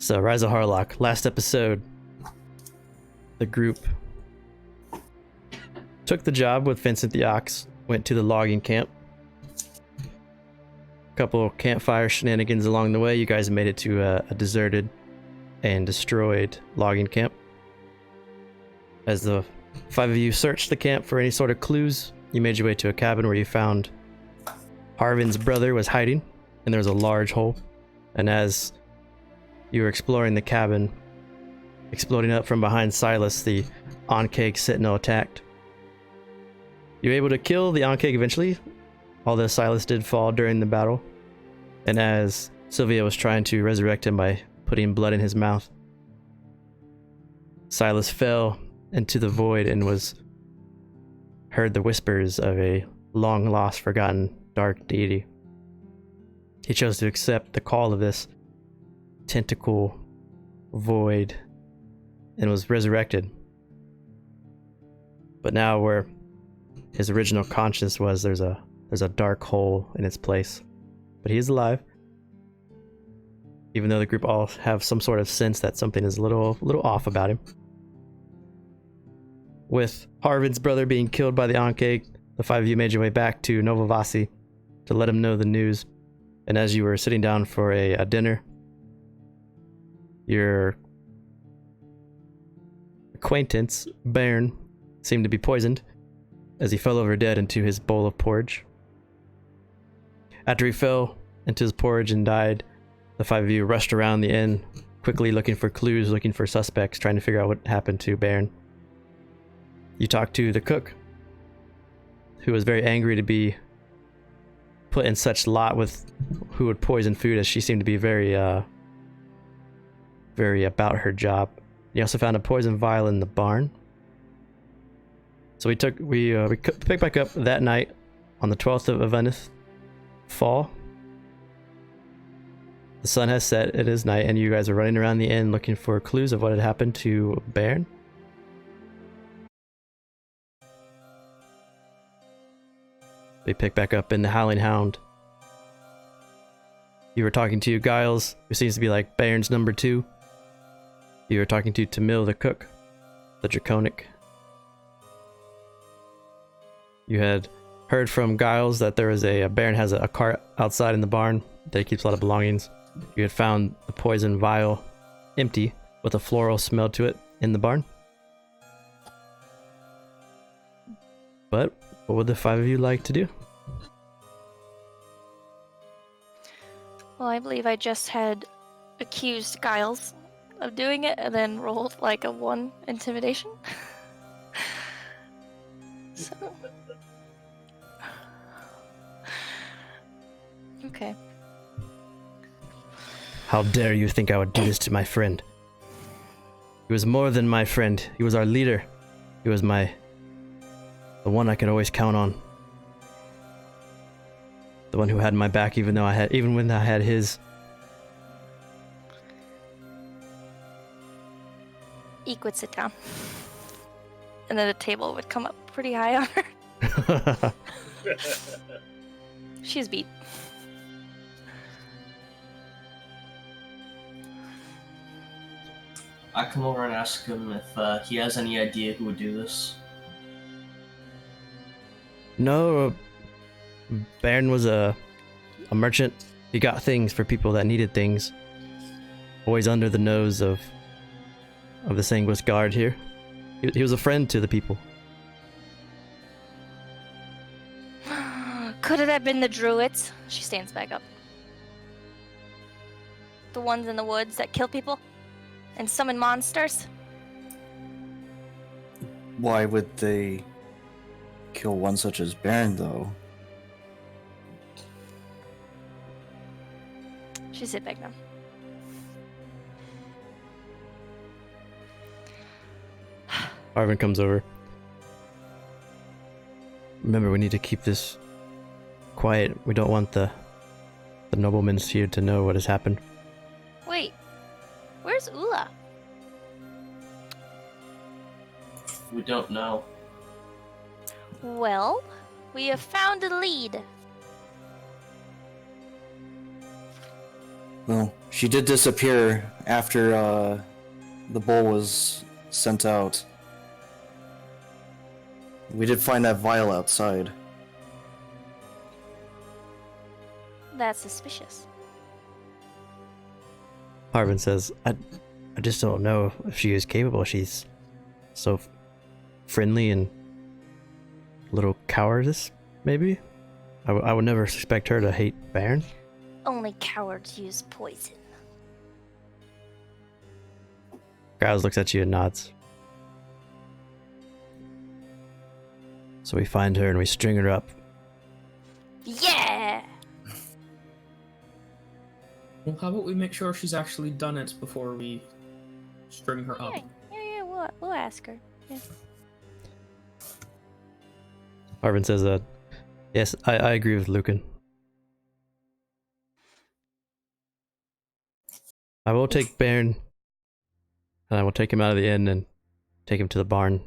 So, Rise of Harlock. Last episode, the group took the job with Vincent the Ox, went to the logging camp. A couple campfire shenanigans along the way. You guys made it to a deserted and destroyed logging camp. As the 5 of you searched the camp for any sort of clues, you made your way to a cabin where you found Harvin's brother was hiding, and there was a large hole. And as you were exploring the cabin, exploding up from behind Silas, the Oncake Sentinel attacked. You were able to kill the Oncake eventually, although Silas did fall during the battle. And as Sylvia was trying to resurrect him by putting blood in his mouth, Silas fell into the void and heard the whispers of a long-lost, forgotten dark deity. He chose to accept the call of this tentacle void and was resurrected. But now where his original conscience was, there's a dark hole in its place. But he is alive. Even though the group all have some sort of sense that something is a little off about him. With Harvin's brother being killed by the Oncake, the 5 of you made your way back to Nova Vaasi to let him know the news. And as you were sitting down for a dinner, your acquaintance, Bairn, seemed to be poisoned as he fell over dead into his bowl of porridge. After he fell into his porridge and died, the 5 of you rushed around the inn, quickly looking for clues, looking for suspects, trying to figure out what happened to Bairn. You talked to the cook, who was very angry to be put in such lot with who would poison food, as she seemed to be very about her job. You also found a poison vial in the barn. So we picked back up that night on the 12th of Avenith fall. The sun has set, it is night, and you guys are running around the inn looking for clues of what had happened to Bairn. We pick back up in the Howling Hound. You were talking to Giles, who seems to be like Bairn's number 2. You were talking to Tamil the cook, the Draconic. You had heard from Giles that there was Bairn has a cart outside in the barn that he keeps a lot of belongings. You had found the poison vial empty with a floral smell to it in the barn. But what would the 5 of you like to do? Well, I believe I just had accused Giles of doing it and then rolled like a 1 intimidation. So. Okay. How dare you think I would do this to my friend? He was more than my friend. He was our leader. He was the one I could always count on. The one who had my back even when I had his. Eek would sit down. And then the table would come up pretty high on her. She's beat. I come over and ask him if he has any idea who would do this. No, Bairn was a merchant. He got things for people that needed things. Always under the nose of the Sanguis guard here. He was a friend to the people. Could it have been the druids? She stands back up. The ones in the woods that kill people and summon monsters? Why would they kill one such as Bairn, though? She sit back down. Arvin comes over. Remember, we need to keep this quiet. We don't want the noblemen here to know what has happened. Wait, where's Ula? We don't know. Well, we have found a lead. Well, She did disappear after the bull was sent out. We did find that vial outside. That's suspicious. Harvin says, I just don't know if she is capable. She's so friendly and a little cowardice, maybe? I would never suspect her to hate Baron. Only cowards use poison. Grouse looks at you and nods. So we find her and we string her up. Yeah! Well, how about we make sure she's actually done it before we string her up? Yeah, we'll ask her. Yeah. Harvin says, yes, I agree with Lucan. I will take Baron, and I will take him out of the inn and take him to the barn.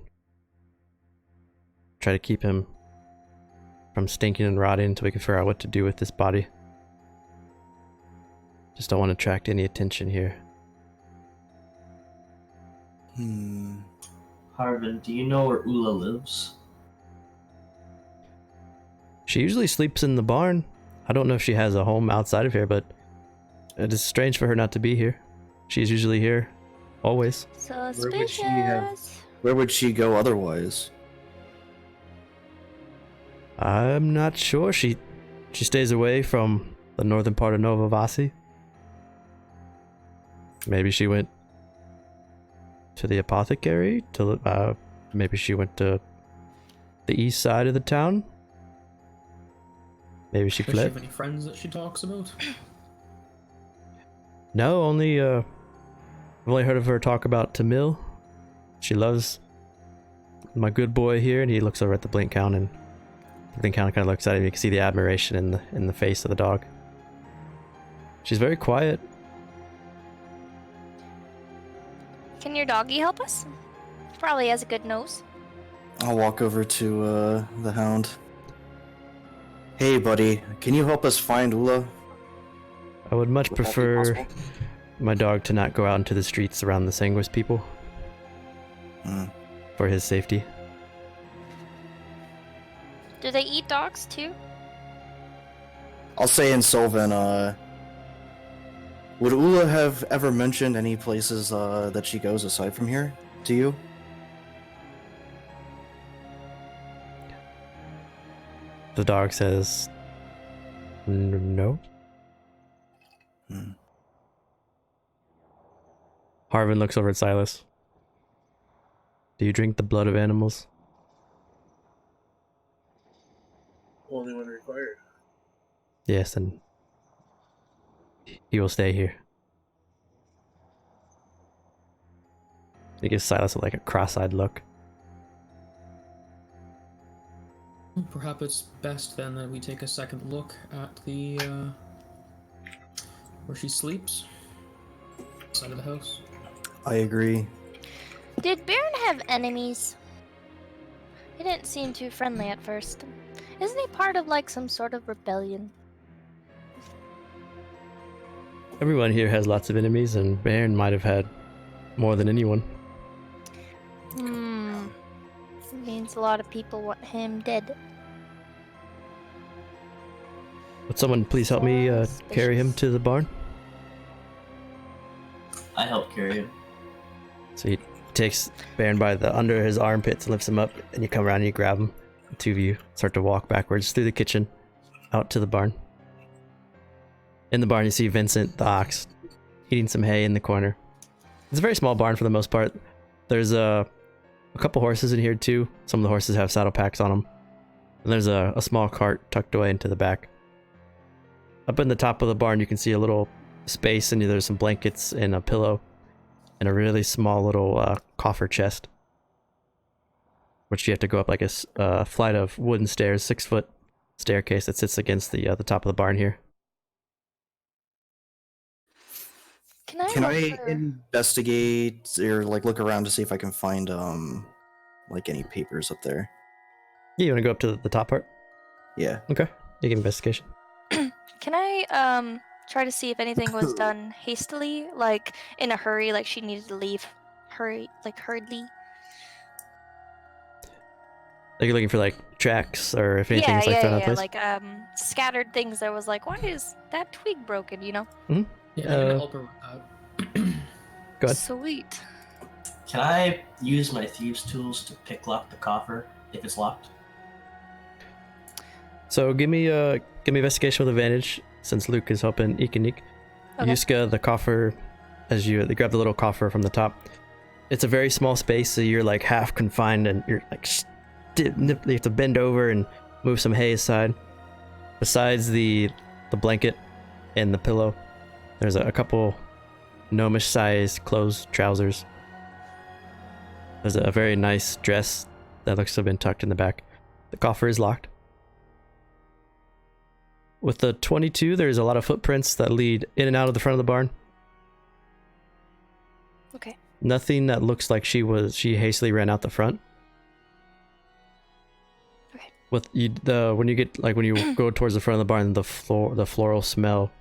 Try to keep him from stinking and rotting until we can figure out what to do with this body. Just don't want to attract any attention here. Harvin, do you know where Ula lives? She usually sleeps in the barn. I don't know if she has a home outside of here, but it is strange for her not to be here. She's usually here, always. Suspicious. Where would she go otherwise? I'm not sure. She stays away from the northern part of Nova Vaasi. Maybe she went to the apothecary. Maybe she went to the east side of the town. Maybe she Does she fled. have any friends that she talks about? No, only I've only heard of her talk about Tamil. She loves my good boy here, and he looks over at the blink count, and the blink count kind of looks at him. You can see the admiration in the face of the dog. She's very quiet. Can your doggy help us? Probably has a good nose. I'll walk over to the hound. Hey, buddy, can you help us find Ula? I would much Would that be prefer possible? my dog to not go out into the streets around the Sanguis people for his safety. Do they eat dogs too? I'll say in Sylvan, would Ula have ever mentioned any places that she goes aside from here to you? The dog says, no. Harvin looks over at Silas. Do you drink the blood of animals? Only when required. Yes, and he will stay here. He gives Silas like a cross-eyed look. Perhaps it's best then that we take a second look at the where she sleeps, side of the house. I agree. Did Baron have enemies? He didn't seem too friendly at first. Isn't he part of like some sort of rebellion? Everyone here has lots of enemies, and Baron might have had more than anyone. Means a lot of people want him dead. Would someone please help me carry him to the barn? I help carry him. So he takes Baron by the under his armpits and lifts him up, and you come around and you grab him. The two of you start to walk backwards through the kitchen, out to the barn. In the barn you see Vincent, the ox, eating some hay in the corner. It's a very small barn for the most part. There's a couple horses in here too. Some of the horses have saddle packs on them. And there's a small cart tucked away into the back. Up in the top of the barn you can see a little space, and there's some blankets and a pillow and a really small little coffer chest, which you have to go up like a flight of wooden stairs, 6-foot staircase that sits against the top of the barn here. Can I investigate or like look around to see if I can find like any papers up there? Yeah, you want to go up to the top part? Yeah. Okay, you give investigation. Can I try to see if anything was done hastily, like in a hurry, like she needed to leave hurriedly. Like you're looking for like tracks or if anything Yeah, is like thrown out of yeah, place. like scattered things. There was like, why is that twig broken? You know. Yeah, I can Uh, help her with that. Go ahead. Sweet. Can I use my thieves' tools to pick lock the coffer if it's locked? So give me investigation with advantage since Luke is helping Ikanik. Okay. Yuska, the coffer, as you grab the little coffer from the top. It's a very small space, so you're like half confined and you're like you have to bend over and move some hay aside. Besides the blanket and the pillow, there's a couple gnomish sized clothes, trousers. There's a very nice dress that looks to have been tucked in the back. The coffer is locked. With the 22, there's a lot of footprints that lead in and out of the front of the barn. Okay. Nothing that looks like she hastily ran out the front. Okay. With when you go towards the front of the barn, the floral smell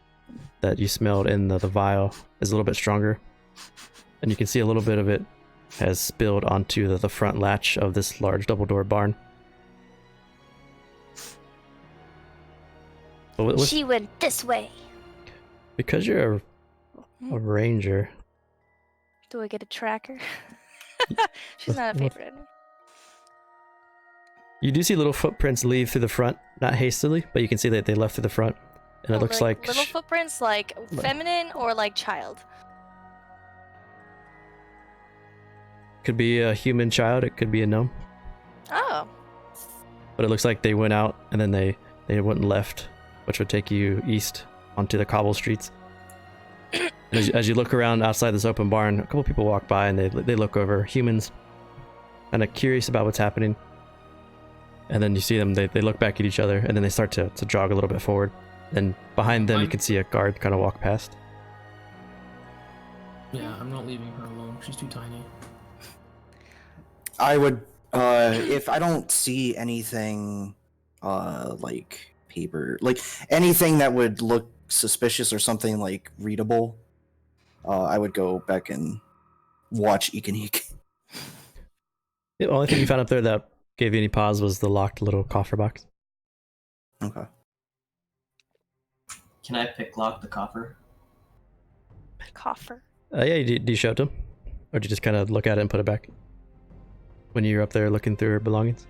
that you smelled in the vial is a little bit stronger, and you can see a little bit of it has spilled onto the front latch of this large double door barn. But She went this way. because you're a ranger. Do I get a tracker? She's not a favorite enemy. You do see little footprints leave through the front, not hastily, but you can see that they left through the front, and it looks like little footprints, like feminine or like child. could be a human child, it could be a gnome, Oh. but it looks like they went out and then they went and left, which would take you east onto the cobble streets. And as you look around outside this open barn, a couple people walk by and they look over. Humans, kind of curious about what's happening. And then you see them, they look back at each other, and then they start to jog a little bit forward. And behind them, you can see a guard kind of walk past. Yeah, I'm not leaving her alone. She's too tiny. I would, if I don't see anything, like paper, like anything that would look suspicious or something like readable, I would go back and watch Ikanik. The only thing you found up there that gave you any pause was the locked little coffer box. Okay. Can I pick lock the coffer? Coffer. Yeah, do you show it to him? Or do you just kind of look at it and put it back? When you're up there looking through her belongings?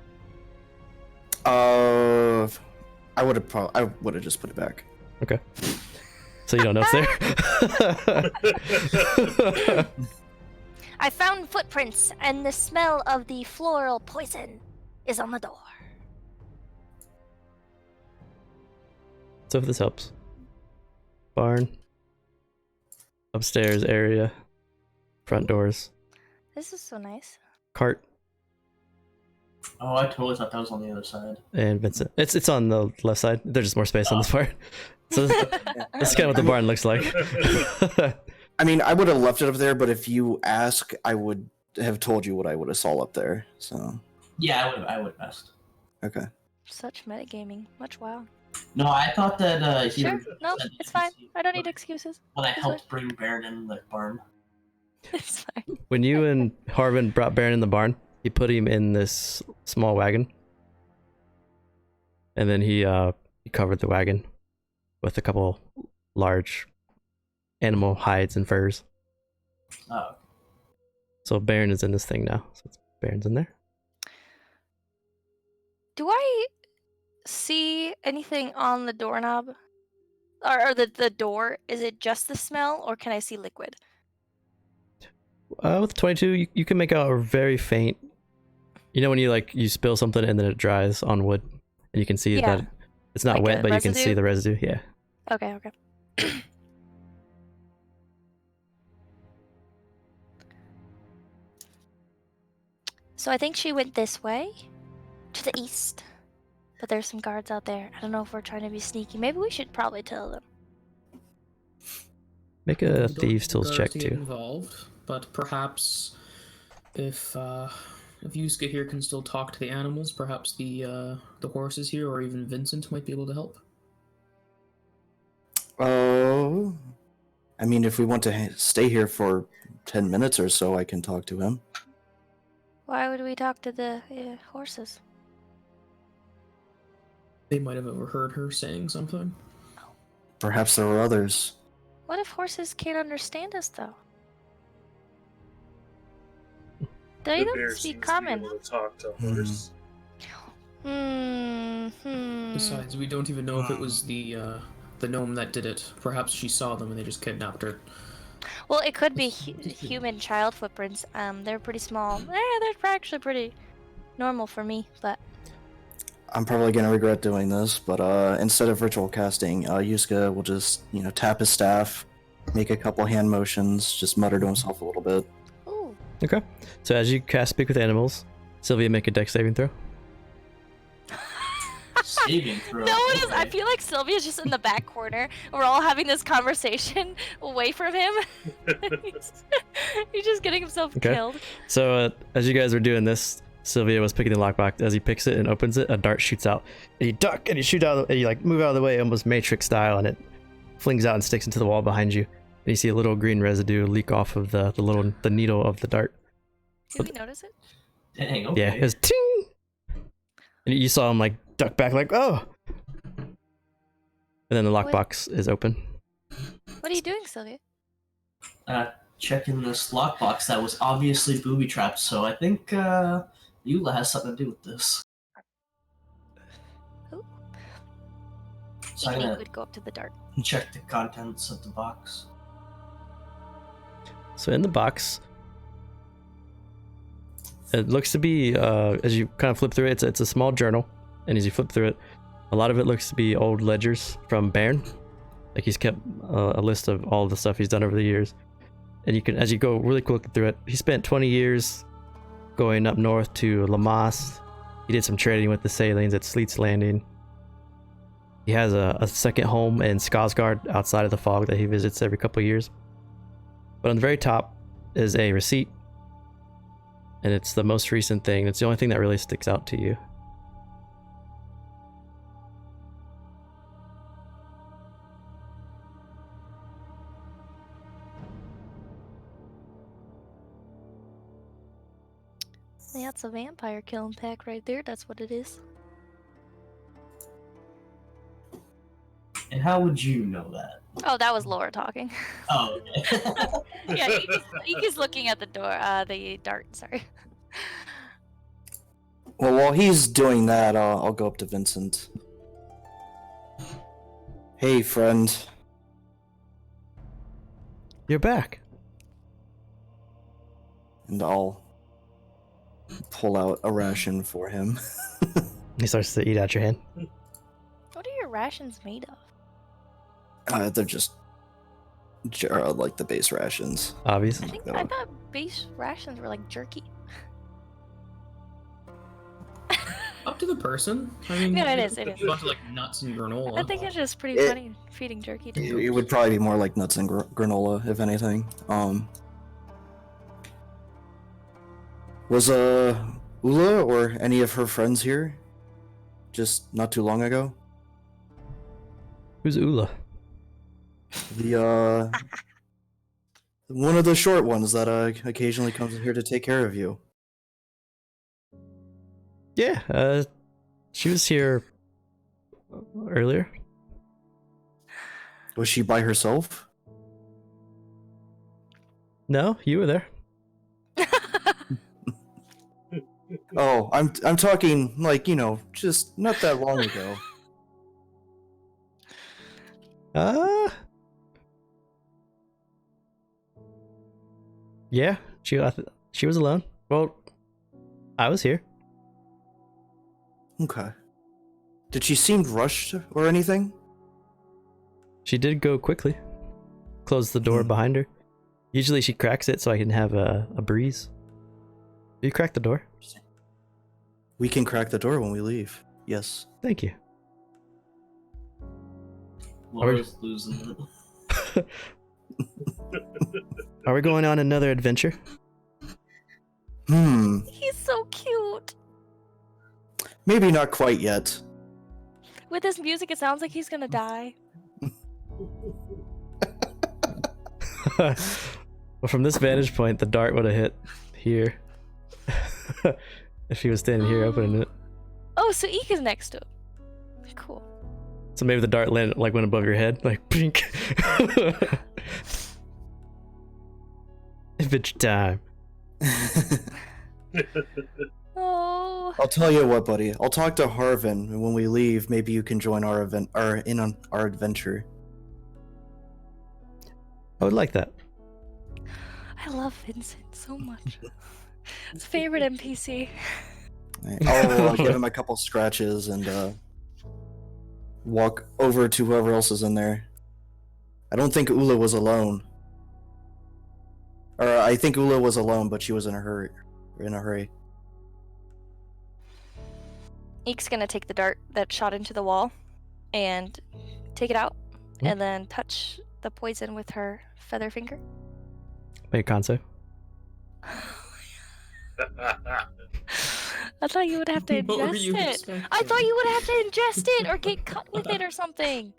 I would have just put it back. Okay. So you don't know it's there? I found footprints, and the smell of the floral poison is on the door. So if this helps. Barn. Upstairs area. Front doors. This is so nice. Cart. Oh, I totally thought that was on the other side. And Vincent. It's on the left side. There's just more space on this part. So this is kind of what the barn looks like. I mean, I would have left it up there, but if you ask, I would have told you what I would have saw up there. So Yeah, I would have asked. okay. Such metagaming. Much wow. No, I thought that he Sure. would've No, said it's fine. he- I don't need excuses. When I It's helped bring Baron in the barn. It's fine. When you and Harvin brought Baron in the barn, he put him in this small wagon. And then he covered the wagon with a couple large animal hides and furs. Oh, So Baron is in this thing now. So Baron's in there. Do I see anything on the doorknob? Or the door? Is it just the smell, or can I see liquid? With 22, you can make out a very faint. You know when you spill something and then it dries on wood, and you can see Yeah. that it's not Like wet, a but you can see residue? the residue. Yeah. Okay, okay. So I think she went this way, to the east. But there's some guards out there. I don't know if we're trying to be sneaky. Maybe we should probably tell them. Make a Don't thieves tools guards check to get too. Involved, but perhaps if Yusuke here can still talk to the animals, perhaps the horses here or even Vincent might be able to help. Oh, I mean, if we want to stay here for 10 minutes or so, I can talk to him. Why would we talk to the horses? They might have overheard her saying something. Perhaps there were others. What if horses can't understand us, though? They The don't bear speak seems to be common. able to talk to horse. Besides, we don't even know if it was the gnome that did it. Perhaps she saw them and they just kidnapped her. Well, it could be human child footprints. They're pretty small. They're actually pretty normal for me, but I'm probably gonna regret doing this, but instead of ritual casting, Yusuke will just, tap his staff, make a couple hand motions, just mutter to himself a little bit. ooh, Okay. So as you cast Speak with Animals, Sylvia, make a dex saving throw. Saving throw. no one is. I okay. feel like Sylvia's just in the back corner. We're all having this conversation away from him. He's just getting himself Okay. killed. So as you guys were doing this, Sylvia was picking the lockbox. As he picks it and opens it, a dart shoots out. And you duck and you shoot out, and you move out of the way, almost Matrix style, and it flings out and sticks into the wall behind you. And you see a little green residue leak off of the needle of the dart. Did we notice it? Dang, okay. Yeah, it was ting! And you saw him duck back oh! And then the lockbox is open. What are you doing, Sylvia? Checking this lockbox that was obviously booby trapped, so I think Eula has something to do with this. Who? So I'm Evie gonna would go up to the dart. check the contents of the box. So in the box, it looks to be, as you kind of flip through it, it's a small journal. And as you flip through it, a lot of it looks to be old ledgers from Bairn. He's kept a list of all the stuff he's done over the years. And you can, as you go really quickly through it, he spent 20 years going up north to Lamas. He did some trading with the Salines at Sleet's Landing. He has a second home in Skarsgård outside of the fog that he visits every couple of years. But on the very top is a receipt. And it's the most recent thing. It's the only thing that really sticks out to you. Yeah, it's a vampire killing pack right there. That's what it is. And how would you know that? Oh, that was Laura talking. Oh, okay. Yeah, Ike's looking at the door. The dart. Sorry. Well, while he's doing that, I'll go up to Vincent. Hey, friend. You're back. And I'll pull out a ration for him. He starts to eat out your hand. What are your rations made of? They're just like the base rations. Obvious. I thought base rations were like jerky. Up to the person. I mean, Yeah, it is, it is. A bunch of nuts and granola. I think it's just pretty funny feeding jerky to It people. would probably be more like nuts and granola, if anything. Was Ula or any of her friends here just not too long ago? Who's Ula? The one of the short ones that occasionally comes in here to take care of you. Yeah, she was here earlier. Was she by herself? No, you were there. Oh, I'm talking just not that long ago. Yeah, she was alone. Well, I was here. Okay. Did she seem rushed or anything? She did go quickly. Closed the door behind her. Usually she cracks it so I can have a breeze. You crack the door. We can crack the door when we leave. Yes. Thank you. Laura's losing it. Are we going on another adventure? He's so cute. Maybe not quite yet. With his music, it sounds like he's gonna die. Well, from this vantage point, the dart would have hit here. If he was standing here opening it. Oh, so Eek is next to him. Cool. So maybe the dart landed, like, went above your head, like, pink. Bitch time. Oh. I'll tell you what, buddy. I'll talk to Harvin, and when we leave, maybe you can join our event, or in on our adventure. I would like that. I love Vincent so much. It's favorite NPC. I'll give him a couple scratches and walk over to whoever else is in there. I don't think Ula was alone. Or I think Ula was alone, but she was in a hurry. Eek's gonna take the dart that shot into the wall and take it out and then touch the poison with her feather finger. Make a con save. I thought you would have to What were you ingest it. expecting? I thought you would have to ingest it or get cut with it or something.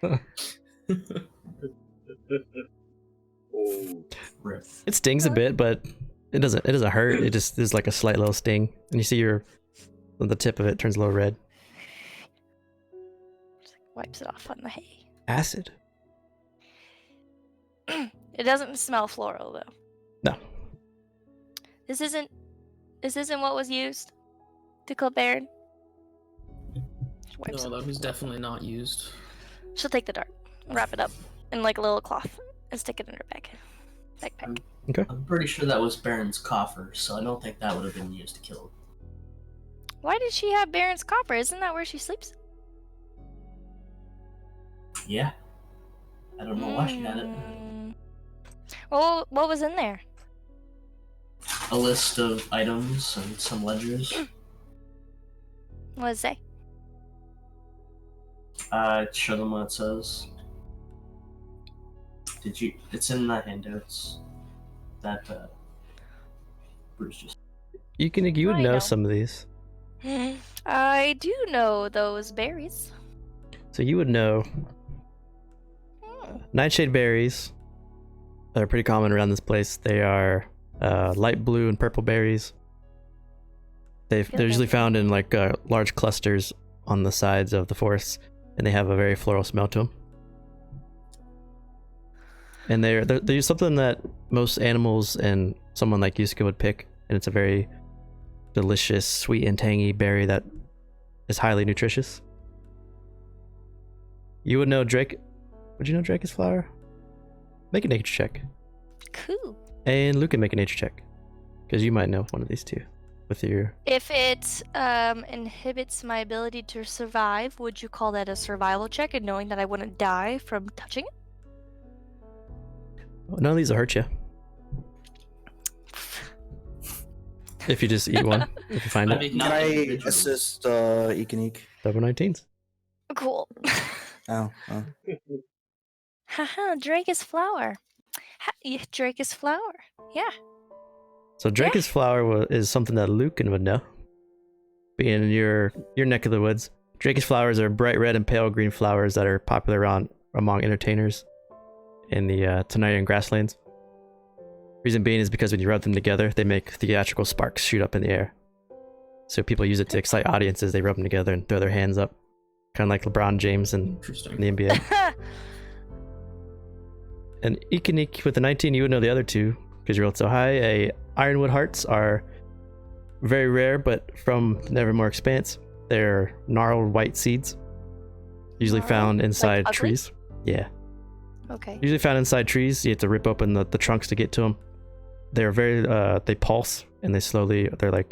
Oh, Rip. It stings a bit, but it doesn't hurt. It just there's like a slight little sting, and you see the tip of it turns a little red. Just wipes it off on the hay. Acid. It doesn't smell floral though. No. This isn't what was used to kill Baron. She wipes No, it that off. was definitely not used. She'll take the dart, wrap it up in like a little cloth, and stick it in her backpack. I'm pretty sure that was Baron's coffer, so I don't think that would have been used to kill him. Why did she have Baron's copper? Isn't that where she sleeps? Yeah. I don't know why she had it. Well, what was in there? A list of items and some ledgers. What does it say? Show them what it says. It's in the handouts that Bruce just. You would I know know. some of these. I do know those berries. So you would know nightshade berries. They're pretty common around this place. They are light blue and purple berries. They're usually found in like large clusters on the sides of the forests, and they have a very floral smell to them. And they're something that most animals and someone like Yusuke would pick, and it's a very delicious, sweet and tangy berry that is highly nutritious. You would know Drake. Would you know Drake's flower? Make a nature check. Cool. And Luke can make a nature check, because you might know one of these two with your. If it inhibits my ability to survive, would you call that a survival check and knowing that I wouldn't die from touching it? None of these will hurt you. If you just eat one, if you find I it. think Can Not I individually. assist Ikanik? Double 19s. Cool. Oh. Haha, Drake's flower. Drake's flower. Yeah. So Drake's flower is something that Lucan would know. Being in your neck of the woods. Drake's flowers are bright red and pale green flowers that are popular among entertainers in the Tenarian grasslands. Reason being is because when you rub them together, they make theatrical sparks shoot up in the air. So people use it to excite audiences. They rub them together and throw their hands up. Kind of like LeBron James in Interesting. the NBA. And Ikanik with the 19, you would know the other two because you rolled so high. Ironwood hearts are very rare, but from Nevermore Expanse. They're gnarled white seeds, usually Gnarled? found Like inside ugly? trees. Yeah, Okay. usually found inside trees. You have to rip open the trunks to get to them. They're very, they pulse and they're like,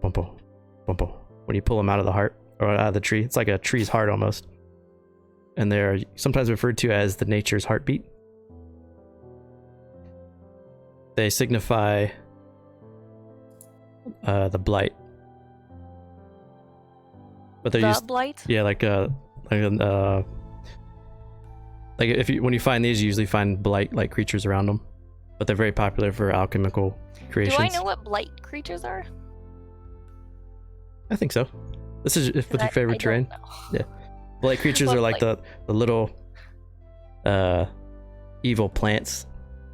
bumpo, bumpo. When you pull them out of the heart or out of the tree, it's like a tree's heart almost. And they're sometimes referred to as the nature's heartbeat. They signify the blight. But they're The used, blight? yeah, like when you find these, you usually find blight-like creatures around them. But they're very popular for alchemical creations. Do I know what blight creatures are? I think so. This is with your favorite I terrain. don't know. Blight creatures What are like blight? the little evil plants,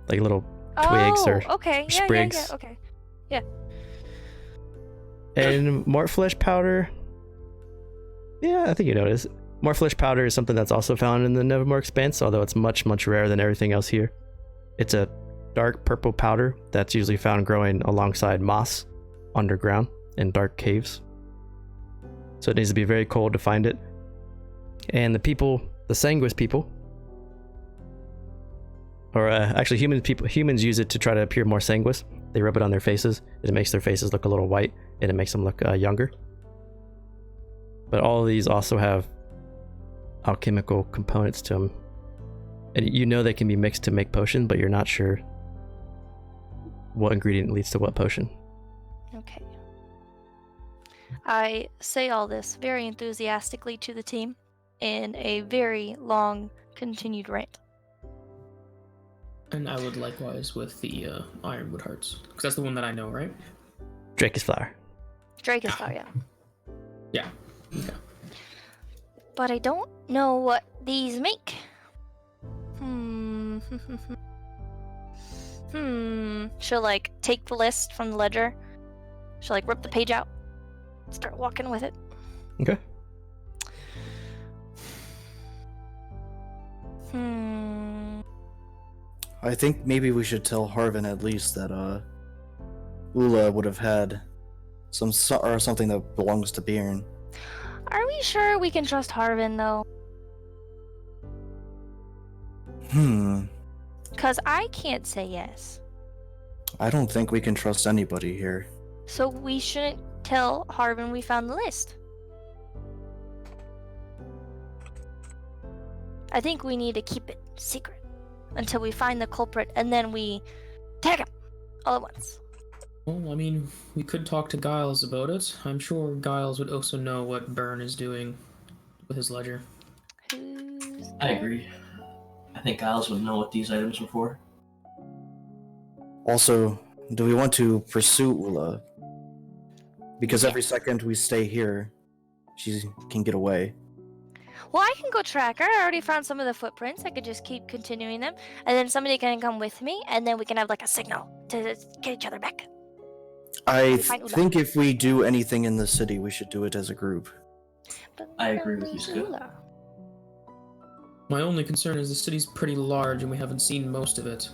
like little twigs or okay. sprigs. Yeah, okay. And mort flesh powder. Yeah, I think you notice. Mort flesh powder is something that's also found in the Nevermore Expanse, although it's much, much rarer than everything else here. It's a dark purple powder that's usually found growing alongside moss underground in dark caves. So it needs to be very cold to find it. And the Sanguis people, or actually humans use it to try to appear more sanguis. They rub it on their faces. It makes their faces look a little white, and it makes them look younger. But all of these also have alchemical components to them. And you know they can be mixed to make potion, but you're not sure what ingredient leads to what potion. Okay. I say all this very enthusiastically to the team in a very long, continued rant. And I would likewise with the Ironwood Hearts. Because that's the one that I know, right? Drake's flower. Drake is fire, yeah. Yeah. Okay. But I don't know what these make. She'll like take the list from the ledger. She'll like rip the page out. Start walking with it. Okay. I think maybe we should tell Harvin at least that Ula would have had something that belongs to Bjorn. Are we sure we can trust Harvin though? Cause I can't say yes. I don't think we can trust anybody here. So we shouldn't tell Harvin we found the list. I think we need to keep it secret until we find the culprit, and then we tag him all at once. Well, I mean, we could talk to Giles about it. I'm sure Giles would also know what Byrne is doing with his ledger. I agree. I think Giles would know what these items were for. Also, do we want to pursue Ula? Because every second we stay here, she can get away. Well, I can go track her. I already found some of the footprints. I could just keep continuing them, and then somebody can come with me, and then we can have like a signal to get each other back. I Find Ula. think if we do anything in the city, we should do it as a group. But I agree with you, where's Scott. Ula? My only concern is the city's pretty large and we haven't seen most of it.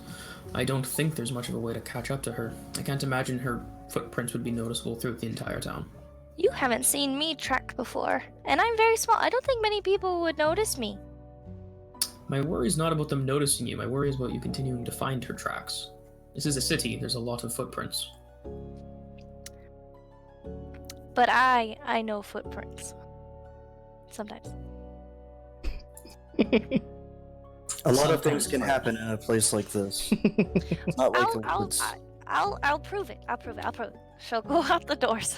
I don't think there's much of a way to catch up to her. I can't imagine her footprints would be noticeable throughout the entire town. You haven't seen me track before, and I'm very small. I don't think many people would notice me. My worry is not about them noticing you. My worry is about you continuing to find her tracks. This is a city. There's a lot of footprints. But I know footprints. Sometimes. A lot of things can happen in a place like this. It's not like the woods. I'll prove it. I'll prove it. She'll go out the doors,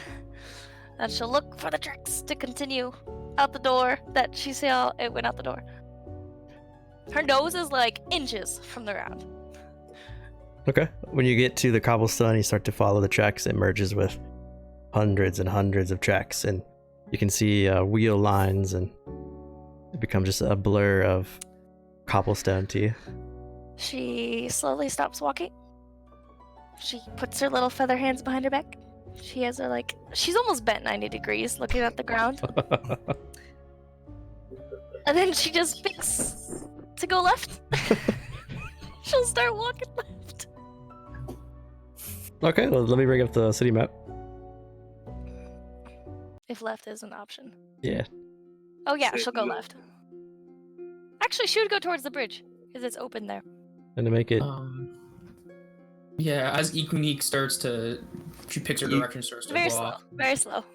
and she'll look for the tracks to continue out the door that she saw it went out the door. Her nose is like inches from the ground. Okay. When you get to the cobblestone, you start to follow the tracks. It merges with hundreds and hundreds of tracks, and you can see wheel lines, and it becomes just a blur of cobblestone to you. She slowly stops walking. She puts her little feather hands behind her back. She has her she's almost bent 90 degrees looking at the ground. And then she just picks to go left. She'll start walking left. Okay, well, let me bring up the city map. If left is an option. Yeah. Oh yeah, she'll go left. Actually, she would go towards the bridge, because it's open there. And to make it... Yeah, as Equinique starts to... She picks her direction, starts to Very walk. slow. Very slow.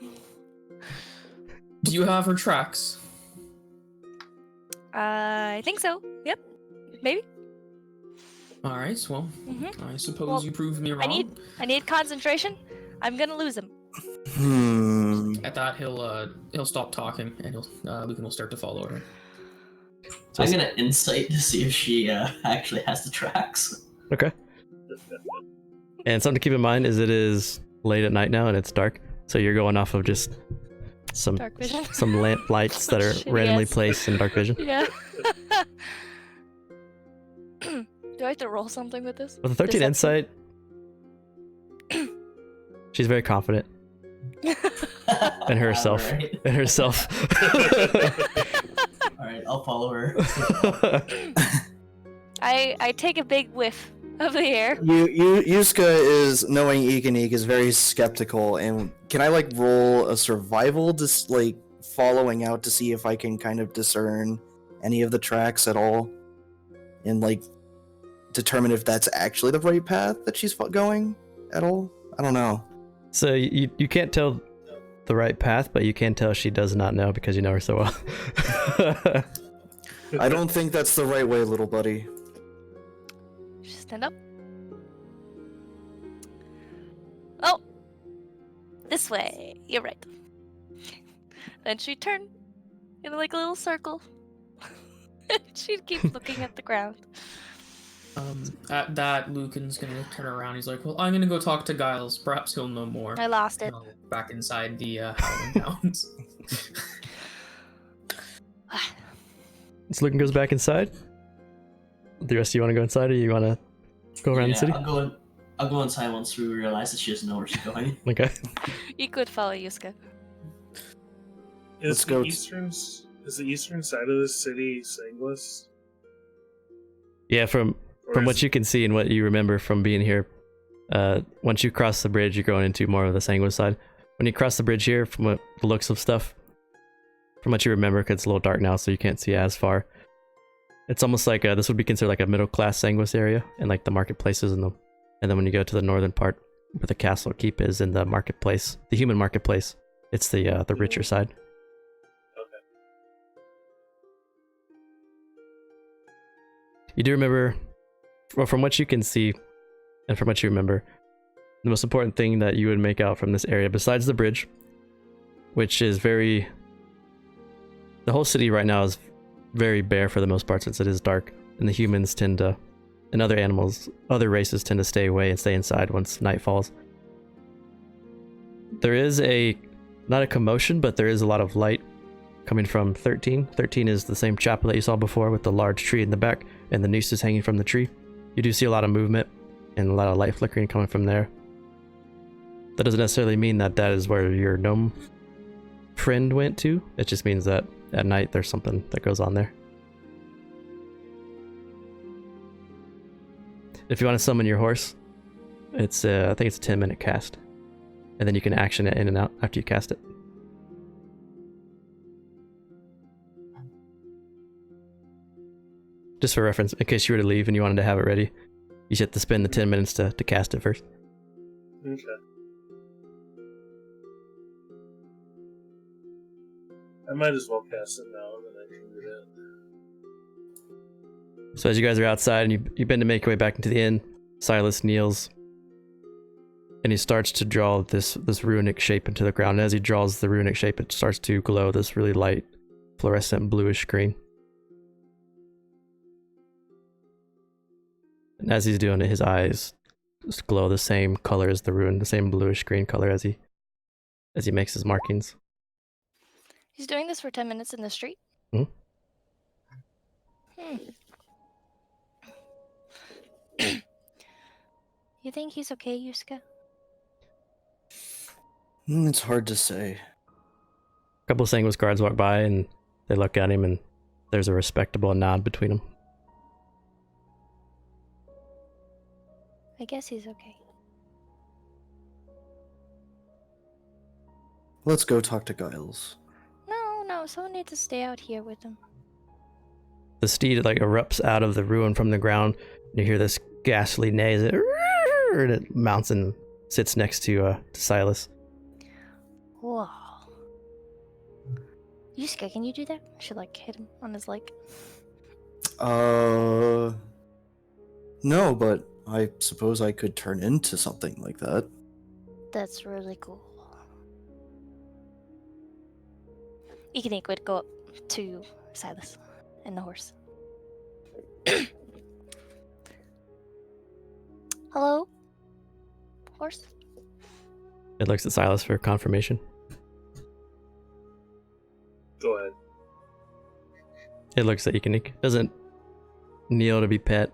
Do you have her tracks? I think so. Yep. Maybe. Alright, well, Mhm. I suppose Well, you proved me wrong. I need concentration. I'm gonna lose him. At that, he'll stop talking, and Lucan will start to follow her. So I'm gonna insight to see if she actually has the tracks. Okay. And something to keep in mind is it is late at night now and it's dark, so you're going off of just some Dark vision. some lamp lights that are Shitty randomly ass. placed in dark vision. Yeah. Do I have to roll something with this? With a 13 Deception? insight, she's very confident in herself. Alright. In herself. Alright, I'll follow her. I take a big whiff of the air. Yuska is, knowing Ikanik, is very skeptical, and can I like roll a survival, just like following out to see if I can kind of discern any of the tracks at all, and like determine if that's actually the right path that she's going at all? I don't know. So you can't tell the right path, but you can tell she does not know because you know her so well. I don't think that's the right way, little buddy. Stand up. Oh! This way. You're right. Then she turned in like a little circle. She'd keep looking at the ground. At that, Lucan's gonna turn around. He's like, well, I'm gonna go talk to Giles. Perhaps he'll know more. I lost it. Back inside the Howling Hounds. So Lucan goes back inside. The rest of you want to go inside, or you want to go around the city? I'll go inside once we realize that she doesn't know where she's going. Okay. You could follow Yuska. Is Let's go. Is the eastern side of the city Sanguis? Yeah, from what you can see and what you remember from being here, once you cross the bridge, you're going into more of the Sanguis side. When you cross the bridge here, from what the looks of stuff, from what you remember, because it's a little dark now, so you can't see as far. It's almost like this would be considered like a middle class Sanguis area, and like the marketplaces and then when you go to the northern part, where the castle keep is in the marketplace, the human marketplace, it's the richer side. You do remember, well, from what you can see, and from what you remember, the most important thing that you would make out from this area, besides the bridge, which is the whole city right now is very bare for the most part since it is dark, and the humans tend to, and other animals, other races tend to stay away and stay inside once night falls. There is not a commotion, but there is a lot of light coming from 13. 13 is the same chapel that you saw before with the large tree in the back and the nooses hanging from the tree. You do see a lot of movement and a lot of light flickering coming from there. That doesn't necessarily mean that is where your gnome friend went to. It just means that at night there's something that goes on there. If you want to summon your horse, it's I think it's a 10-minute cast. And then you can action it in and out after you cast it. Just for reference, in case you were to leave and you wanted to have it ready, you just have to spend the 10 minutes to cast it first. Okay. I might as well cast it now, and then I can do that. So as you guys are outside and you bend to make your way back into the inn, Silas kneels and he starts to draw this runic shape into the ground. And as he draws the runic shape, it starts to glow this really light, fluorescent bluish green. And as he's doing it, his eyes just glow the same color as the rune, the same bluish green color as he makes his markings. He's doing this for 10 minutes in the street? Hmm? You think he's okay, Yuska? It's hard to say. A couple of Sanguis guards walk by and they look at him and there's a respectable nod between them. I guess he's okay. Let's go talk to Giles. No, someone needs to stay out here with him. The steed like erupts out of the ruin from the ground and you hear this ghastly neigh as it mounts and sits next to Silas. Whoa. Yusuke, can you do that? I should like hit him on his leg. No, but I suppose I could turn into something like that. That's really cool. Ikanik would go up to Silas and the horse. Hello? Horse? It looks at Silas for confirmation. Go ahead. It looks at Ikanik. Doesn't kneel to be pet.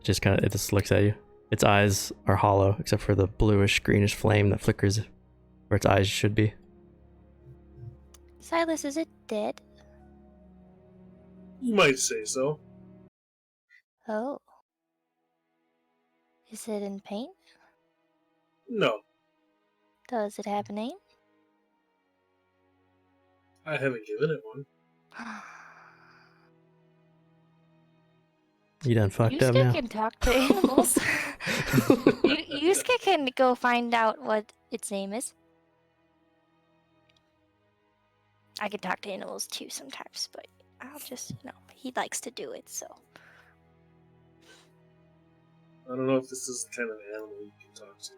It just looks at you. Its eyes are hollow, except for the bluish greenish flame that flickers where its eyes should be. Silas, is it dead? You might say so. Oh. Is it in pain? No, Does it have a name? I haven't given it one. You done fucked up now. Yusuke can talk to animals. Yusuke can go find out what its name is. I can talk to animals too sometimes, but I'll just, he likes to do it, so. I don't know if this is the kind of animal you can talk to.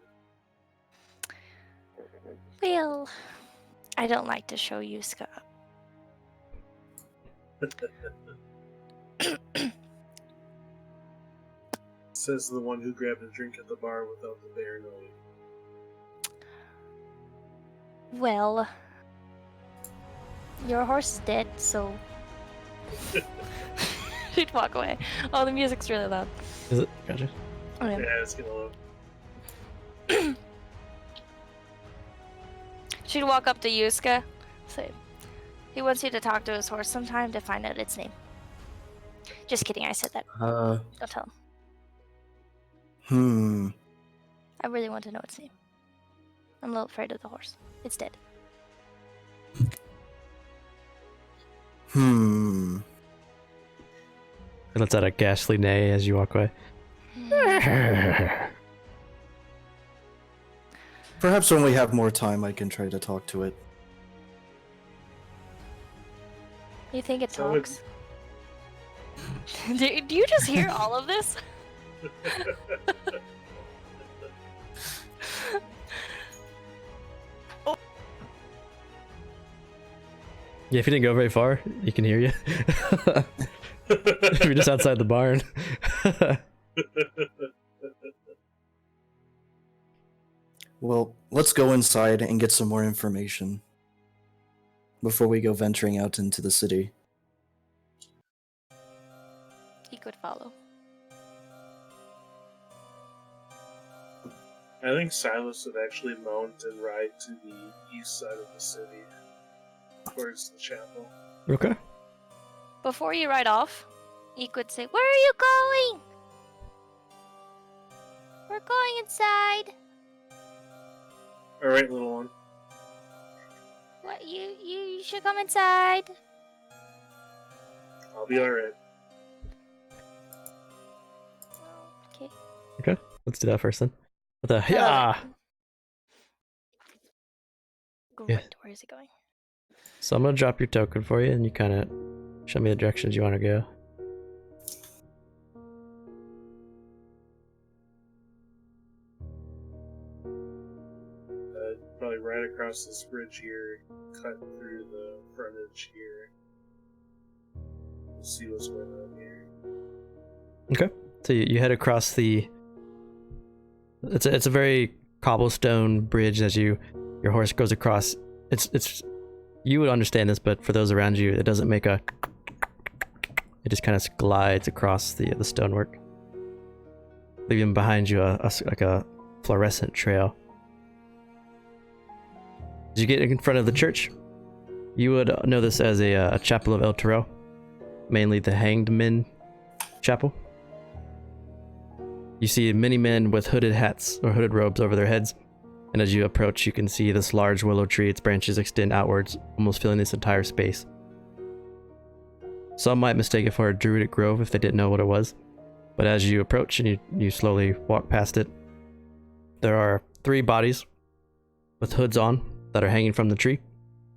Well, I don't like to show Yusuke up. Says the one who grabbed a drink at the bar without the bear knowing. Well, your horse is dead, so. She'd walk away. Oh, the music's really loud. Is it? Gotcha. Okay. Yeah, it's gonna look. She'd walk up to Yusuke, say, he wants you to talk to his horse sometime to find out its name. Just kidding, I said that. Don't tell him. I really want to know its name. I'm a little afraid of the horse. It's dead. It lets out a ghastly neigh as you walk away. Perhaps when we have more time, I can try to talk to it. You think it So talks? Do you just hear all of this? Yeah, if you didn't go very far, you can hear you. If you're just outside the barn. Well, let's go inside and get some more information before we go venturing out into the city. He could follow. I think Silas would actually mount and ride to the east side of the city, towards the chapel. Okay. Before you ride off, he could say, "Where are you going?" "We're going inside." All right, little one. "What? You should come inside." I'll be all right. Okay. Let's do that first then. With the yeah. Great. Yeah. Where is he going? So I'm gonna drop your token for you, and you kind of show me the directions you want to go. Probably right across this bridge here, cut through the frontage here. We'll see what's going on here. Okay. So you head across the. It's a very cobblestone bridge as your horse goes across. It's you would understand this, but for those around you, it doesn't make a. It just kind of glides across the stonework, leaving behind you like a fluorescent trail. As you get in front of the church, you would know this as a chapel of El Toro, mainly the Hanged Men Chapel. You see many men with hooded hats or hooded robes over their heads, and as you approach, you can see this large willow tree. Its branches extend outwards, almost filling this entire space. Some might mistake it for a druidic grove if they didn't know what it was, but as you approach and you slowly walk past it, there are 3 bodies with hoods on that are hanging from the tree,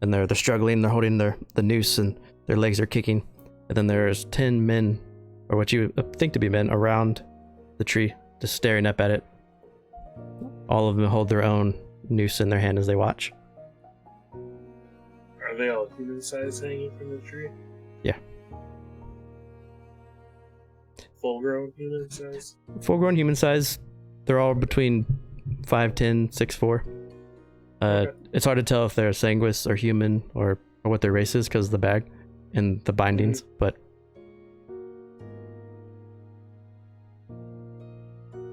and they're struggling. They're holding the noose, and their legs are kicking. And then there's 10 men, or what you think to be men, around the tree, just staring up at it. All of them hold their own noose in their hand as they watch. Are they all human size hanging from the tree? Yeah. Full grown human size? Full-grown human size. They're all between 5'10", 6'4". Okay. It's hard to tell if they're Sanguis or human or what their race is because of the bag and the bindings, but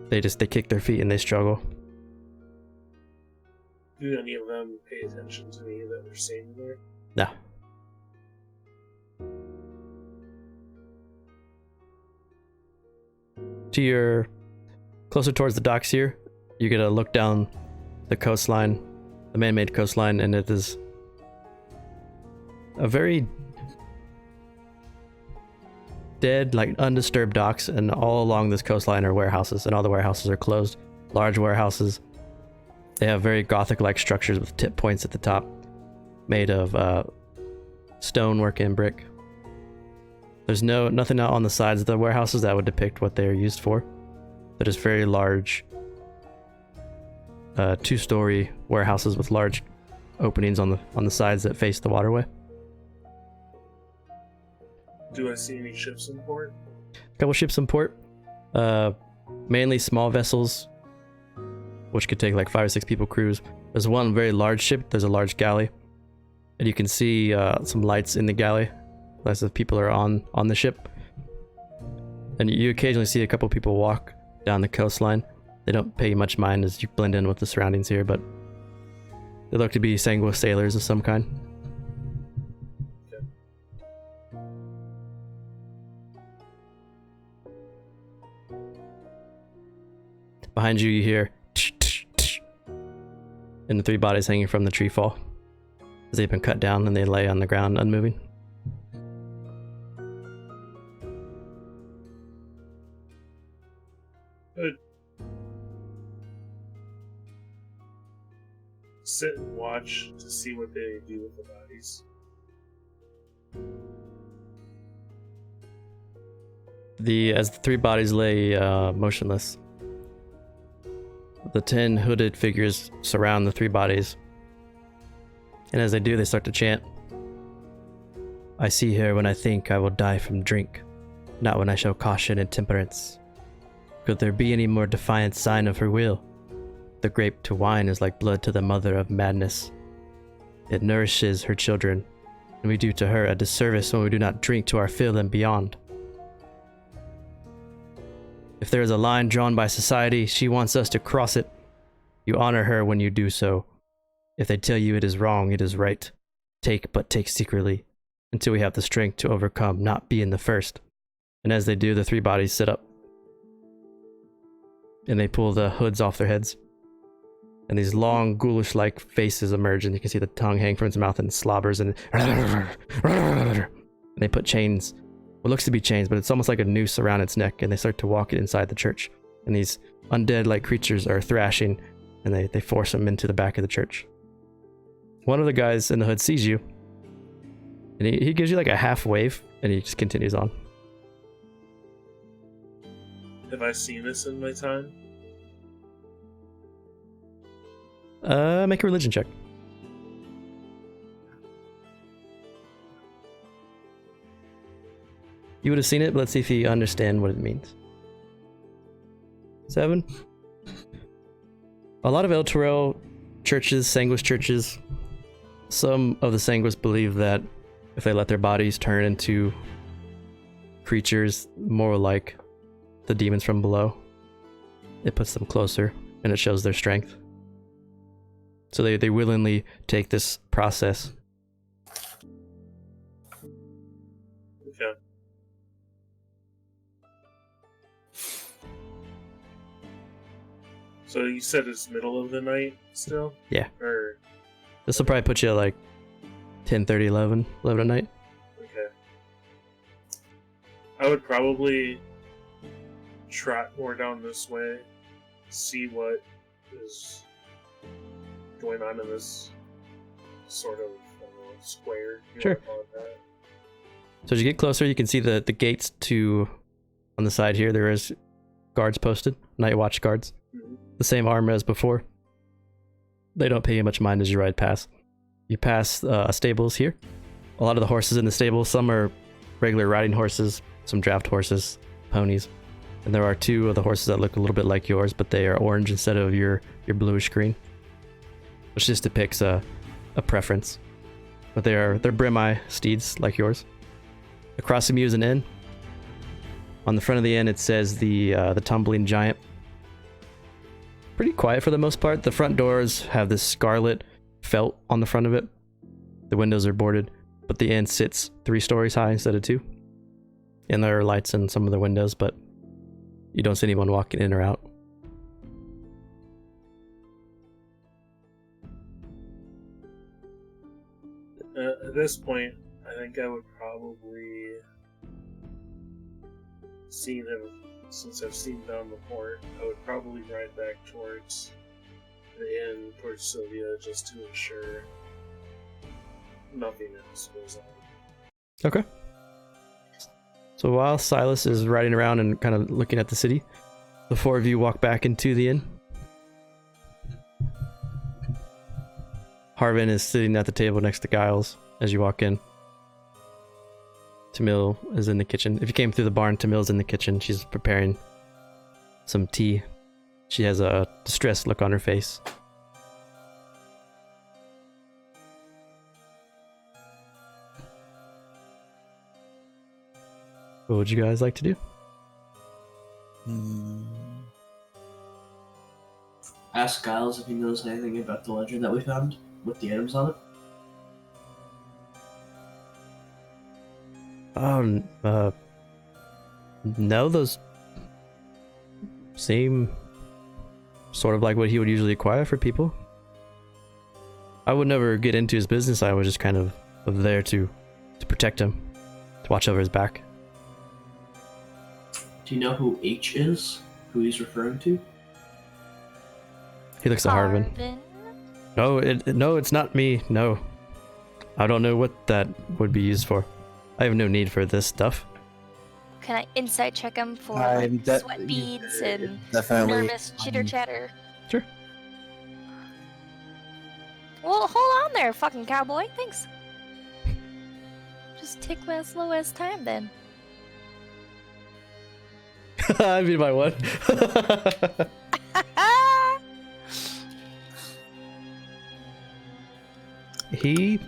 They kick their feet and they struggle. Do any of them pay attention to me that they're standing there? No. To your closer towards the docks here, you get a look down the coastline, the man-made coastline, and it is a very dead, like undisturbed docks, and all along this coastline are warehouses, and all the warehouses are closed. Large warehouses. They have very gothic-like structures with tip points at the top, made of stonework and brick. There's nothing out on the sides of the warehouses that would depict what they are used for. They're just very large, two-story warehouses with large openings on the sides that face the waterway. Do I see any ships in port? A couple ships in port, mainly small vessels, which could take like 5 or 6 people crews. There's one very large ship. There's a large galley, and you can see some lights in the galley as the people are on the ship. And you occasionally see a couple people walk down the coastline. They don't pay much mind as you blend in with the surroundings here, but they look to be Sanguis sailors of some kind. Behind you, you hear tsh, tsh, tsh, and the 3 bodies hanging from the tree fall as they've been cut down and they lay on the ground unmoving. Good. Sit and watch to see what they do with the bodies. As the 3 bodies lay motionless, the 10 hooded figures surround the 3 bodies, and as they do, they start to chant. I see her when I think I will die from drink, not when I show caution and temperance. Could there be any more defiant sign of her will? The grape to wine is like blood to the mother of madness. It nourishes her children, and we do to her a disservice when we do not drink to our fill and beyond. If there is a line drawn by society, she wants us to cross it. You honor her when you do so. If they tell you it is wrong, it is right. Take, but take secretly, until we have the strength to overcome, not being the first. And as they do, the 3 bodies sit up. And they pull the hoods off their heads. And these long, ghoulish-like faces emerge, and you can see the tongue hang from its mouth and slobbers, and they put chains, what looks to be chains, but it's almost like a noose around its neck, and they start to walk it inside the church. And these undead-like creatures are thrashing, and they force them into the back of the church. One of the guys in the hood sees you, and he gives you like a half wave, and he just continues on. Have I seen this in my time? Make a religion check. You would have seen it, but let's see if you understand what it means. 7. A lot of El Terrell churches, Sanguis churches, some of the Sanguis believe that if they let their bodies turn into creatures more like the demons from below, it puts them closer and it shows their strength. So they willingly take this process. Okay. So you said it's middle of the night still? Yeah. Or This will probably put you at like 10:30, 11 at night. okay. I would probably trot more down this way, see what is going on in this sort of square. Sure. So as you get closer, you can see the gates to on the side here. There is guards posted, night watch guards. Mm-hmm. The same armor as before. They don't pay you much mind as you ride past. You pass stables here. A lot of the horses in the stable, some are regular riding horses, some draft horses, ponies. And there are 2 of the horses that look a little bit like yours, but they are orange instead of your bluish green. Which just depicts a preference. But they're Brimeye steeds like yours. Across from you is an inn. On the front of the inn it says the Tumbling Giant. pretty quiet for the most part. The front doors have this scarlet felt on the front of it. The windows are boarded, but the inn sits 3 stories high instead of 2. And there are lights in some of the windows, but you don't see anyone walking in or out. At this point, I think I would probably, seeing him, since I've seen him down before, I would probably ride back towards the inn, towards Sylvia, just to ensure nothing else goes on. Okay. So while Silas is riding around and kind of looking at the city, the 4 of you walk back into the inn. Harvin is sitting at the table next to Giles as you walk in. Tamil is in the kitchen. If you came through the barn, Tamil's in the kitchen. She's preparing some tea. She has a distressed look on her face. What would you guys like to do? Ask Giles if he knows anything about the ledger that we found with the items on it. No, those seem sort of like what he would usually acquire for people. I would never get into his business. I was just kind of there to protect him, to watch over his back. Do you know who H is? Who he's referring to? He looks at Harvin. No, it's not me. No. I don't know what that would be used for. I have no need for this stuff. Can I insight check him for I'm sweat beads and definitely nervous chitter chatter? Sure. Well, hold on there, fucking cowboy. Thanks. Just take my slow ass time then. I mean, by what? His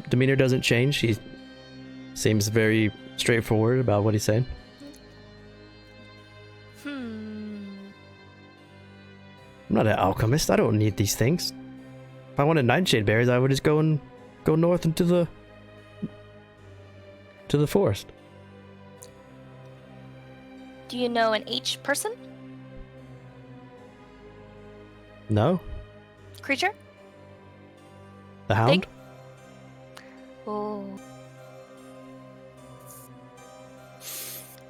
demeanor doesn't change. He seems very straightforward about what he's saying. I'm not an alchemist. I don't need these things. If I wanted nightshade berries, I would just go north into the forest. Do you know an H person? No? Creature? The hound? Oh.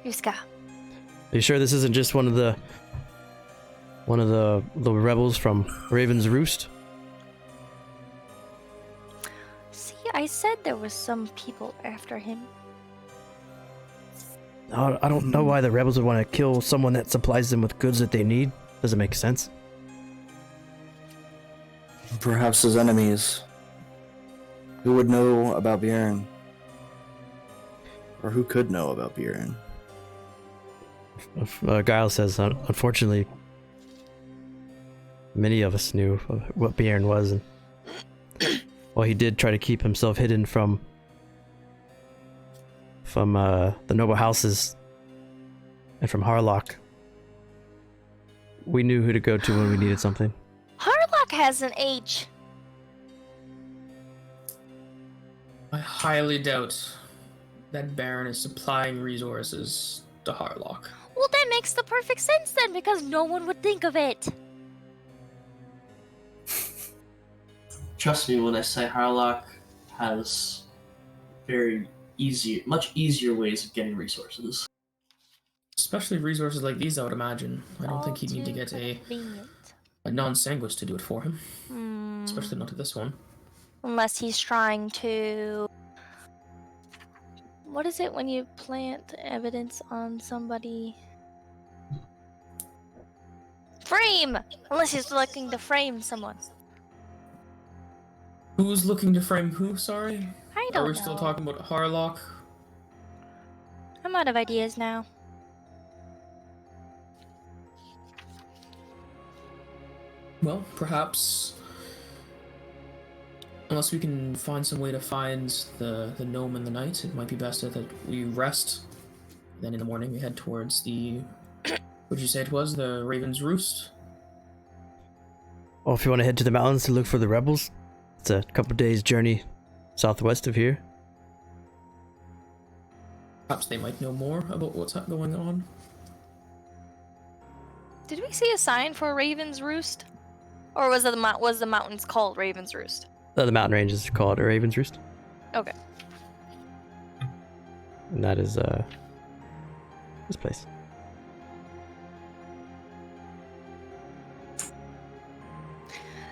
Yuska. Are you sure this isn't just one of the rebels from Raven's Roost? See, I said there was some people after him. I don't know why the rebels would want to kill someone that supplies them with goods that they need. Doesn't make sense. Perhaps his enemies. Who would know about Bjorn? Or who could know about Bjorn? Giles says, unfortunately, many of us knew what Bjorn was, and well, he did try to keep himself hidden from the noble houses and from Harlock. We knew who to go to when we needed something. Harlock has an H. I highly doubt that Baron is supplying resources to Harlock. Well, that makes the perfect sense then, because no one would think of it. Trust me when I say Harlock has much easier ways of getting resources. Especially resources like these, I would imagine. I don't think he'd need to get a non-sanguis to do it for him. Especially not to this one. Unless he's trying to... What is it when you plant evidence on somebody? Frame! Unless he's looking to frame someone. Who's looking to frame who, sorry? I don't know. Are we still talking about Harlock? I'm out of ideas now. Well, perhaps... Unless we can find some way to find the gnome in the night, it might be best that we rest. Then in the morning we head towards the Would you say it was the Raven's Roost? Or if you want to head to the mountains to look for the rebels, it's a couple days journey southwest of here. Perhaps they might know more about what's going on. Did we see a sign for Raven's Roost? Or was the mountains called Raven's Roost? The mountain range is called Raven's Roost. Okay. And that is this place.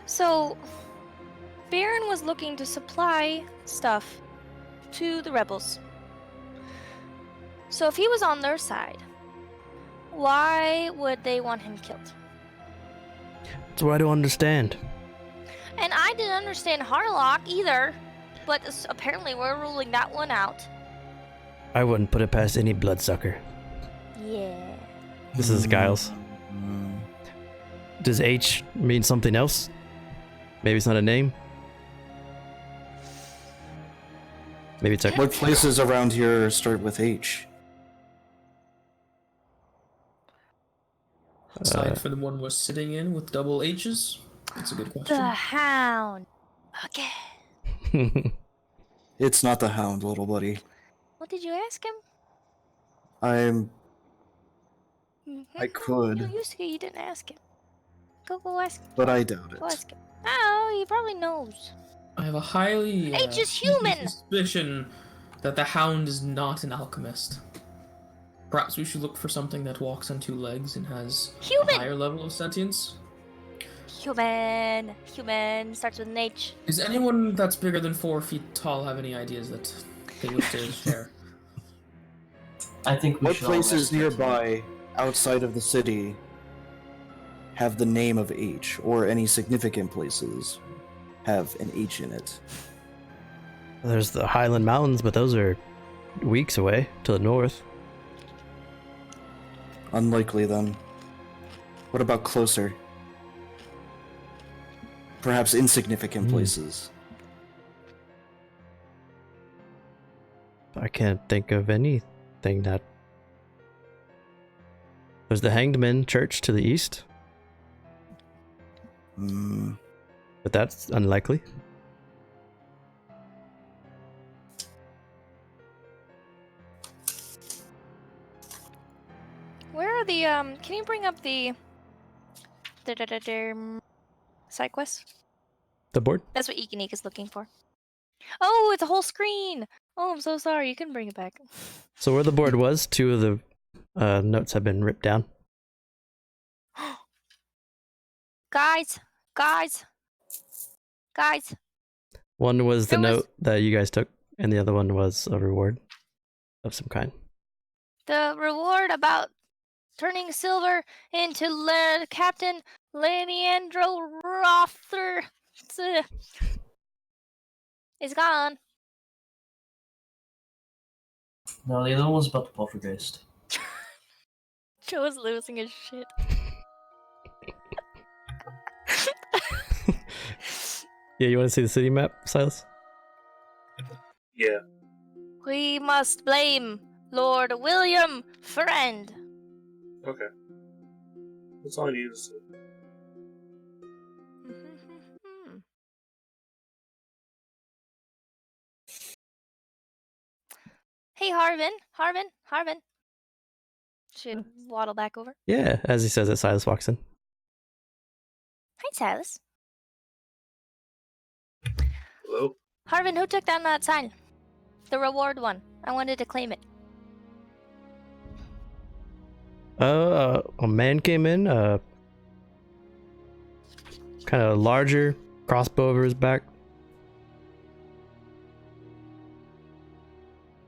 So, Baron was looking to supply stuff to the rebels. So if he was on their side, why would they want him killed? That's what I don't understand. And I didn't understand Harlock either, but apparently we're ruling that one out. I wouldn't put it past any bloodsucker. Yeah. This is Giles. Mm. Does H mean something else? Maybe it's not a name? Maybe it's a... What places around here start with H? Aside from the one we're sitting in with double H's? That's a good question. The Hound. Again. It's not the Hound, little buddy. What did you ask him? I You could, you didn't ask him. Go ask him. but I doubt Go it. ask him. Oh, he probably knows. I have a highly H is sneaky human! suspicion that the Hound is not an alchemist. Perhaps we should look for something that walks on two legs and has a Human! higher level of sentience. Human. Human. Starts with an H. Does anyone that's bigger than 4 feet tall have any ideas that they wish to share? I think we What should all places rest here. nearby, outside of the city, have the name of H, or any significant places have an H in it? There's the Highland Mountains, but those are weeks away to the north. Unlikely, then. What about closer? Perhaps insignificant places. I can't think of anything that... There's the Hanged Men Church to the east, Hmm. but that's unlikely. Where are the can you bring up the side quest? The board? That's what Ekenik is looking for. Oh, it's a whole screen. Oh, I'm so sorry. You can bring it back. So where the board was, 2 of the notes have been ripped down. Guys. One was the There was- note that you guys took, and the other one was a reward of some kind. The reward about turning Silver into Captain Leandro Rother is gone. No, the other one was about the poltergeist. Joe is losing his shit. Yeah, you want to see the city map, Silas? Yeah. We must blame Lord William Friend. Okay. That's all I need to say. Hey, Harvin. Should waddle back over. Yeah, as he says that, Silas walks in. Hi, Silas. Hello? Harvin, who took down that sign? The reward one. I wanted to claim it. A man came in, kind of larger, crossbow over his back.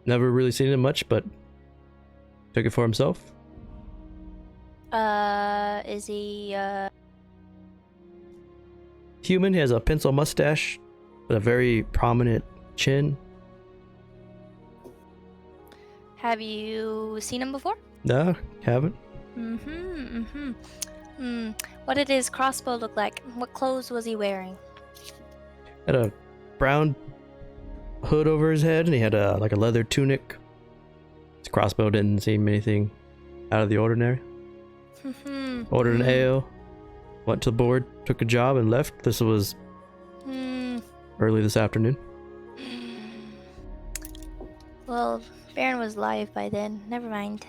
Never really seen him much, but took it for himself. Is he, Human, he has a pencil mustache with a very prominent chin. have you seen him before? No, haven't. What did his crossbow look like? What clothes was he wearing? Had a brown hood over his head, and he had a leather tunic. His crossbow didn't seem anything out of the ordinary. Ordered an ale, went to the board, took a job, and left. This was early this afternoon. Well, Baron was live by then. Never mind.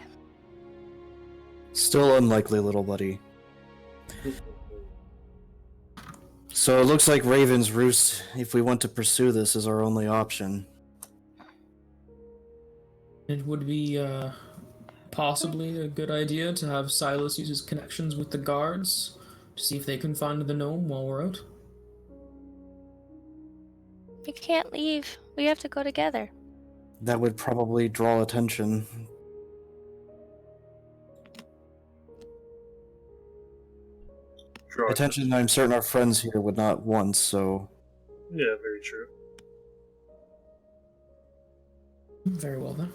Still unlikely, little buddy. So it looks like Raven's Roost, if we want to pursue this, is our only option. It would be possibly a good idea to have Silas use his connections with the guards to see if they can find the gnome while we're out. We can't leave. We have to go together. That would probably draw attention. Draw Attention I'm certain our friends here would not want, so... Yeah, very true. Very well then.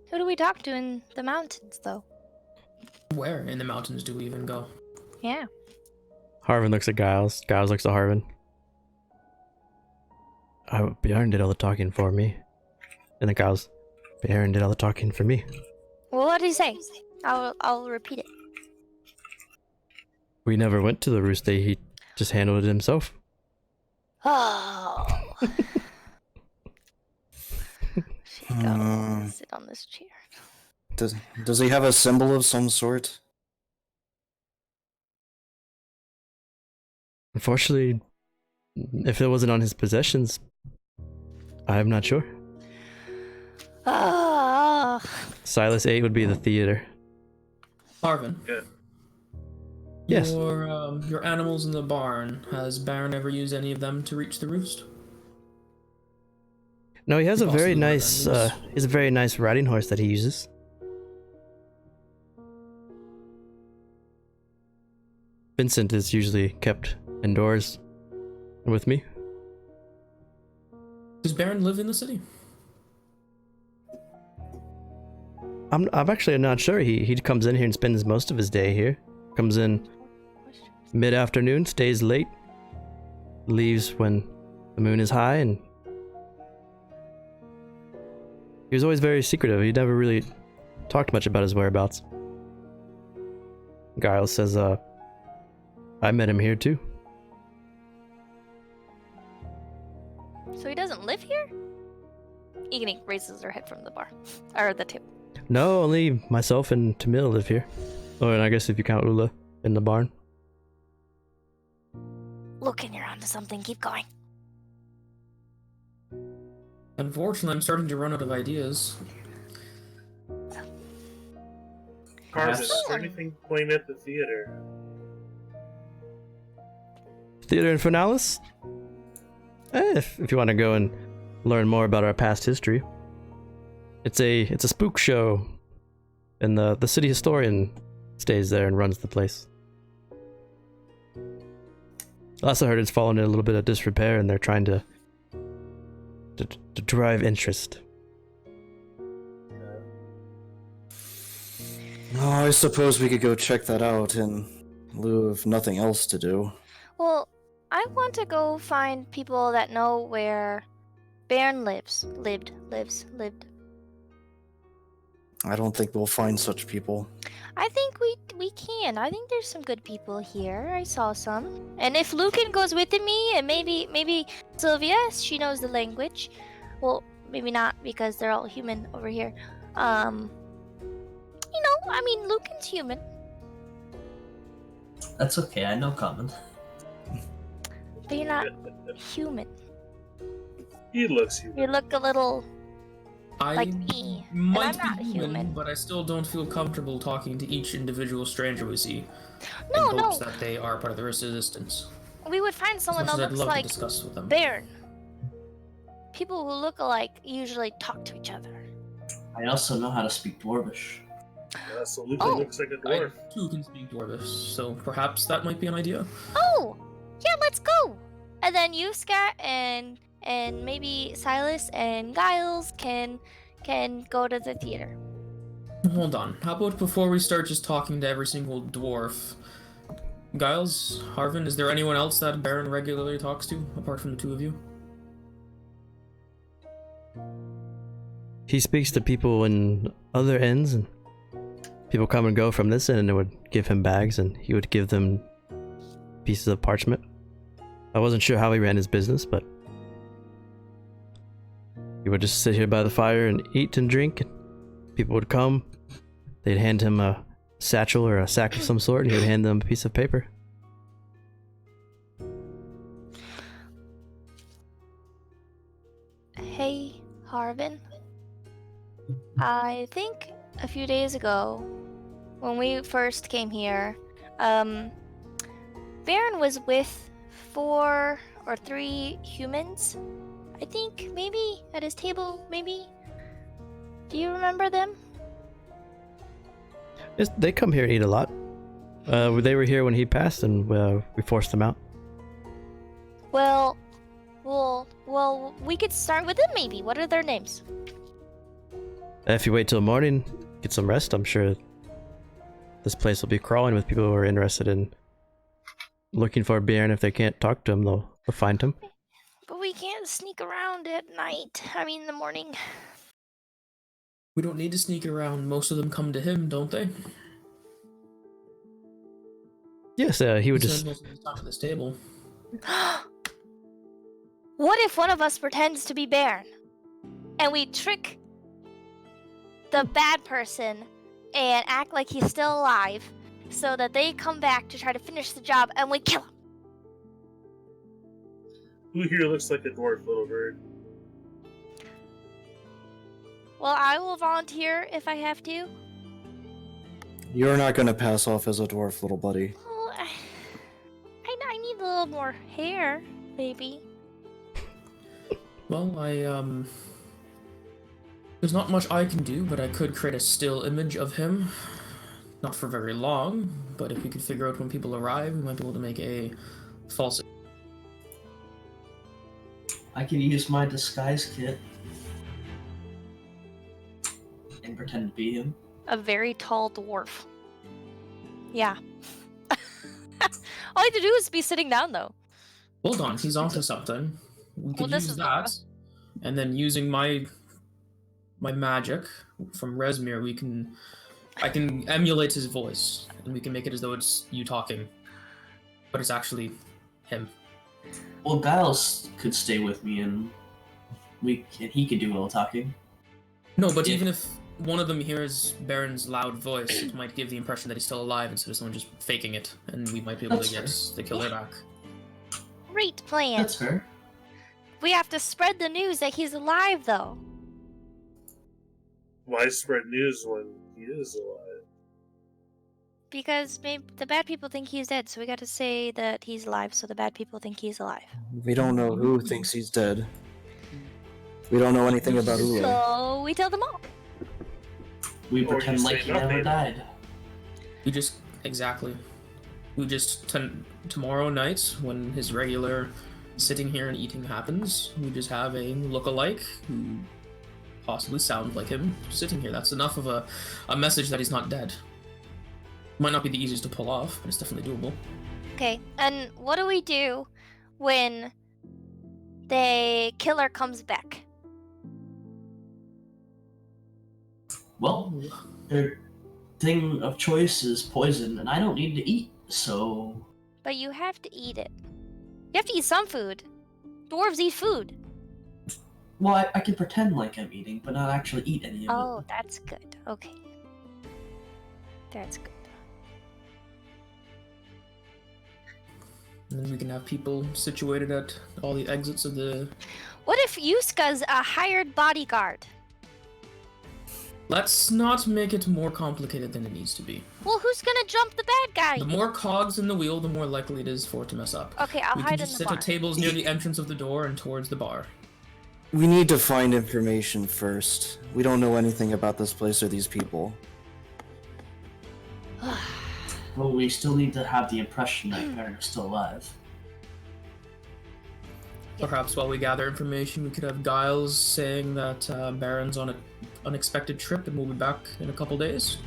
Who do we talk to in the mountains, though? Where in the mountains do we even go? Yeah. Harvin looks at Giles. Giles looks at Harvin. Bjorn did all the talking for me. And then Giles, Bjorn did all the talking for me. Well, what did he say? I'll repeat it. We never went to the roost day. He just handled it himself. Oh. She go sit on this chair. Does he have a symbol of some sort? Unfortunately, if it wasn't on his possessions, I'm not sure. Oh. Silas 8 would be the theater. Arvin. Yeah. Yes. Your animals in the barn. Has Baron ever used any of them to reach the roost? No, he has a very Possibly nice, more than he has a very nice riding horse that he uses. Vincent is usually kept indoors with me. Does Baron live in the city? I'm actually not sure. He comes in here and spends most of his day here. Comes in mid-afternoon, stays late, leaves when the moon is high, and he was always very secretive. He never really talked much about his whereabouts. Giles says, I met him here too. So he doesn't live here? Igni raises her head from the bar. Or the table. No, only myself and Tamil live here. Oh, and I guess if you count Ula in the barn. Look, and you're onto something. Keep going. Unfortunately, I'm starting to run out of ideas. Carvin, is there anything playing at the theater? Theater Infernalis? If you want to go and learn more about our past history. It's a spook show, and the city historian stays there and runs the place. Last I heard, it's fallen in a little bit of disrepair, and they're trying to drive interest. Oh, I suppose we could go check that out in lieu of nothing else to do. Well, I want to go find people that know where Baron lives. Lived. I don't think we'll find such people. I think we can. I think there's some good people here. I saw some. And if Lucan goes with me, and maybe Sylvia, she knows the language. Well, maybe not because they're all human over here. I mean, Lucan's human. That's okay, I know common. But you're not human. He looks human. You look a little I like me. might and I'm not be human, human. but I still don't feel comfortable talking to each individual stranger we see. No, in hopes no. that they are part of the resistance. We would find someone as that much as I'd looks love like to discuss with them. Baron. People who look alike usually talk to each other. I also know how to speak Dwarvish. Yeah, so Luca Oh. looks like a I dwarf. too can speak Dwarvish, so perhaps that might be an idea. Oh, yeah, let's go. And then you, Scat, and maybe Silas and Giles can go to the theater. Hold on. How about before we start just talking to every single dwarf? Giles, Harvin, is there anyone else that Baron regularly talks to, apart from the two of you? he speaks to people in other ends, and people come and go from this end, and they would give him bags, and he would give them pieces of parchment. I wasn't sure how he ran his business, but he would just sit here by the fire and eat and drink, and people would come. They'd hand him a satchel or a sack of some sort, and he would hand them a piece of paper. Hey, Harvin. I think a few days ago, when we first came here, Baron was with 4 or 3 humans. I think maybe at his table, maybe. Do you remember them? Yes, they come here and eat a lot. They were here when he passed, and we forced them out. Well, we could start with them maybe. What are their names? If you wait till morning, get some rest, I'm sure this place will be crawling with people who are interested in looking for Baron. If they can't talk to him, they'll find him. But we can't sneak around at night. I mean, in the morning. We don't need to sneak around. Most of them come to him, don't they? Yes, he would He just... spends most of his time at this table. What if one of us pretends to be Baron, and we trick the bad person and act like he's still alive, so that they come back to try to finish the job, and we kill him? Who here looks like a dwarf little bird? Well, I will volunteer if I have to. You're not gonna pass off as a dwarf, little buddy. Well, I need a little more hair, maybe. Well, there's not much I can do, but I could create a still image of him. Not for very long, but if we could figure out when people arrive, we might be able to make a false... I could use my disguise kit and pretend to be him. A very tall dwarf. Yeah. All you have to do is be sitting down, though. Hold on, he's onto something. We could this use is that, and then using my magic from Resmir, I can emulate his voice, and we can make it as though it's you talking, but it's actually him. Well, Giles could stay with me, and he could do a little talking. No, but Yeah. even if one of them hears Baron's loud voice, it might give the impression that he's still alive instead of someone just faking it, and we might be able That's to get the killer back. Great plan. That's fair. We have to spread the news that he's alive, though. Why spread news when he is alive? Because maybe the bad people think he's dead, so we gotta say that he's alive so the bad people think he's alive. We don't know who thinks he's dead. We don't know anything about Ule. So we tell them all. We Or pretend you like say he never nothing. died. Tomorrow night, when his regular sitting here and eating happens, we just have a look-alike who possibly sounds like him sitting here. That's enough of a message that he's not dead. Might not be the easiest to pull off, but it's definitely doable. Okay, and what do we do when the killer comes back? Well, their thing of choice is poison, and I don't need to eat, so... But you have to eat it. You have to eat some food. Dwarves eat food. Well, I can pretend like I'm eating, but not actually eat any of Oh, it. that's good. Okay. That's good. And then we can have people situated at all the exits of the... What if Yuska's a hired bodyguard? Let's not make it more complicated than it needs to be. Well, who's gonna jump the bad guy? The more cogs in the wheel, the more likely it is for it to mess up. Okay, I'll we hide can in just the sit bar. at tables near the entrance of the door and towards the bar. We need to find information first. We don't know anything about this place or these people. Well, we still need to have the impression that Baron is still alive. Perhaps while we gather information, we could have Giles saying that Baron's on an unexpected trip and will be back in a couple days.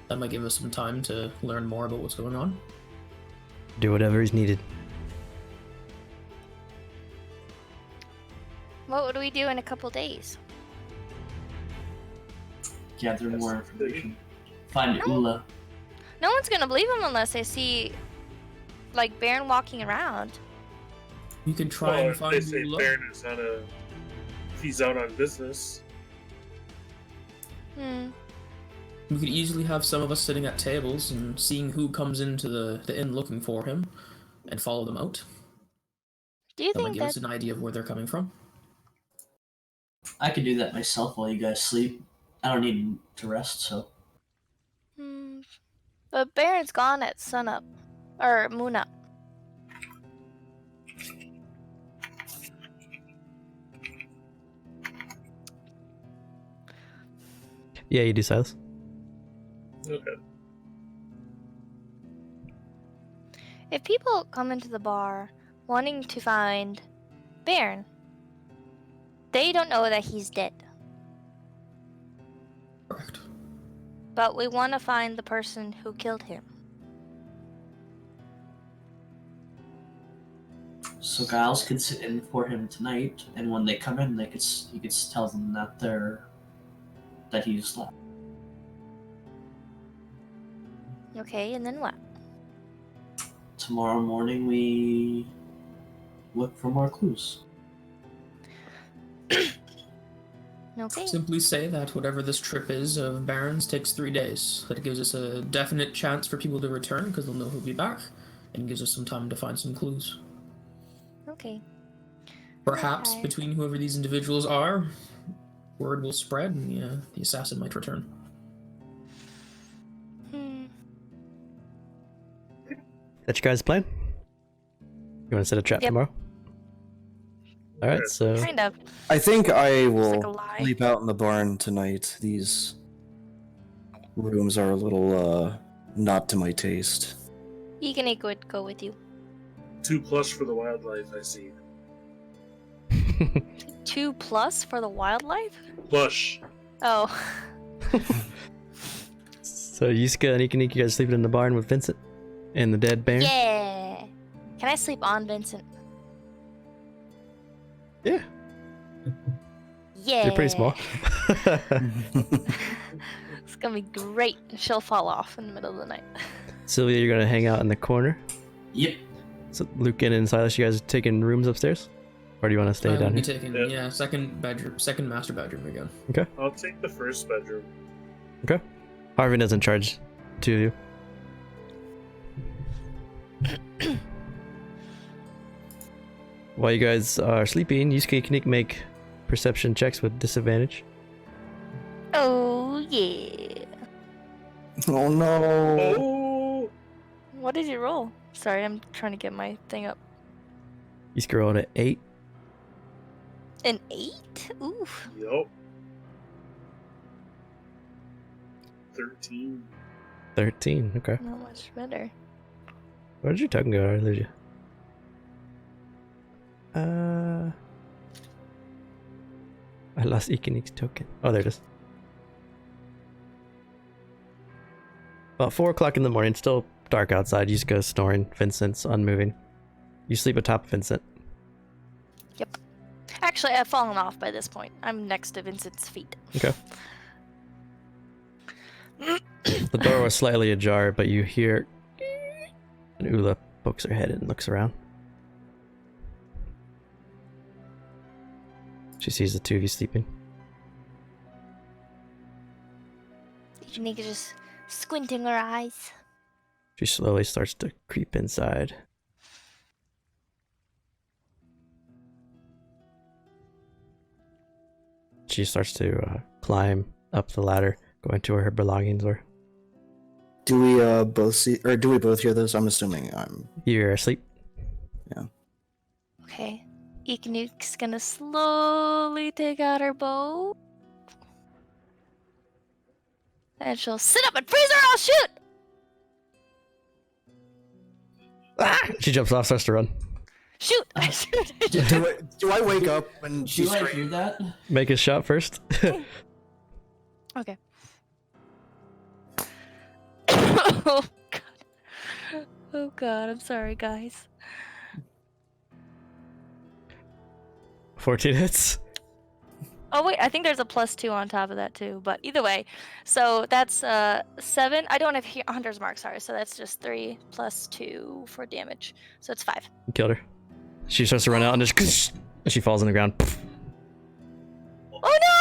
That might give us some time to learn more about what's going on. Do whatever is needed. What would we do in a couple days? gather That's more the information. Find No. Ula. No one's gonna believe him unless they see, like, Baron walking around. You can try Well, and if find they say Ula. Baron is on a... If he's out on business, Hmm. We could easily have some of us sitting at tables and seeing who comes into the inn looking for him, and follow them out. Do you That might think give that? us an idea of where they're coming from. I could do that myself while you guys sleep. I don't need to rest, so. Hmm. But Baron's gone at sunup, or moon up. Yeah, you do, Silas. okay. If people come into the bar wanting to find Baron, they don't know that he's dead. Correct. But we want to find the person who killed him. So Giles could sit in for him tonight, and when they come in, he could tell them that he's left. Okay, and then what? Tomorrow morning, we look for more clues. Okay. Simply say that whatever this trip is of Baron's takes 3 days. That gives us a definite chance for people to return because they'll know he'll be back, and gives us some time to find some clues. Okay. Perhaps Okay. between whoever these individuals are, word will spread and the assassin might return. Hmm. That you guys' plan? You want to set a trap Yep. tomorrow? All right, so Kind of. I think I It's will like a lie. sleep out in the barn tonight. These rooms are a little not to my taste. Egan would go with you. 2+ for the wildlife, I see. 2+ for the wildlife? Plush. Oh. so Yiska and Ikanik, you guys sleeping in the barn with Vincent and the dead Baron? Yeah. Can I sleep on Vincent? Yeah. Yeah. You're pretty small. It's gonna be great. She'll fall off in the middle of the night. Sylvia, you're gonna hang out in the corner. Yep. So Lucan and Silas, you guys taking rooms upstairs, or do you want to stay I will down be here? taking second bedroom, second master bedroom again. I'll take the first bedroom. Harvey doesn't charge two of you. While you guys are sleeping, Yusuke can make perception checks with disadvantage. Oh yeah. Oh no! Oh! What did you roll? Sorry, I'm trying to get my thing up. Yusuke rolled an 8. An 8? Oof. Yup. 13. 13. Okay. Not much better. Where did your token go? Or did you? I lost Ikanik's token. Oh, there it is. About 4 o'clock in the morning, still dark outside. Yusuke's snoring. Vincent's unmoving. You sleep atop Vincent. Yep. Actually, I've fallen off by this point. I'm next to Vincent's feet. Okay. The door was slightly ajar, but you hear. And Ula pokes her head in and looks around. She sees the two of you sleeping. Janika just squinting her eyes. She slowly starts to creep inside. She starts to climb up the ladder, going to where her belongings were. Do we both see, or do we both hear this? I'm assuming I'm. You're asleep. Okay. Ikanuk's gonna slowly take out her bow. And she'll sit up and freeze her, I'll shoot! She jumps off, starts to run. Shoot! I shoot! Do I wake up when she Do I screams? hear that? Make a shot first. Okay. Oh god. Oh god, I'm sorry, guys. 14 hits. Oh wait, I think there's a +2 on top of that too. But either way, so that's 7. I don't have Hunter's Mark, sorry. So that's just 3 + 2 for damage. So it's 5. You killed her. She starts to run out and just and she falls on the ground. Oh no!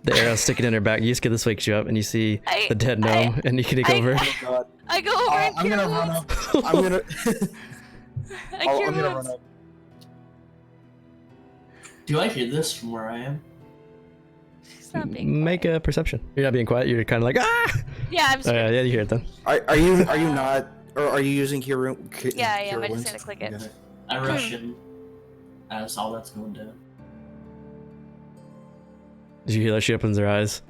The arrow sticking in her back. You just get this wakes you up and you see I- the dead gnome and you can take over. Oh god. I go over and I'm cure gonna run wounds. up. I'm gonna. I cure I'm gonna wounds. run up. Do I hear this from where I am? She's not being Make quiet. a perception. You're not being quiet. You're kind of like ah. Yeah, I'm Oh, scared. yeah, you hear it then. Are you not, or are you using cure? Yeah, I am. Cure I just wounds? gotta click it. Okay. I rush in as all that's going down. Did you hear that she opens her eyes?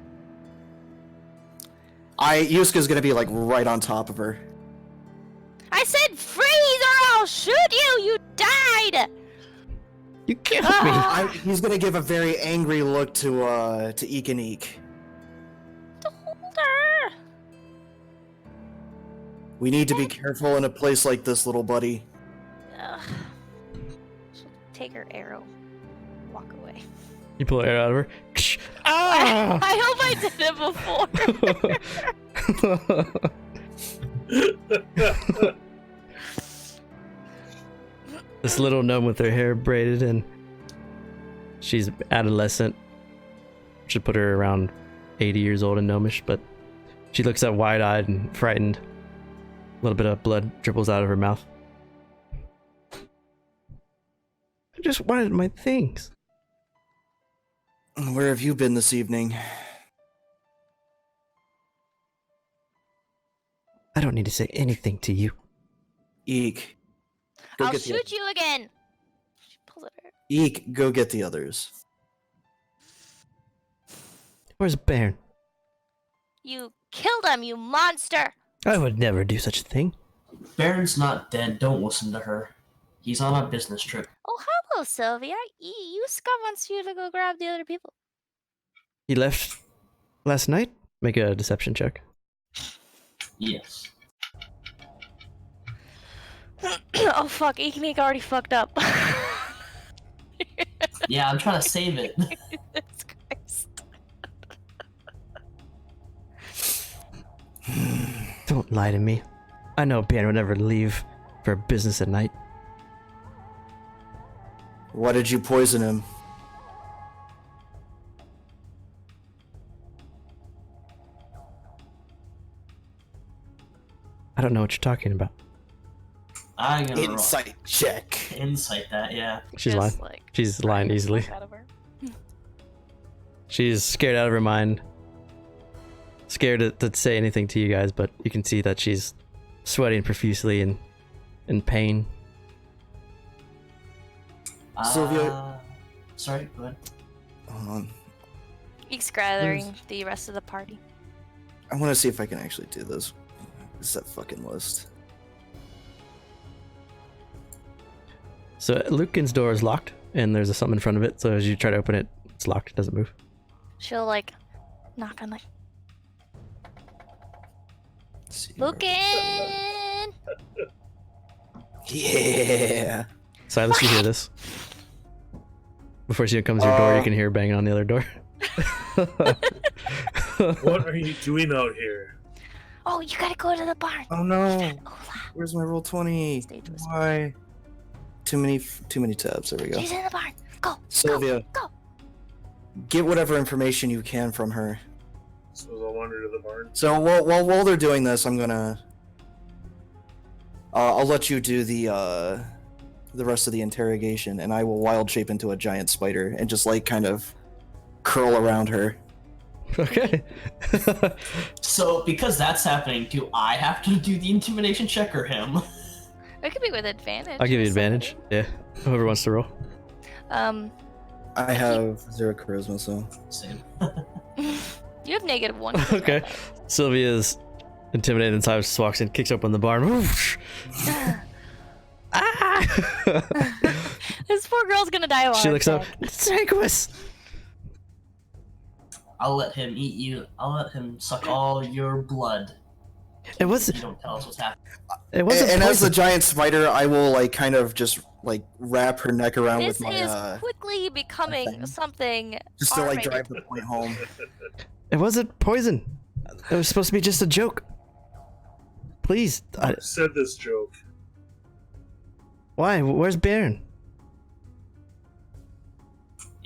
Yuska's gonna be like right on top of her. I said freeze or I'll shoot you! You died! You killed me. Ah! He's gonna give a very angry look to Eek and Eek. Hold her! We need to be careful in a place like this, little buddy. Ugh. She'll take her arrow. Walk away. You pull her arrow out of her. Ah! I hope I did it before. This little gnome with her hair braided and she's adolescent. Should put her around 80 years old and gnomish, but she looks up wide-eyed and frightened. A little bit of blood dribbles out of her mouth. I just wanted my things. Where have you been this evening? I don't need to say anything to you. Eek. Go I'll get the shoot you again! She pulls it out. Eek, go get the others. Where's Baron? You killed him, you monster! I would never do such a thing. Baron's not dead. Don't listen to her. He's on a business trip. Oh, hello, Sylvia. Yuska wants you to go grab the other people. He left last night? Make a deception check. Yes. Oh fuck, Eekmeek already fucked up. Yeah, I'm trying to save it. Jesus Christ. Don't lie to me. I know Baron would never leave for business at night. Why did you poison him? I don't know what you're talking about. I'm gonna Insight check. insight that. Yeah. She's Just, lying. like, She's lying the easily. fuck out of her. She's scared out of her mind. Scared to say anything to you guys, but you can see that she's sweating profusely and in pain. Sylvia- Sorry, go ahead. Hold on. Eek's gathering the rest of the party. I want to see if I can actually do this. It's that fucking list. So Lucan's door is locked, and there's a something in front of it. So as you try to open it, it's locked. It doesn't move. She'll like knock on the Let's see. Lucan. Yeah. Silas, you hear this? Before she comes to your door, you can hear her banging on the other door. What are you doing out here? Oh, you gotta go to the barn. Oh no. Hola. Where's my roll 20? Stage whisper. Why? Too many tabs. There we go. She's in the barn. Go. Sylvia, Go. get whatever information you can from her. So I'll wander to the barn. So while they're doing this, I'm gonna I'll let you do the rest of the interrogation, and I will wild shape into a giant spider and just like kind of curl around her. Okay. So because that's happening, do I have to do the intimidation check or him? It could be with advantage. I'll give you or advantage. Yeah. Whoever wants to roll. something. I have 0 charisma, so Same. You have -1. Okay. Sylvia's intimidated, and Silas just walks in, kicks open the barn. Whoosh. Ah! This poor girl's gonna die. While She I'm looks up. dead. Sanguis! I'll let him eat you. I'll let him suck all your blood. It was. You don't tell us what's happening. It wasn't and as the poison. giant spider, I will like kind of just like wrap her neck around This with my is quickly becoming thing. something just to like R-rated. drive the point home. It wasn't poison. It was supposed to be just a joke. Please. I said this joke. Why? Where's Baron?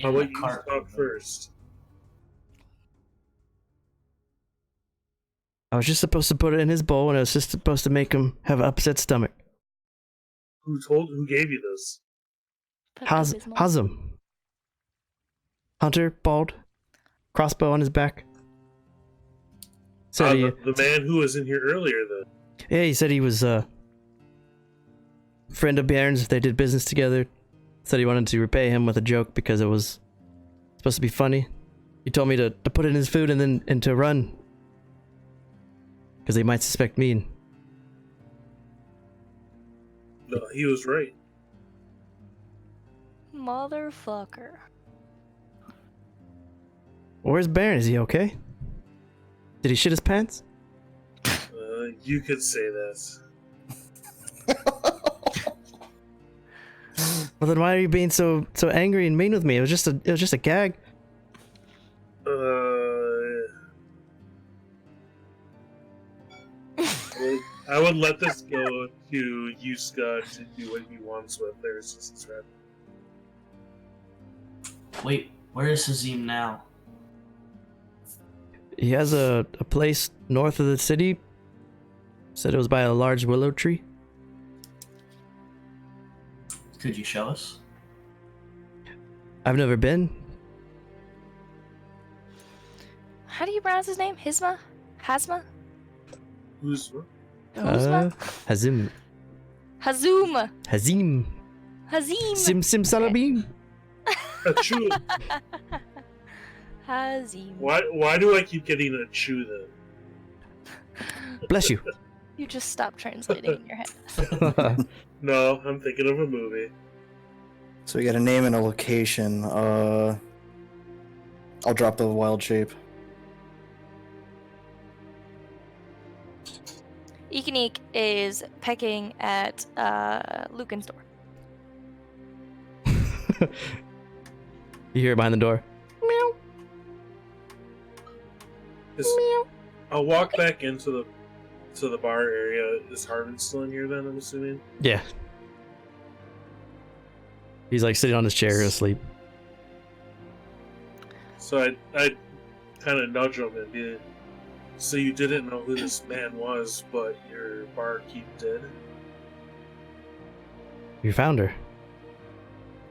How In about the you cart. talk first? I was just supposed to put it in his bowl, and I was just supposed to make him have an upset stomach. Who gave you this? Pepto-Bismol. Hazem. Hunter, bald, crossbow on his back. Said he, The man who was in here earlier then. yeah, he said he was a friend of Baron's. They did business together. Said he wanted to repay him with a joke because it was supposed to be funny. He told me to put it in his food and to run. Because they might suspect me. No, he was right. Motherfucker. Where's Baron? Is he okay? Did he shit his pants? You could say that. Well, then why are you being so angry and mean with me? It was just a gag. I would let this go to Yuska to do what he wants with their assistance rep. Wait, where is Hazim now? He has a place north of the city. Said it was by a large willow tree. Could you show us? I've never been. How do you pronounce his name? Hisma? Hasma? Who's Huzma? Hazim. Hazum! Hazim. Hazim! Sim Salabim. Achoo? Hazim. Why do I keep getting a chew then? Bless you. You just stop translating in your head. No, I'm thinking of a movie. So we got a name and a location. I'll drop the wild shape. Ikanik is pecking at Lucan's door. You hear it behind the door. Meow. I'll walk back into the bar area. Is Harvin still in here then, I'm assuming? Yeah. He's like sitting on his chair asleep. So I kind of nudge him and be, so you didn't know who this man was, but your barkeep did? You found her.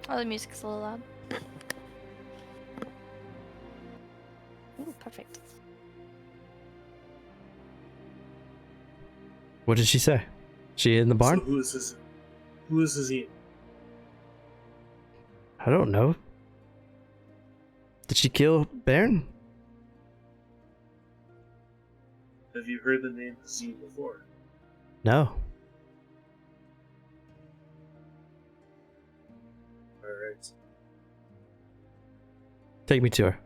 Oh, the music's a little loud. Ooh, perfect. What did she say? She in the barn? So who is this? Who is this? I don't know. Did she kill Baron? Have you heard the name Z before? No. Alright. Take me to her.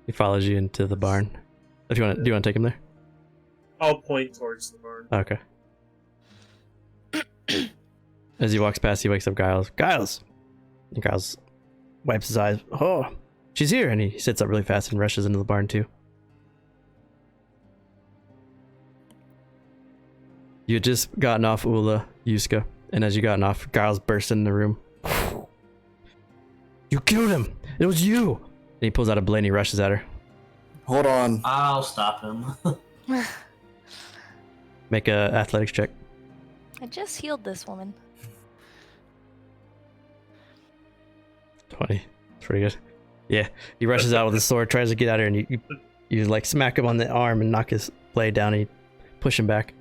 He follows you into the barn. If you want, do you want to take him there? I'll point towards the barn. Okay. As he walks past, he wakes up Giles. Giles! And Giles wipes his eyes. Oh, she's here! And he sits up really fast and rushes into the barn too. You had just gotten off Ula, Yuska, and as you gotten off, Giles burst in the room. You killed him! It was you! And he pulls out a blade and he rushes at her. Hold on. I'll stop him. Make a athletics check. I just healed this woman. 20. It's pretty good. Yeah, he rushes out with his sword, tries to get at her, and you like smack him on the arm and knock his blade down, and you push him back.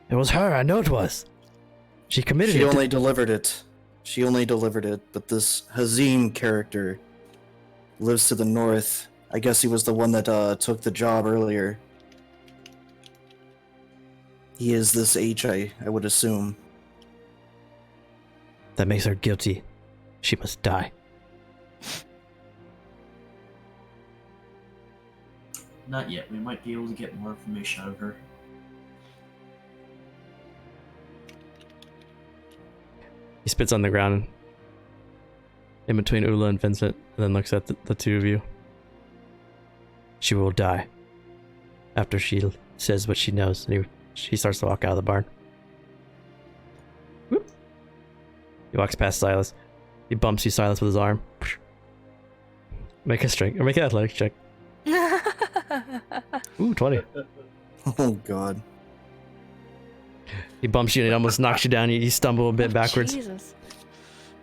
It was her, I know it was. She committed She it. only delivered it. She only delivered it, but this Hazim character lives to the north. I guess he was the one that took the job earlier. He is this H, I would assume. That makes her guilty. She must die. Not yet. We might be able to get more information out of her. He spits on the ground in between Ula and Vincent, and then looks at the two of you. She will die after she says what she knows, and she starts to walk out of the barn. Whoop. He walks past Silas. He bumps you, Silas, with his arm. Make an athletics check. Ooh, 20. Oh god. He bumps you and it almost knocks you down. You stumble a bit backwards. Jesus.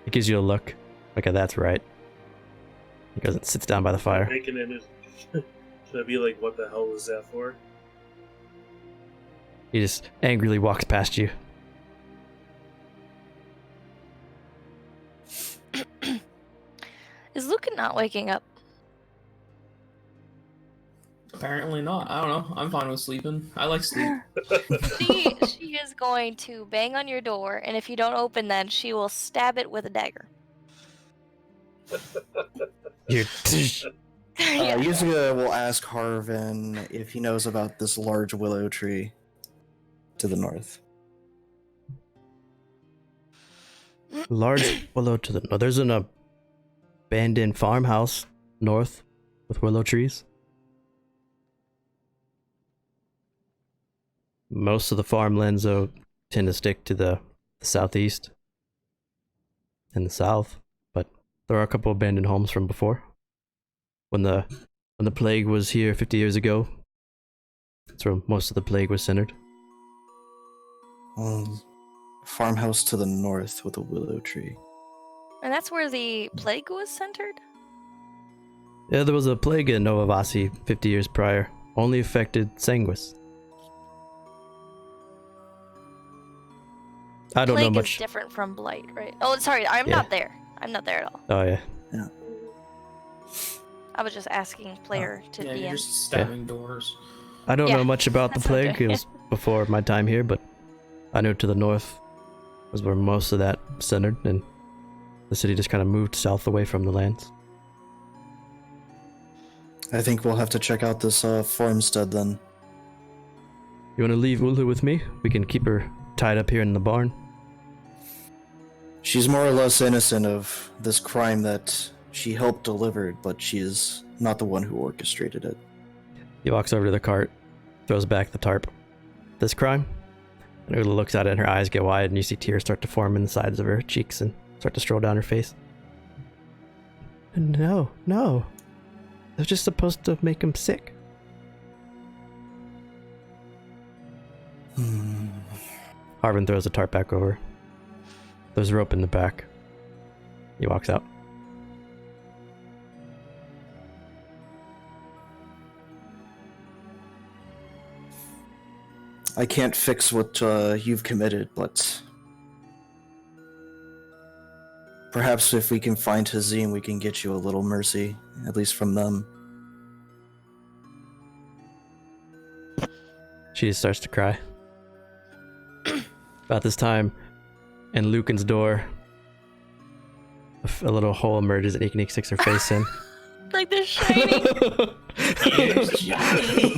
He gives you a look. Okay, that's right. He goes and sits down by the fire. Making it. Should I be like, what the hell was that for? He just angrily walks past you. Is Lucan not waking up? Apparently not. I don't know. I'm fine with sleeping. I like sleep. She is going to bang on your door, and if you don't open, then she will stab it with a dagger. You're Yuzuka will ask Harvin if he knows about this large willow tree to the north. large willow to the north. There's an abandoned farmhouse north with willow trees. Most of the farmlands though tend to stick to the southeast and the south, but there are a couple abandoned homes from before. When the plague was here 50 years ago, that's where most of the plague was centered. Farmhouse to the north with a willow tree. And that's where the plague was centered? Yeah, there was a plague in Nova Vaasi 50 years prior. Only affected Sanguis. I don't know Plague much. is different from blight, right? Oh, sorry, I'm not there. I'm not there at all. Oh yeah. I was just asking player to Yeah, be you're in. just stabbing doors. I don't Yeah, know much about the that's what I'm plague. doing. It was before my time here, but I know to the north was where most of that centered, and the city just kind of moved south away from the lands. I think we'll have to check out this farmstead then. You want to leave Ulu with me? We can keep her tied up here in the barn. She's more or less innocent of this crime that she helped deliver, but she is not the one who orchestrated it. He walks over to the cart, throws back the tarp. This crime? And Ula looks at it and her eyes get wide and you see tears start to form in the sides of her cheeks and start to stroll down her face. No. They're just supposed to make him sick. Harvin throws the tarp back over. There's rope in the back. He walks out. I can't fix what you've committed, but perhaps if we can find Hazim, we can get you a little mercy, at least from them. She just starts to cry. About this time, in Lucan's door, a little hole emerges and Iknik sticks her face in. Like The Shining. Here's Johnny.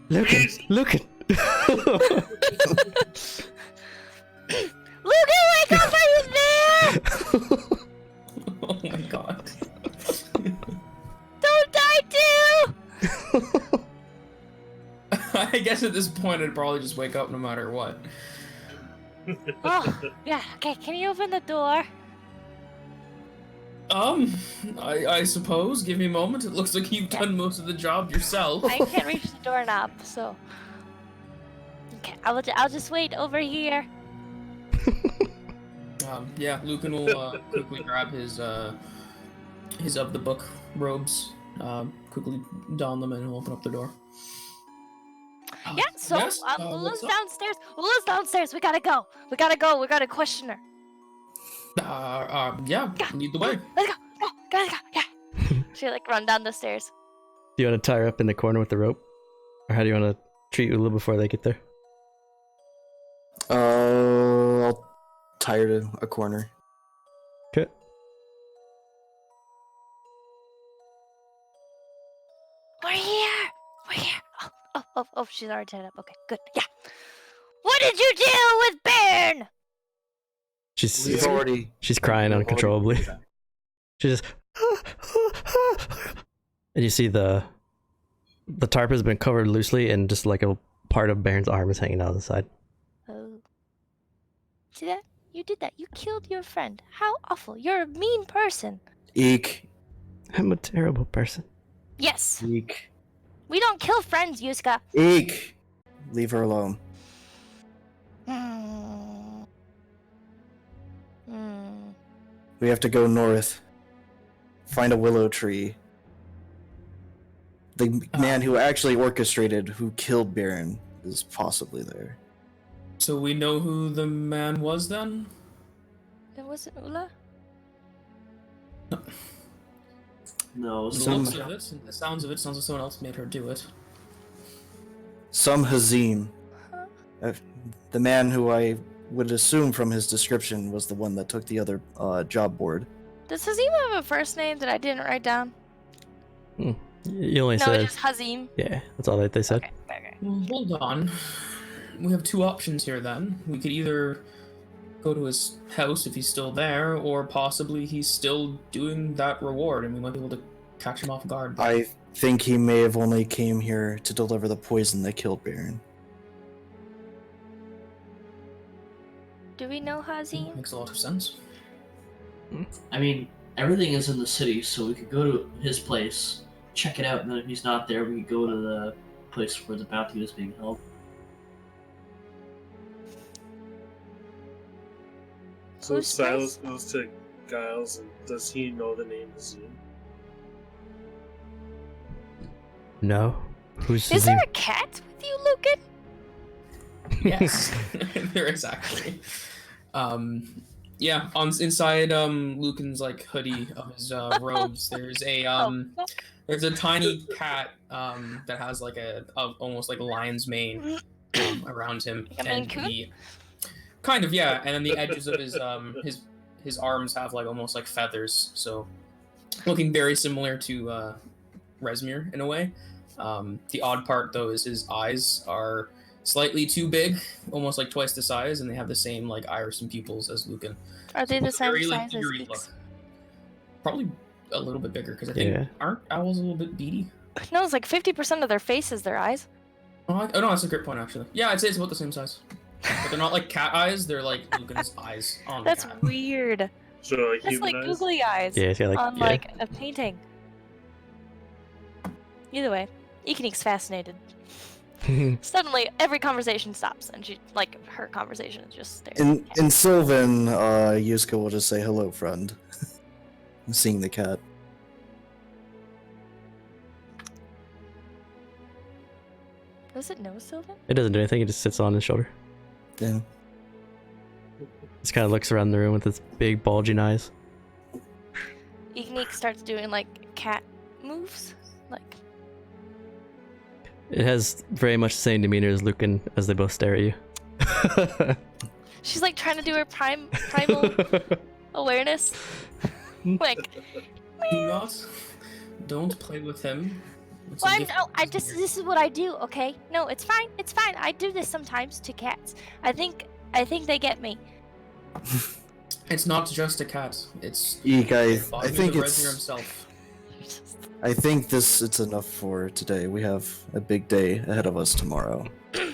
Lucan! Lucan, wake up! Are you there? Oh my god. Don't die too! I guess at this point I'd probably just wake up no matter what. Oh, yeah. Okay, can you open the door? I suppose. Give me a moment. It looks like you've done most of the job yourself. I can't reach the doorknob, so. Okay, I'll just wait over here. Yeah, Lucan will quickly grab his of the book robes, quickly don them, and he'll open up the door. Yeah, so Yes, Lula's what's up? downstairs. Lula's downstairs. We gotta go. We gotta question her. Yeah, lead the way. Let's go. Go. Yeah. She run down the stairs. Do you want to tie her up in the corner with the rope? Or how do you want to treat Ula before they get there? I'll tie her to a corner. Okay. Oh, she's already tied up. Okay, good. Yeah. What did you do with Bairn? We've already. she's crying uncontrollably. She just and you see the tarp has been covered loosely and just like a part of Baron's arm is hanging out of the side. Oh. See that? You did that. You killed your friend. How awful. You're a mean person. Eek. I'm a terrible person. Yes. Eek. We don't kill friends, Yuska. Eek. Leave her alone. Hmm. Hmm. We have to go north. Find a willow tree. The man who actually orchestrated who killed Baron is possibly there. So we know who the man was then? It wasn't Ula? No, The Some- looks of it, and the sounds of it, sounds like someone else made her do it. Some Hazim. Huh? The man who I would assume from his description was the one that took the other job board. Does Hazim have a first name that I didn't write down? You only No, said just Hazim. yeah. That's all that they said. Okay. Well, hold on. We have two options here then. We could either go to his house if he's still there, or possibly he's still doing that reward and we might be able to catch him off guard. I think he may have only came here to deliver the poison that killed Baron. Do we know Hazim? Makes a lot of sense. I mean, everything is in the city, so we could go to his place, check it out, and then if he's not there, we could go to the place where the bounty was being held. So Who's Silas goes to Giles, and does he know the name Zoom? No. Who's Is there a cat with you, Lucan? Yes, there is actually. Yeah, inside Lucan's like hoodie of his robes, there's a there's a tiny cat that has like a almost like a lion's mane around him, Like a Maine Coon? Kind of, yeah, and then the edges of his arms have like almost like feathers, so looking very similar to Resmir in a way. The odd part though is his eyes are slightly too big, almost like twice the size, and they have the same like iris and pupils as Lucan. Are they the It's same very, like, size as eerie Geeks? look. Probably a little bit bigger because I think Yeah. aren't owls a little bit beady? No, it's like 50% of their face is their eyes. Oh no, that's a great point actually. Yeah, I'd say it's about the same size, but they're not like cat eyes. They're like Lucan's eyes on That's the cat. weird. So like It's like human eyes? googly eyes Yeah, it's got like on yeah. like a painting. Either way, Ikanik's fascinated. Suddenly, every conversation stops, and her conversation is just staring. In Sylvan, Yuska will just say, "Hello, friend." Seeing the cat. Does it know Sylvan? It doesn't do anything. It just sits on his shoulder. Yeah. Just kind of looks around the room with its big bulging eyes. Ikanik starts doing like cat moves, like It has very much the same demeanor as Lucan as they both stare at you. she's like trying to do her primal awareness. Like, Do not, don't play with him. It's a well, gift. this is what I do. Okay, no, it's fine. I do this sometimes to cats. I think they get me. It's not just a cat. It's Eek, I embodiment think of it's. Resmir himself. I think it's enough for today. We have a big day ahead of us tomorrow.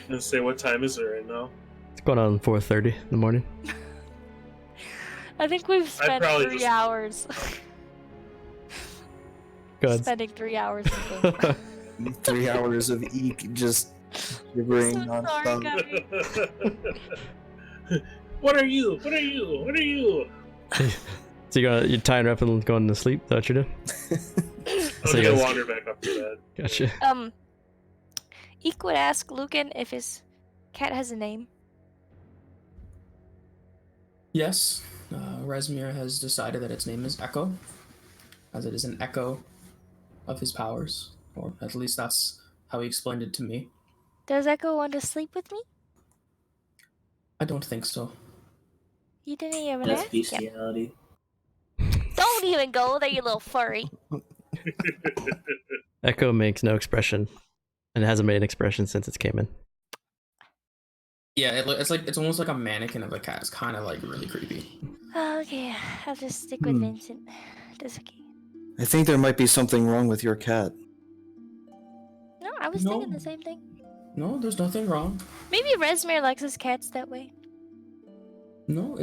And say, what time is it right now? It's going on 4:30 in the morning. I think we've spent probably 3 just- hours. God. Spending 3 hours in the game. 3 hours of Eek just shivering So sorry, nonstop. guys. What are you? What are you? What are you? So you're tying her up and going to sleep? Is that what you're doing? I'm So you gonna guys- wander back up to bed. Gotcha. Eek would ask Lucan if his cat has a name. Yes, Resmir has decided that its name is Echo, as it is an echo of his powers, or at least that's how he explained it to me. Does Echo want to sleep with me? I don't think so. You didn't even That's ask him. bestiality. Don't even go there, you little furry. Echo makes no expression And it hasn't made an expression since it came in. Yeah, it's almost like a mannequin of a cat. It's kind of like really creepy. Okay, I'll just stick with Vincent. That's okay. I think there might be something wrong with your cat. No, I was thinking the same thing. No, there's nothing wrong. Maybe Resmer likes his cats that way. No,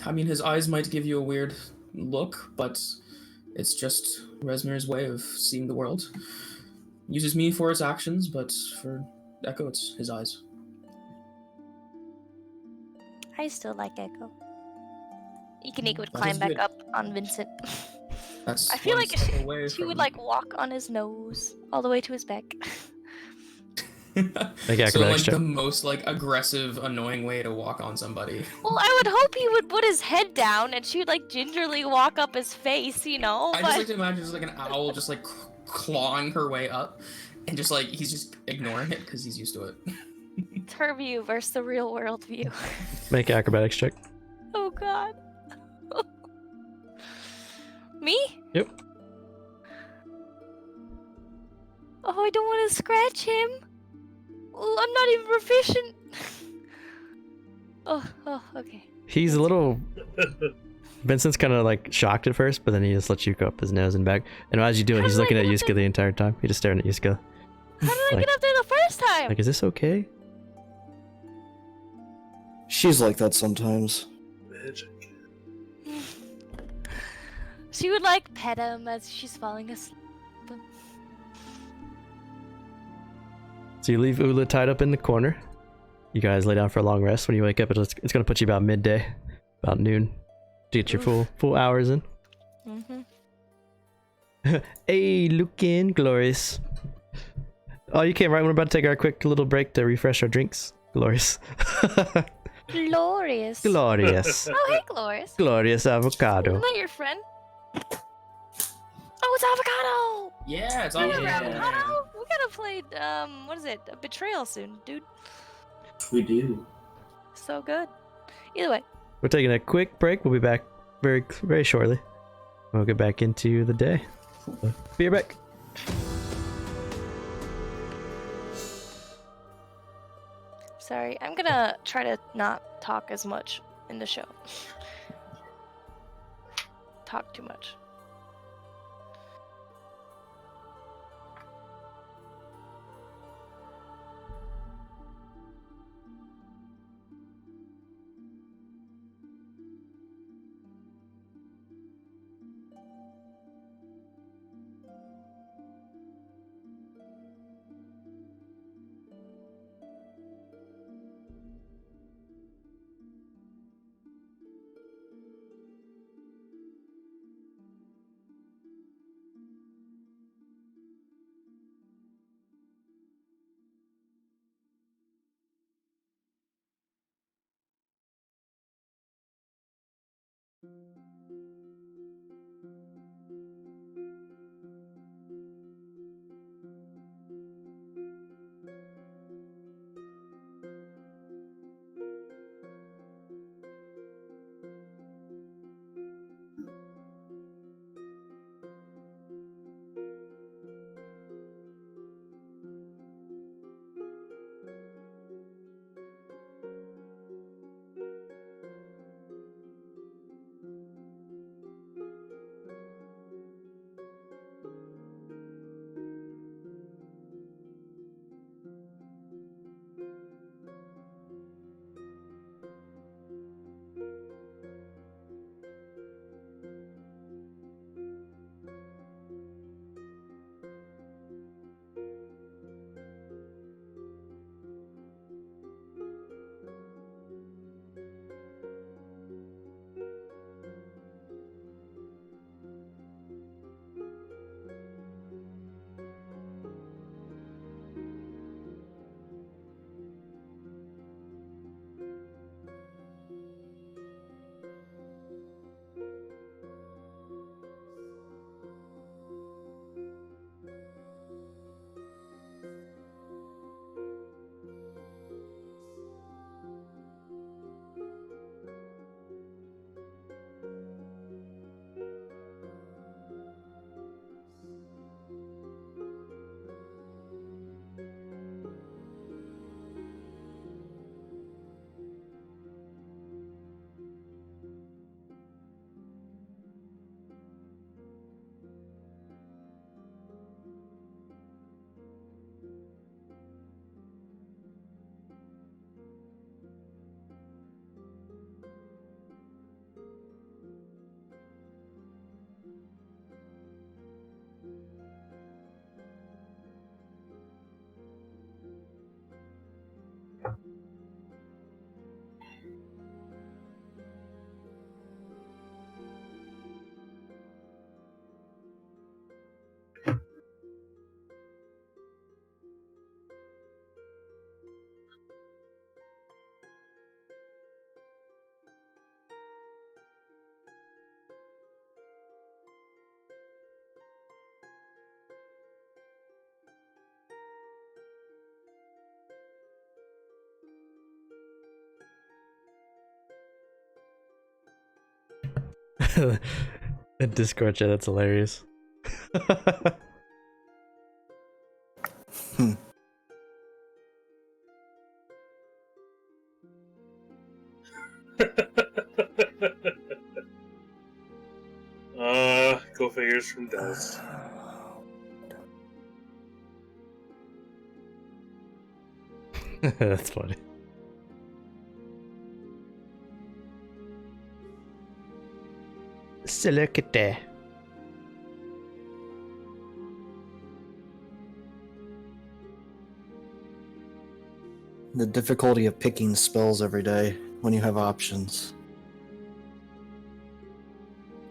I mean, his eyes might give you a weird look, but it's just Resmer's way of seeing the world. Uses me for its actions, but for Echo, it's his eyes. I still like Echo. Ikanik would That climb is back good. up on Vincent. That's I feel one like step away she would from- like walk on his nose all the way to his back. Make So acrobatics like check. the most like aggressive, annoying way to walk on somebody. Well, I would hope he would put his head down and she would like gingerly walk up his face, you know? I But just like to imagine just like an owl just like clawing her way up, and just like he's just ignoring it because he's used to it. it's her view versus the real world view. Make acrobatics check. Oh god. Me? Yep. Oh, I don't want to scratch him. Oh, I'm not even proficient. Oh, okay. He's a little. Vincent's kind of like shocked at first, but then he just lets you go up his nose and back. And as you do it, How he's did I looking at get up Yusuke there? the entire time. He's just staring at Yusuke. How did I Like- get up there the first time? Like, is this okay? She's like that sometimes. Magic. She would like pet him as she's falling asleep. So you leave Ula tied up in the corner. You guys lay down for a long rest. When you wake up, it's going to put you about midday, about noon, to get your full hours in. Mm-hmm. Hey, looking glorious. Oh, you came right when we're about to take our quick little break to refresh our drinks. Glorious. Glorious. Glorious. Oh, hey, Glorious. Glorious avocado. Isn't that your friend? Oh, it's avocado. Yeah, it's We all have Yeah. avocado. We gotta play what is it? A betrayal soon, dude. We do. So good. Either way. We're taking a quick break. We'll be back very, very shortly. We'll get back into the day. So, be right back. Sorry, I'm gonna try to not talk as much in the show. Talk too much. In Discord chat, that's hilarious. Go figures from Dust. That's funny. So look at that. The difficulty of picking spells every day when you have options.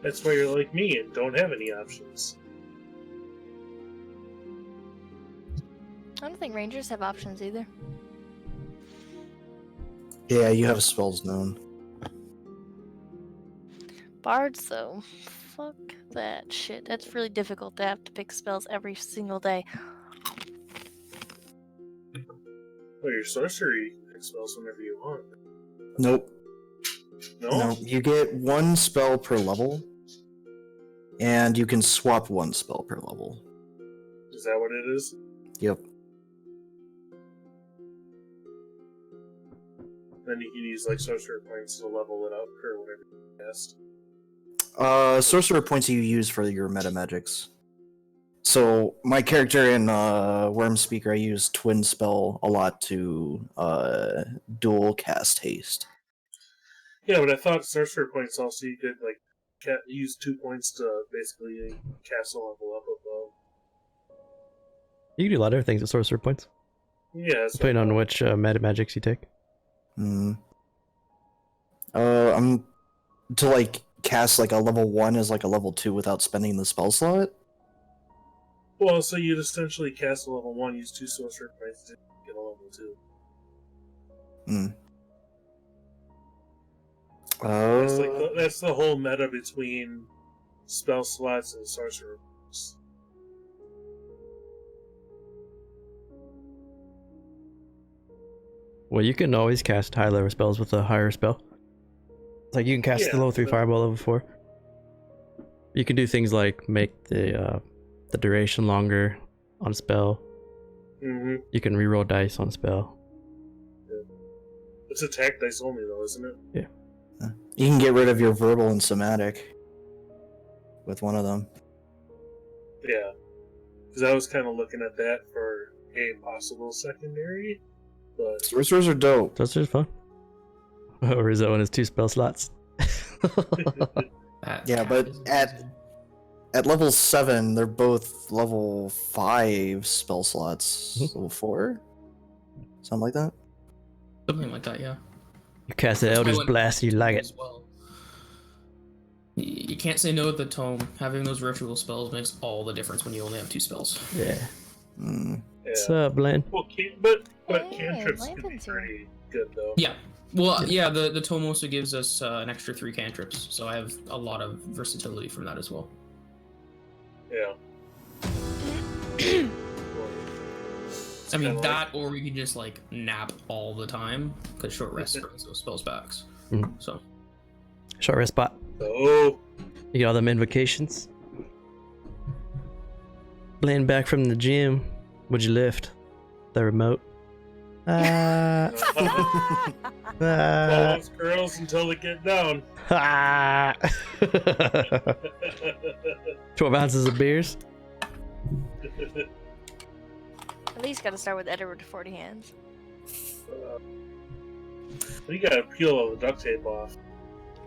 That's why you're like me and don't have any options. I don't think rangers have options either. Yeah, you have spells known. Bards, though, fuck that shit. That's really difficult to have to pick spells every single day. Well, your sorcery spells whenever you want. Nope. No? No, you get one spell per level, and you can swap one spell per level. Is that what it is? Yep. Then you can use like sorcerer points to level it up or whatever you cast. Sorcerer points you use for your meta magics. So my character in Worm Speaker, I use Twin Spell a lot to dual cast haste. Yeah, but I thought sorcerer points also you could like use 2 points to basically cast a level up above. You can do a lot of things with sorcerer points, Yeah, that's depending on which meta magics you take. I'm to like cast like a level 1 as like a level 2 without spending the spell slot. Well, so you'd essentially cast a level 1, use 2 sorcerer points to get a level 2. That's the whole meta between spell slots and sorcerer points. Well, you can always cast high level spells with a higher spell. It's like you can cast the level 3 fireball level 4. You can do things like make the duration longer on spell. Mm-hmm. You can reroll dice on spell. Yeah. It's attack dice only though, isn't it? Yeah. You can get rid of your verbal and somatic with one of them. Yeah. Because I was kind of looking at that for a possible secondary, but Sorcerers are dope. Sorcerer's fun. Rizzo and his 2 spell slots. Yeah, but at level 7, they're both level 5 spell slots. Level 4? Something like that? Something like that, yeah. You cast the Elder's Blast, you like it. As well. You can't say no to the tome. Having those ritual spells makes all the difference when you only have 2 spells. Yeah. yeah. What's up, Blaine? Well, but cantrips can be Lantern's here. pretty good though. Yeah. Well, yeah, the tome also gives us an extra 3 cantrips, so I have a lot of versatility from that as well. Yeah. I mean, that, or we can just, like, nap all the time, because short rest brings those spells back. So. Short rest spot. Oh. You get all them invocations. Blaine back from the gym. What'd you lift? The remote. Follow those girls until they get down. 12 ounces of beers. At least gotta start with Edward 40 hands. You gotta peel all the duct tape off.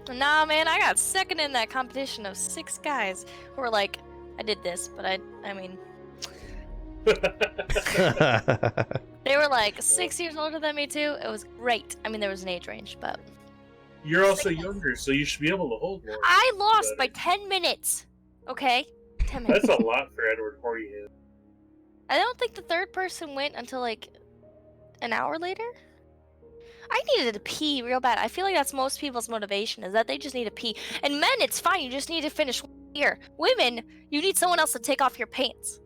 Nah, man, I got second in that competition of 6 guys who were like, I did this, but I mean, they were like 6 years older than me too. It was great. I mean, there was an age range, but You're also younger, so you should be able to hold more. I lost by 10 minutes. Okay, 10 minutes. That's a lot for Edward 40 hands. I don't think the third person went until like an hour later. I needed to pee real bad. I feel like that's most people's motivation, is that they just need to pee. And men, it's fine. You just need to finish here. Women, you need someone else to take off your pants.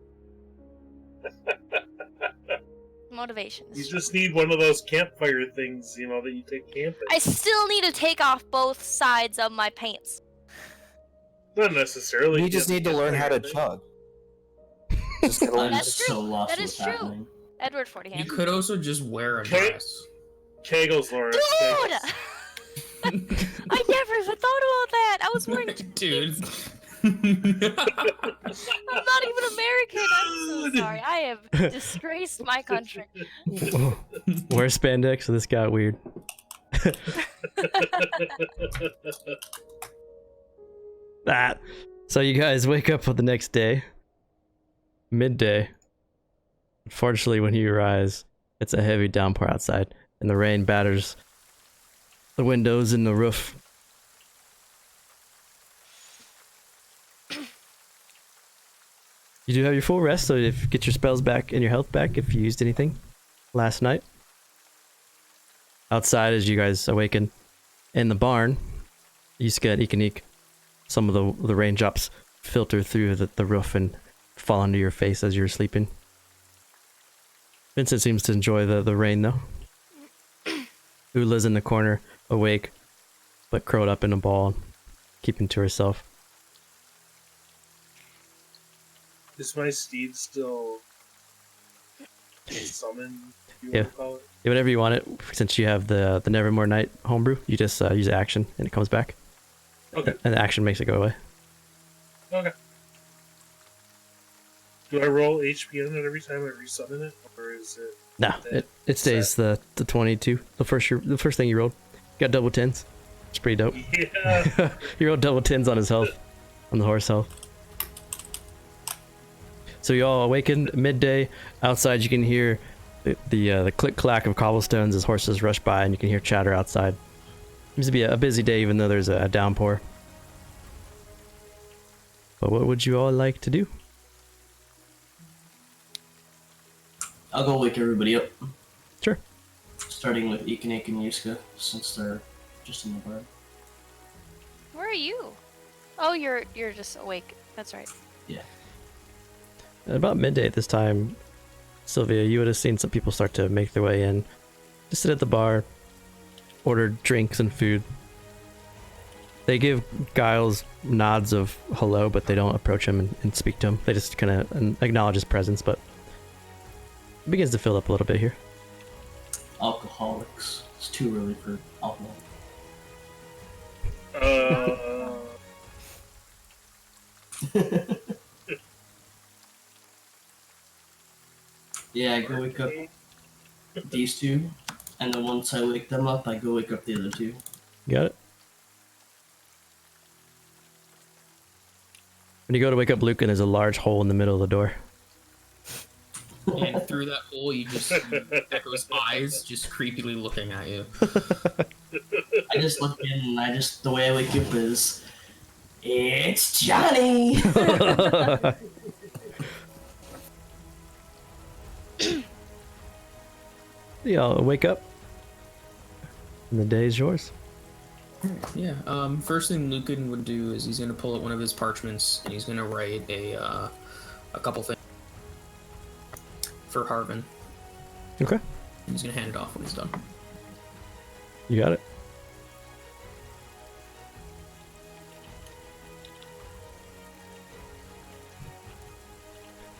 Motivation. You just need one of those campfire things, you know, that you take camping. I still need to take off both sides of my pants. Not necessarily. You just need to learn how to chug. Just gotta learn how That's to true. so lost That what's is true. happening. Edward 40 You hand. could also just wear a Okay. dress. Kegels, Laura. Dude! Kegels. I never even thought about that. I was wearing. Dude. I'm not even American. I'm so sorry. I have disgraced my country. Wear spandex, so this got weird. That. So you guys wake up for the next day. Midday. Unfortunately, when you rise, it's a heavy downpour outside, and the rain batters the windows and the roof. You do have your full rest, so if get your spells back and your health back if you used anything last night. Outside, as you guys awaken, in the barn, you get Ikanik. Some of the raindrops filter through the roof and fall onto your face as you're sleeping. Vincent seems to enjoy the rain though. Ula's in the corner, awake, but curled up in a ball, keeping to herself. Is my steed still summoned? You Yeah. want to call it? Yeah, whatever you want it. Since you have the Nevermore Night homebrew, you just use action and it comes back. Okay. And the action makes it go away. Okay. Do I roll HP on it every time I resummon it, or is it? No, it stays the 22. The first thing you rolled. You got double tens. It's pretty dope. Yeah. You rolled double tens on his health, on the horse health. So you all awaken midday. Outside, you can hear the click clack of cobblestones as horses rush by, and you can hear chatter outside. Seems to be a busy day, even though there's a downpour. But what would you all like to do? I'll go wake everybody up. Sure. Starting with Ikanik and Yuska, since they're just in the bar. Where are you? Oh, you're just awake. That's right. At about midday at this time, Sylvia, you would have seen some people start to make their way in. Just sit at the bar, order drinks and food. They give Giles nods of hello, but they don't approach him and speak to him. They just kind of acknowledge his presence, but it begins to fill up a little bit here. Alcoholics. It's too early for alcohol. Yeah, I go wake up these two, and then once I wake them up, I go wake up the other two. You got it? When you go to wake up Lucan, there's a large hole in the middle of the door. And through that hole, you just see Echo's eyes just creepily looking at you. I just look in, and the way I wake up is, it's Johnny! Y'all wake up, and the day is yours. Yeah. First thing Lucan would do is he's gonna pull out one of his parchments and he's gonna write a couple things for Harvin. Okay. He's gonna hand it off when he's done. You got it.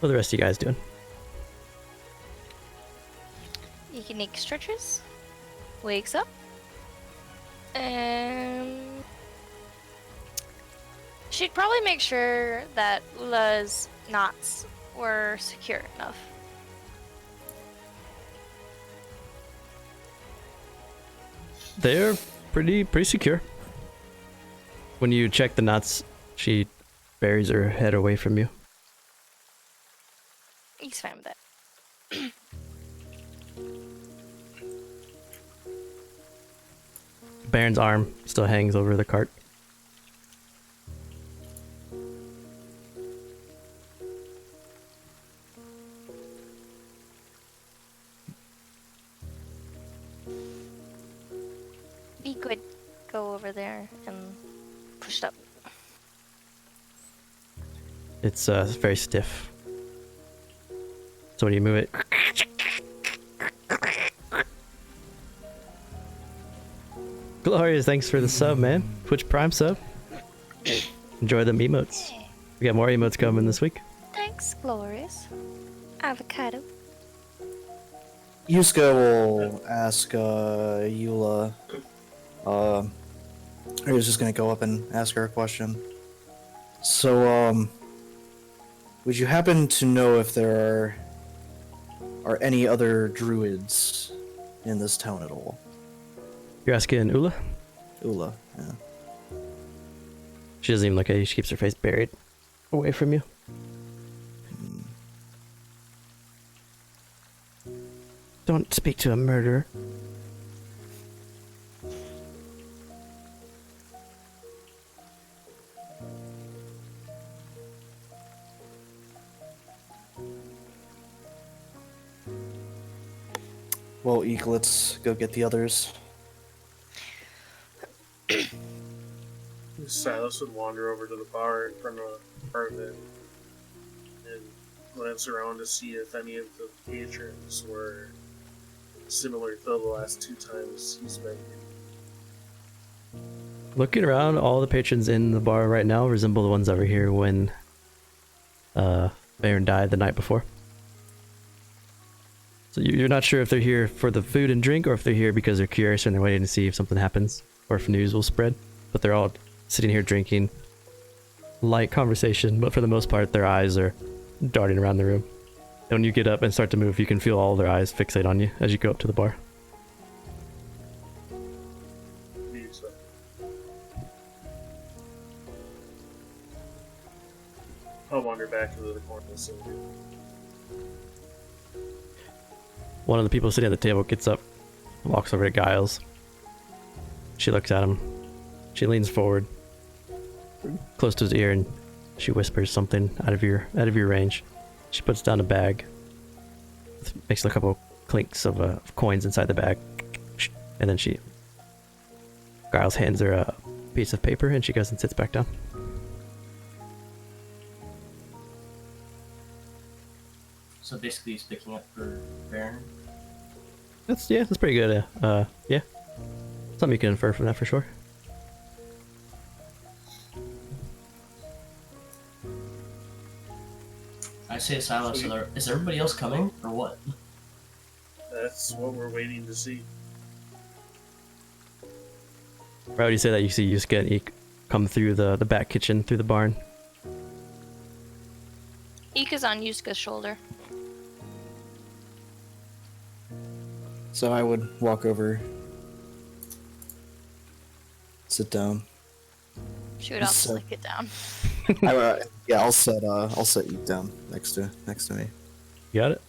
What are the rest of you guys doing? Ikanik stretches, wakes up, and she'd probably make sure that Ula's knots were secure enough. They're pretty secure. When you check the knots, she buries her head away from you. He's fine with that. Baron's arm still hangs over the cart. He could go over there and push it up. It's very stiff. So when you move it, Glorious, thanks for the sub, man. Twitch Prime sub. enjoy them emotes. We got more emotes coming this week. Thanks, Glorious. Avocado. Yuska will ask Eula. He was just gonna go up and ask her a question. So, would you happen to know if there are any other druids in this town at all? You're asking Ula? Ula, yeah. She doesn't even look at you. She keeps her face buried away from you. Don't speak to a murderer. Well, Eek, let's go get the others. Silas would wander over to the bar in front of Arvin and glance around to see if any of the patrons were similar to the last 2 times he's been here. Looking around, all the patrons in the bar right now resemble the ones that were here when Baron died the night before. So you're not sure if they're here for the food and drink, or if they're here because they're curious and they're waiting to see if something happens, or if news will spread. But they're all sitting here drinking, light conversation, but for the most part their eyes are darting around the room. And when you get up and start to move, you can feel all their eyes fixate on you as you go up to the bar. I'll wander back into the corner of the city. One of the people sitting at the table gets up, walks over to Giles. She looks at him. She leans forward, close to his ear, and she whispers something out of your range. She puts down a bag, makes a couple clinks of coins inside the bag, and then Giles hands her a piece of paper, and she goes and sits back down. So basically, he's picking up for Baron. That's pretty good. Yeah, something you can infer from that for sure. I say to Silas, is everybody else coming, or what? That's what we're waiting to see. Why would you say that? You see Yusuke and Eek come through the back kitchen, through the barn. Eek is on Yusuke's shoulder. So I would walk over, sit down. Shoot, I'll So- slick it down. I'll set Eek down next to me. You got it?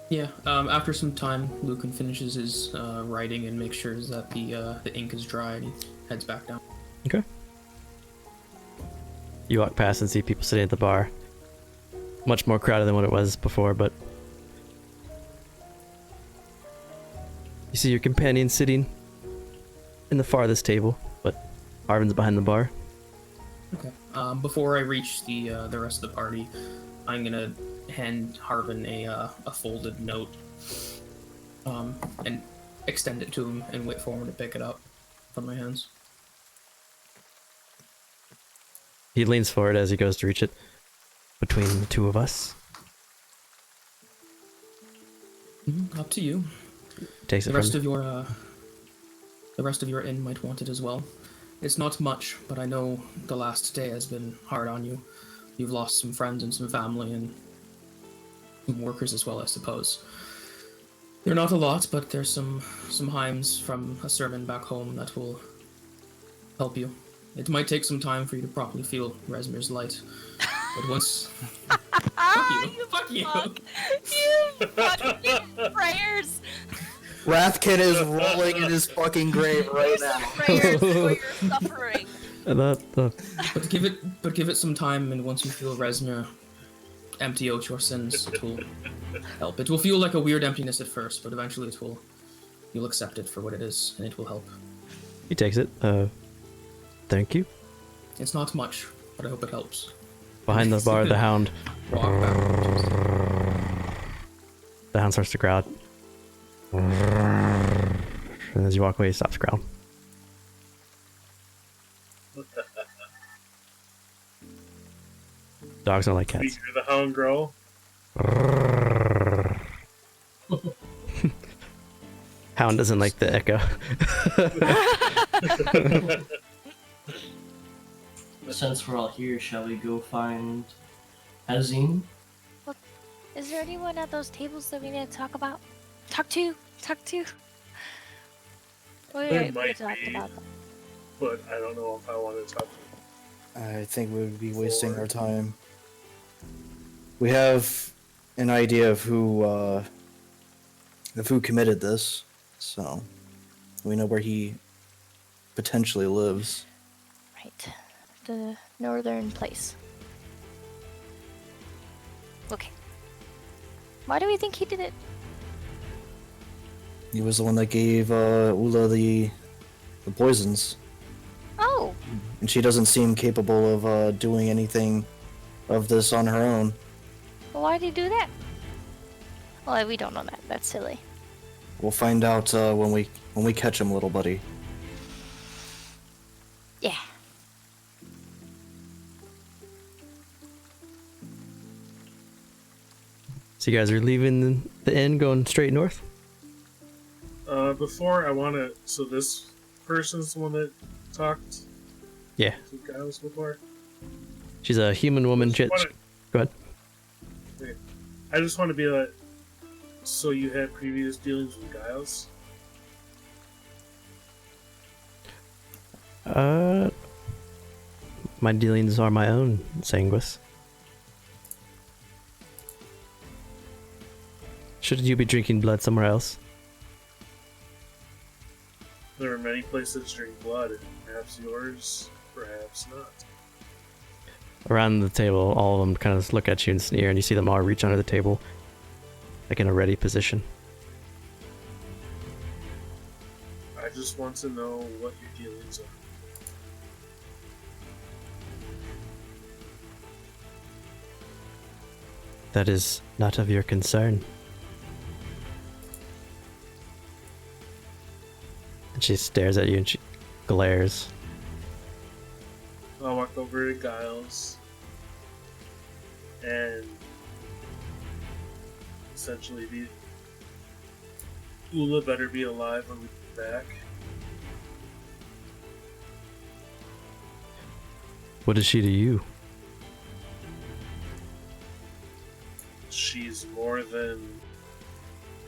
Yeah, after some time, Lucan finishes his writing and makes sure that the ink is dry, and he heads back down. Okay. You walk past and see people sitting at the bar. Much more crowded than what it was before, but you see your companion sitting in the farthest table, but Arvin's behind the bar. Okay. Before I reach the rest of the party, I'm gonna hand Harvin a folded note, and extend it to him and wait for him to pick it up from my hands. He leans forward as he goes to reach it. Between the two of us, Up to you. takes it The rest from of your inn might want it as well. It's not much, but I know the last day has been hard on you. You've lost some friends and some family and some workers as well, I suppose. They're not a lot, but there's some hymns from a sermon back home that will help you. It might take some time for you to properly feel Resmir's light, but once... Fuck you! You fucking prayers! Rathkin is rolling in his fucking grave right now. Prayers for your suffering. But give it some time, and once you feel Resmir empty out your sins, it will help. It will feel like a weird emptiness at first, but eventually you'll accept it for what it is, and it will help. He takes it. Thank you. It's not much, but I hope it helps. Behind the bar, the hound. Walk back. The hound starts to growl. And as you walk away, he stops growling. Dogs don't like You cats. hear the hound growl? Hound doesn't like the echo. Since we're all here, shall we go find Azim? Is there anyone at those tables that we need to talk about? Talk to? There We might talked be. about them. But I don't know if I want to talk to I think we would be wasting our time. We have an idea of who committed this, so we know where he potentially lives. Right. The northern place. Okay. Why do we think he did it? He was the one that gave Ula the poisons, Oh, and she doesn't seem capable of doing anything of this on her own. well, why did he do that? Well, we don't know that. That's silly. We'll find out when we catch him, little buddy. Yeah. So you guys are leaving the inn, going straight north? Before I want to. So this person's the one that talked Yeah. to Giles before? She's a human woman. Just wanna- Go ahead. Okay. I just want to be like. So you had previous dealings with Giles? My dealings are my own, Sanguis. Shouldn't you be drinking blood somewhere else? There are many places to drink blood. Perhaps yours, perhaps not. Around the table, all of them kind of look at you and sneer, and you see them all reach under the table, like in a ready position. I just want to know what your dealings are. That is not of your concern. And she stares at you and she glares. I'll walk over to Giles and essentially be Ula better be alive when we get back. What is she to you? She's more than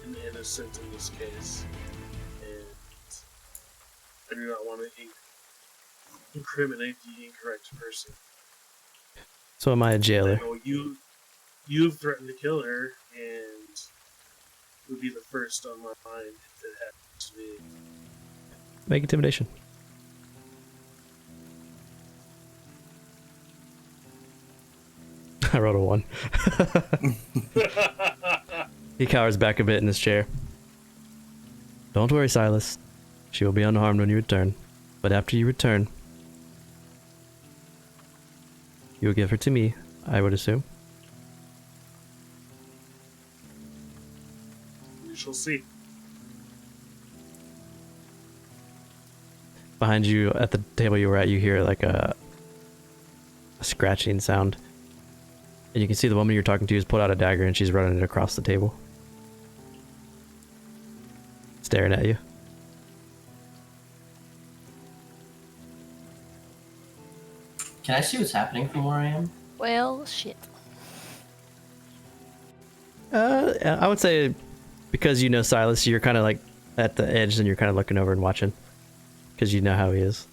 an innocent in this case, and I do not want to incriminate the incorrect person. So am I a I jailer? know you've threatened to kill her, and it would be the first on my mind if it happened to me. Make intimidation. I rolled a 1. He cowers back a bit in his chair. Don't worry, Silas. She will be unharmed when you return. But after you return, you will give her to me, I would assume. We shall see. Behind you, at the table you were at, you hear like a scratching sound. And you can see the woman you're talking to has pulled out a dagger and she's running it across the table. Staring at you. Can I see what's happening from where I am? Well, shit. I would say because you know Silas, you're kind of like at the edge and you're kind of looking over and watching. Because you know how he is.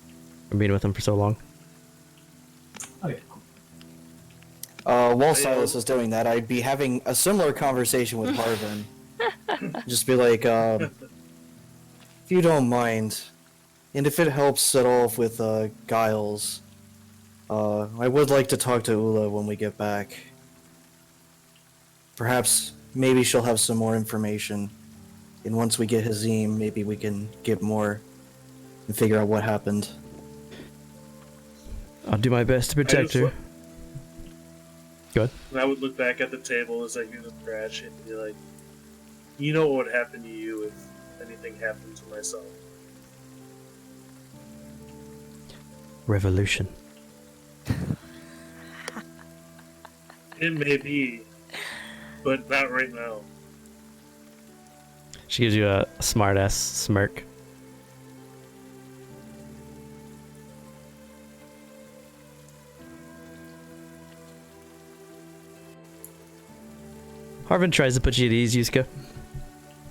From being with him for so long. Okay, cool. While Silas is doing that, I'd be having a similar conversation with Harvin. Just be like, if you don't mind, and if it helps at all with Giles, I would like to talk to Ula when we get back. Perhaps, maybe she'll have some more information. And once we get Hazim, maybe we can get more and figure out what happened. I'll do my best to protect her. Go ahead. And I would look back at the table as I do the scratch and be like, you know what would happen to you if anything happened to myself. Revolution. It may be, but not right now. She gives you a smart-ass smirk. Harvin tries to put you at ease, Yuska.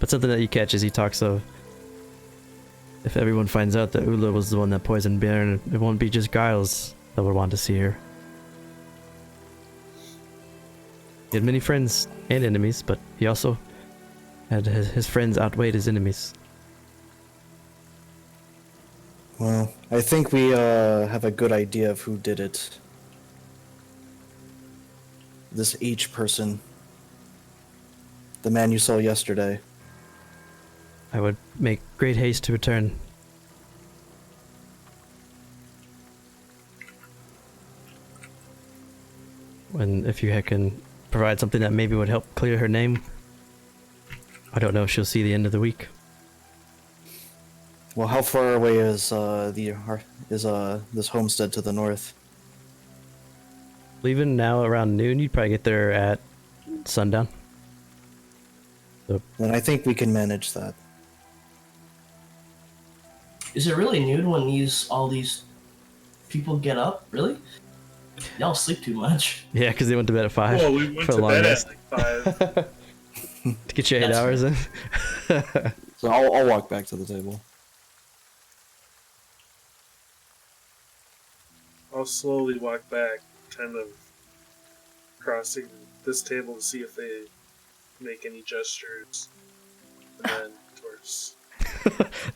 But something that you catch is he talks of, if everyone finds out that Ula was the one that poisoned Baron, it won't be just Giles that would want to see her. He had many friends and enemies, but he also had his friends outweighed his enemies. Well, I think we have a good idea of who did it. This H person. The man you saw yesterday. I would make great haste to return. And if you can provide something that maybe would help clear her name, I don't know if she'll see the end of the week. Well, how far away is this homestead to the north? Leaving now around noon, you'd probably get there at sundown. Then I think we can manage that. Is it really noon when all these people get up? Really? Y'all sleep too much. Yeah, because they went to bed at 5 Well, we went for a to long bed rest. at like 5. To get you 8 That's hours in. So I'll walk back to the table. I'll slowly walk back, kind of crossing this table to see if they make any gestures. And then towards...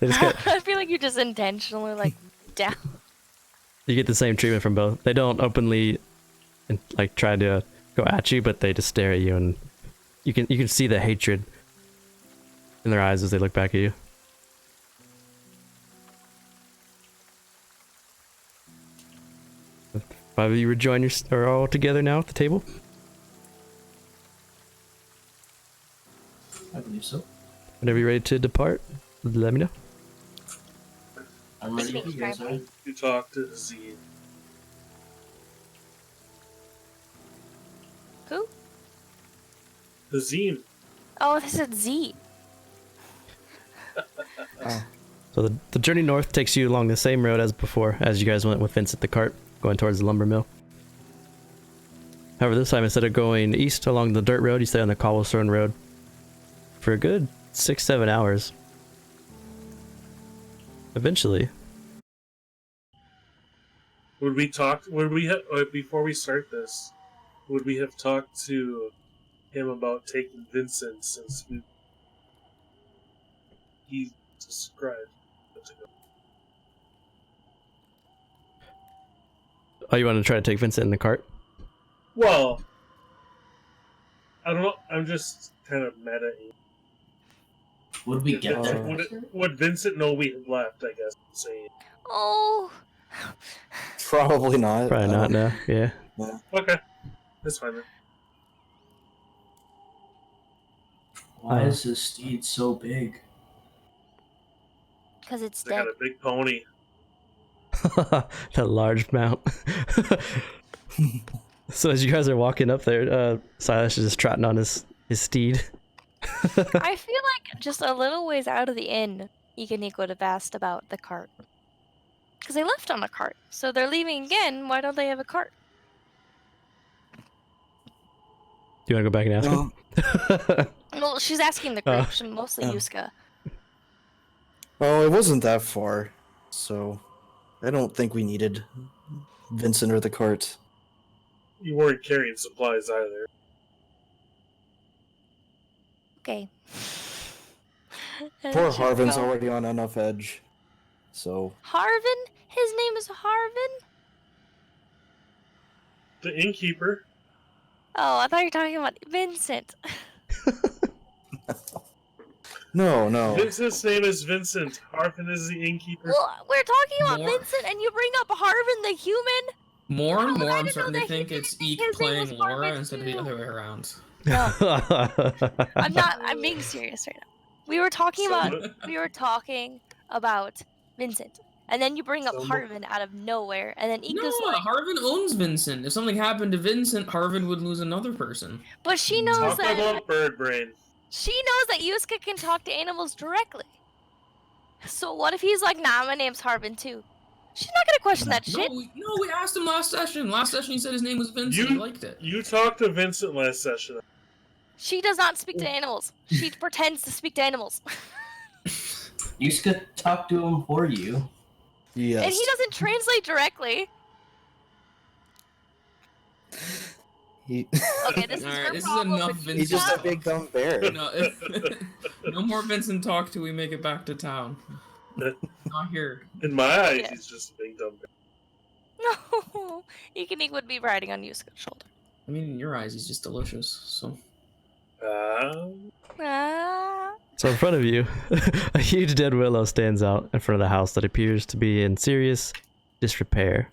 They just get, I feel like you just intentionally like down. you get the same treatment from both. They don't openly like try to go at you, but they just stare at you, and you can see the hatred in their eyes as they look back at you. Five of you rejoin are all together now at the table. I believe so. Whenever you're ready to depart, let me know. I'm ready if you guys are. You talk to Z. Who? The Zine. Oh, this is Z. So the journey north takes you along the same road as before, as you guys went with Vince at the cart, going towards the lumber mill. However, this time, instead of going east along the dirt road, you stay on the cobblestone road for a good 6-7 hours. Eventually, Would we have, before we start this, would we have talked to him about taking Vincent since he described it to go? oh, you want to try to take Vincent in the cart? Well, I don't know. I'm just kind of mad at you. Would we get there? Would Vincent know we had left, I guess I'm saying. Oh. Probably not. Probably not, no. Yeah. Okay. That's fine then. Why is this steed so big? Because it's They dead. got a big pony. That large mount. So as you guys are walking up there, Silas is just trotting on his steed. I feel like just a little ways out of the inn, Ikaniko would have asked about the cart. Because they left on a cart. So they're leaving again. Why don't they have a cart? Do you want to go back and ask him? Well, she's asking the group. Mostly Yuska. Well, it wasn't that far, so I don't think we needed Vincent or the cart. You weren't carrying supplies either. Okay. Poor Should Harvin's go. already on enough edge, so... Harvin? His name is Harvin? The innkeeper. Oh, I thought you were talking about Vincent. No. Vincent's name is Vincent. Harvin is the innkeeper. Well, we're talking about More- Vincent, and you bring up Harvin the human? More and Oh, more, I I'm didn't starting know to that think he it's didn't Eek think his name was playing Laura Harvin instead of the too. other way around. No, I'm not. I'm being serious right now. We were talking So about Vincent, and then you bring up So- Harvin out of nowhere, and then No, Ika's like, Harvin owns Vincent. If something happened to Vincent, Harvin would lose another person. but she knows Talk that about bird brain. Yuska can talk to animals directly. So what if he's like, nah, my name's Harvin too? She's not gonna question that shit. No, we asked him last session. Last session he said his name was Vincent. He liked it. You talked to Vincent last session. She does not speak to animals. She pretends to speak to animals. Yuska talk to him for you. Yes. And he doesn't translate directly. He- Okay, this is Alright, your this is problem. enough but you He's just a stop. big dumb bear. No, no more Vincent talk till we make it back to town. Not here. In my eyes, Yeah. he's just a big dumb bear. No, Ikanik would be riding on Yuska's shoulder. I mean, in your eyes, he's just delicious. So Ah. So in front of you, a huge dead willow stands out in front of the house that appears to be in serious disrepair.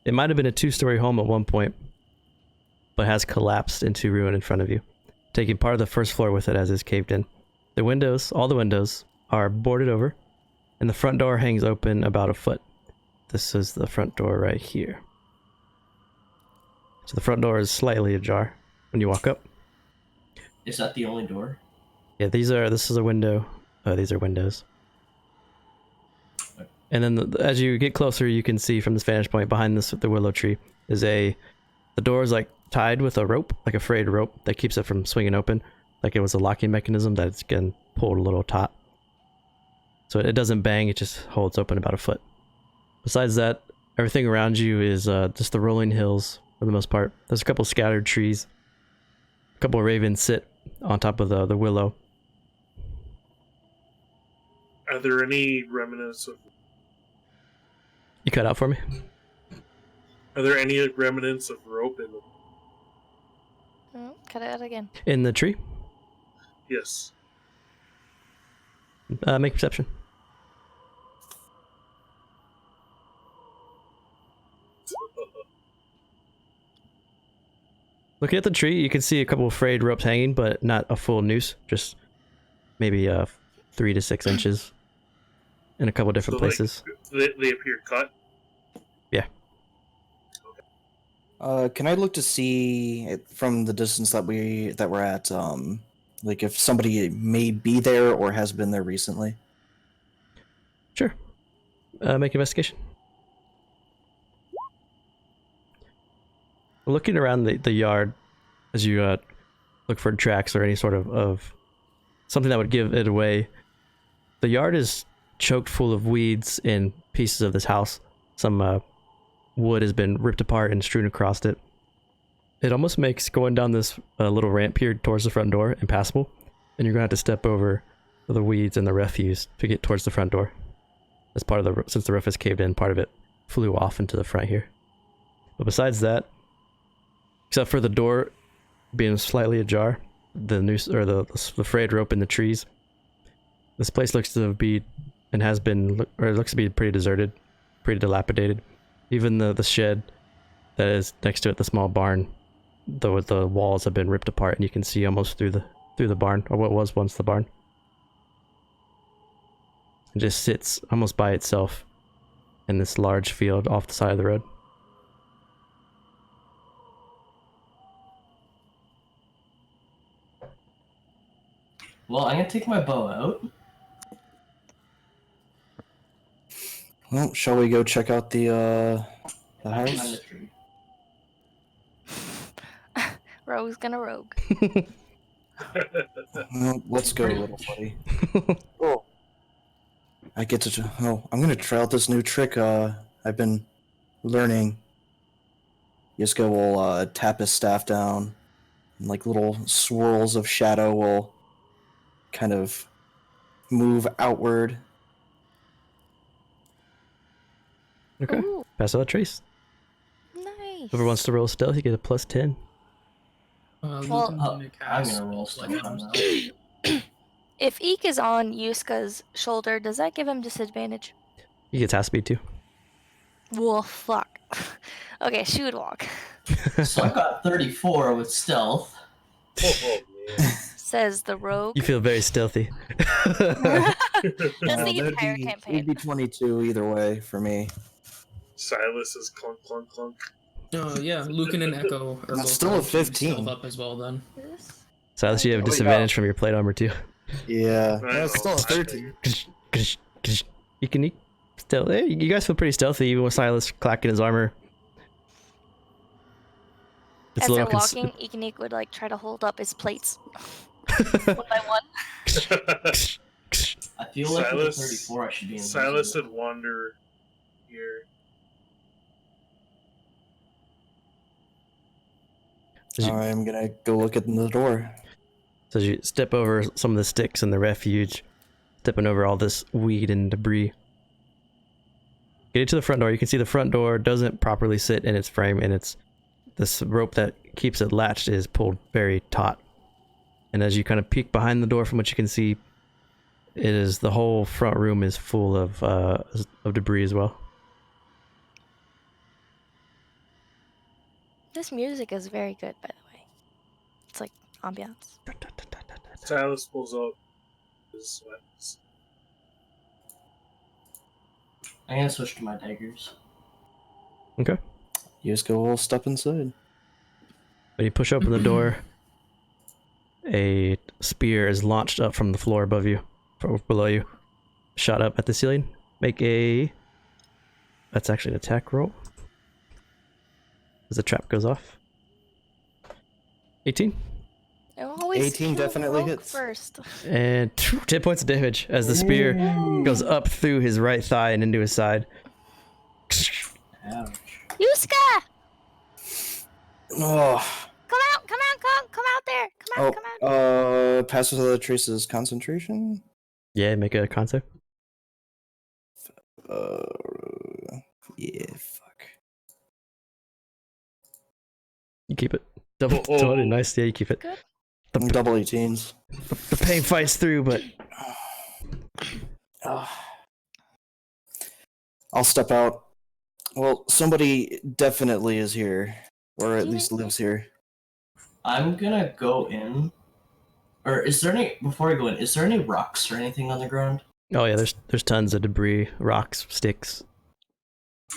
It might have been a two-story home at one point, but has collapsed into ruin in front of you, taking part of the first floor with it as it's caved in. The windows, all the windows, are boarded over, and the front door hangs open about a foot. This is the front door right here. So the front door is slightly ajar when you walk up. Is that the only door? Yeah, this is a window. These are windows. And then as you get closer, you can see from this vantage point behind the willow tree is the door is like tied with a rope, like a frayed rope that keeps it from swinging open, like it was a locking mechanism that's getting pulled a little taut. So it doesn't bang, it just holds open about a foot. Besides that, everything around you is just the rolling hills for the most part. There's a couple scattered trees. A couple of ravens sit on top of the willow. Are there any remnants of? You cut out for me? Are there any remnants of rope in them? Oh, cut it out again. In the tree? Yes. Make perception. Looking at the tree, you can see a couple of frayed ropes hanging, but not a full noose. Just maybe 3 to 6 inches in a couple different So, like, places. They appear cut. Yeah. Can I look to see it from the distance that we're at, like if somebody may be there or has been there recently? Sure. Make an investigation. Looking around the yard as you look for tracks or any sort of something that would give it away, the yard is choked full of weeds and pieces of this house. Some wood has been ripped apart and strewn across it. It almost makes going down this little ramp here towards the front door impassable, and you're gonna have to step over the weeds and the refuse to get towards the front door. As part of since the roof is caved in, part of it flew off into the front here. But besides that, except for the door being slightly ajar, the noose or the frayed rope in the trees, this place looks to be and has been, or it looks to be pretty deserted, pretty dilapidated. Even the shed that is next to it, the small barn, the walls have been ripped apart, and you can see almost through the barn, or what was once the barn. It just sits almost by itself in this large field off the side of the road. Well, I'm gonna take my bow out. Well, shall we go check out the Behind house? the tree. Rogue's gonna rogue. Well, let's go, little buddy. Oh, I get to. Oh, I'm gonna try out this new trick. I've been learning. Yiska will tap his staff down, and like little swirls of shadow will kind of move outward. Okay. Ooh, Pass out a trace. nice. Whoever wants to roll stealth, you get a +10. Well, Lucan's gonna I'm cast gonna roll like stealth on items. that. If Eek is on Yuska's shoulder, does that give him disadvantage? You get task speed too. Well, fuck. Okay, she would walk. So I got 34 with stealth. Oh, man. says the rogue. You feel very stealthy. That's the that'd entire be, campaign. It'd be 22 either way for me. Silas is clunk, clunk, clunk. Oh yeah, Lucan and Echo are That's both still a going to 15. stealth up as well then. Silas, you have Oh, yeah. disadvantage from your plate armor too. Yeah, I that's know, still a I 13. You can still. Hey, you guys feel pretty stealthy even with Silas clacking his armor. It's As a they're little walking, Ikanik would like try to hold up his plates one by one. I feel like with the Silas- 34, I should be in Silas would wander here. I'm gonna go look at the door. So as you step over some of the sticks in the refuge, stepping over all this weed and debris. Get to the front door. You can see the front door doesn't properly sit in its frame, and it's this rope that keeps it latched is pulled very taut. And as you kind of peek behind the door, from what you can see, it is the whole front room is full of debris as well. This music is very good, by the way. It's like ambiance. Silas pulls up his weapons. I'm gonna switch to my daggers. Okay. You just go a little step inside. When you push open the door, a spear is launched up from the floor above you, from below you, shot up at the ceiling. Make a. That's actually an attack roll. As the trap goes off. 18. Always 18 kill the definitely rogue hits. first. And 10 points of damage as the spear goes up through his right thigh and into his side. Ouch. Yuska! Oh, Come out there! Come out! passes other traces concentration. Yeah, make a con save. Yeah, fuck. You keep it. Double Oh. 20. Nice. Yeah, you keep it. Good. Double 18s. The pain fights through, but I'll step out. Well, somebody definitely is here, or at least lives here. I'm gonna go in. Or is there any, before I go in, is there any rocks or anything on the ground? oh yeah, there's tons of debris, rocks, sticks.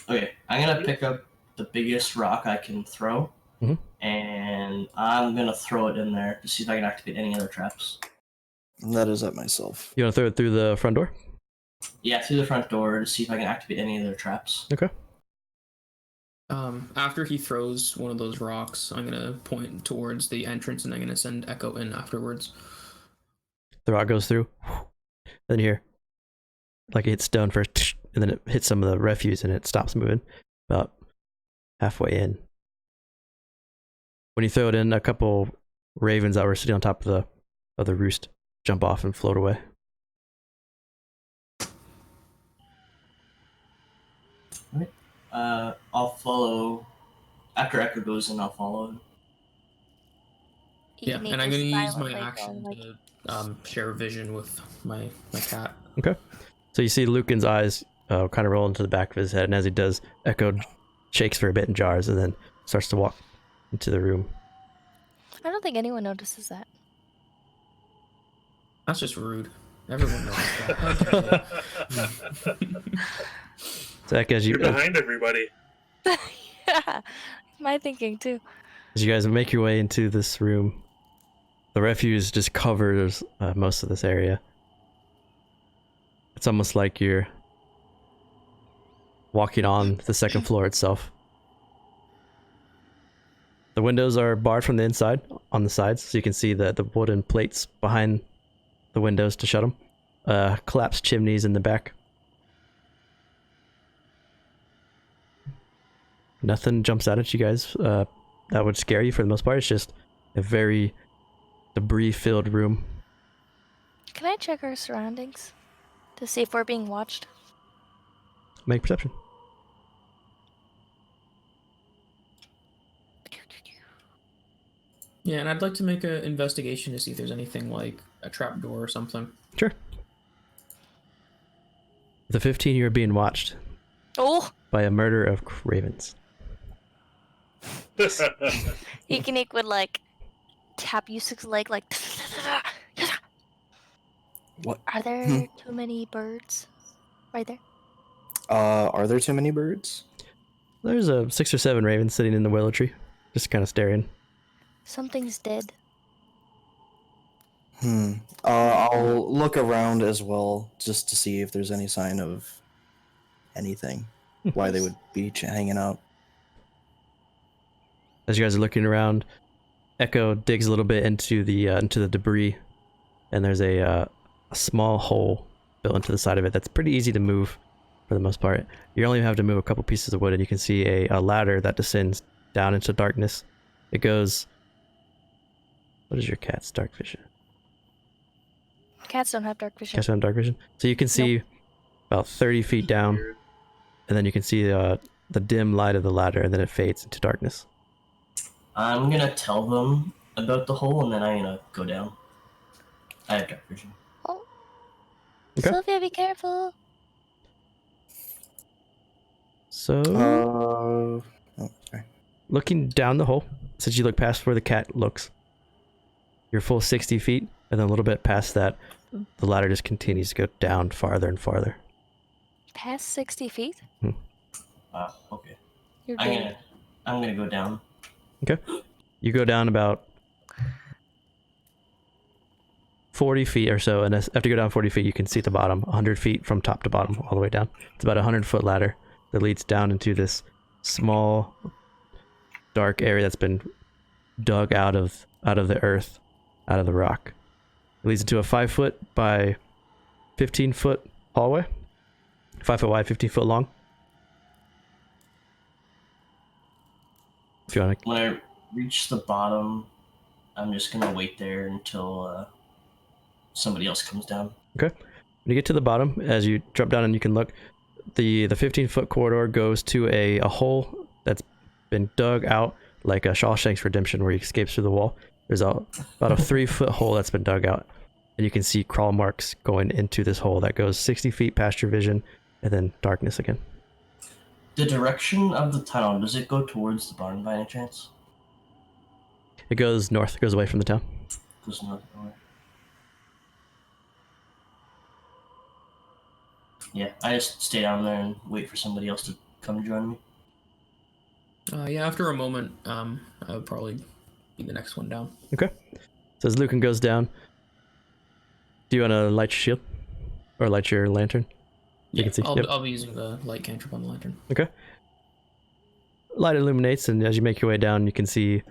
Okay, I'm gonna pick up the biggest rock I can throw, Mhm. and I'm gonna throw it in there to see if I can activate any other traps. And that is at myself. You want to throw it through the front door? Yeah, through the front door to see if I can activate any of their traps. Okay. After he throws one of those rocks, I'm gonna point towards the entrance and I'm gonna send Echo in afterwards. The rock goes through. Then you hear, like it hits stone first, and then it hits some of the refuse and it stops moving about halfway in. When you throw it in, a couple ravens that were sitting on top of the roost jump off and float away. I'll follow. After Echo goes in, I'll follow him. Yeah, Ikanik and I'm is gonna use my silently action going, like, to share vision with my cat. Okay. So you see Lucan's eyes kind of roll into the back of his head, and as he does, Echo shakes for a bit and jars, and then starts to walk into the room. I don't think anyone notices that. That's just rude. Everyone knows that. So Echo, as You're behind everybody. Yeah, my thinking too. as you guys make your way into this room, the refuse just covers most of this area. It's almost like you're walking on the second floor itself. The windows are barred from the inside on the sides, so you can see the wooden plates behind the windows to shut them. Collapsed chimneys in the back. Nothing jumps out at you guys that would scare you for the most part. It's just a very debris-filled room. Can I check our surroundings to see if we're being watched? Make perception. Yeah, and I'd like to make an investigation to see if there's anything like a trapdoor or something. Sure. The 15, you're being watched Oh, by a murder of ravens. Ikanik would like tap Yusuk's leg like. What? Are there too many birds right there? Are there too many birds? There's 6 or 7 ravens sitting in the willow tree, just kind of staring. Something's dead. I'll look around as well, just to see if there's any sign of anything. Why they would be hanging out. As you guys are looking around, Echo digs a little bit into the debris, and there's a small hole built into the side of it that's pretty easy to move for the most part. You only have to move a couple pieces of wood, and you can see a ladder that descends down into darkness. It goes... What is your cat's dark vision? Cats don't have dark vision. Cats don't have dark vision? So you can see about 30 feet down, and then you can see the dim light of the ladder, and then it fades into darkness. I'm gonna tell them about the hole, and then I'm gonna go down. I have dark vision. Oh. Okay. Sylvia, be careful. So, Sorry. looking down the hole, since you look past where the cat looks, you're full 60 feet, and then a little bit past that, the ladder just continues to go down farther and farther. Past 60 feet? Okay. You're I'm good. gonna go down. Okay. You go down about 40 feet or so, and after you go down 40 feet, you can see the bottom, 100 feet from top to bottom, all the way down. It's about a 100-foot ladder that leads down into this small, dark area that's been dug out of the earth, out of the rock. It leads into a 5-foot by 15-foot hallway. 5-foot wide, 15-foot long. If you want to... When I reach the bottom, I'm just gonna wait there until somebody else comes down. Okay. When you get to the bottom, as you drop down and you can look, the 15-foot corridor goes to a hole that's been dug out like a Shawshank's Redemption where he escapes through the wall. There's about a 3-foot hole that's been dug out, and you can see crawl marks going into this hole that goes 60 feet past your vision, and then darkness again. The direction of the tunnel, does it go towards the barn by any chance? It goes north, it goes away from the town. Goes north. Okay. Yeah, I just stay down there and wait for somebody else to come join me. Yeah, after a moment, I would probably be the next one down. Okay. So as Lucan goes down, do you want to light your shield? Or light your lantern? You Yeah, can see. I'll be using the light cantrip on the lantern. Okay. Light illuminates, and as you make your way down, you can see...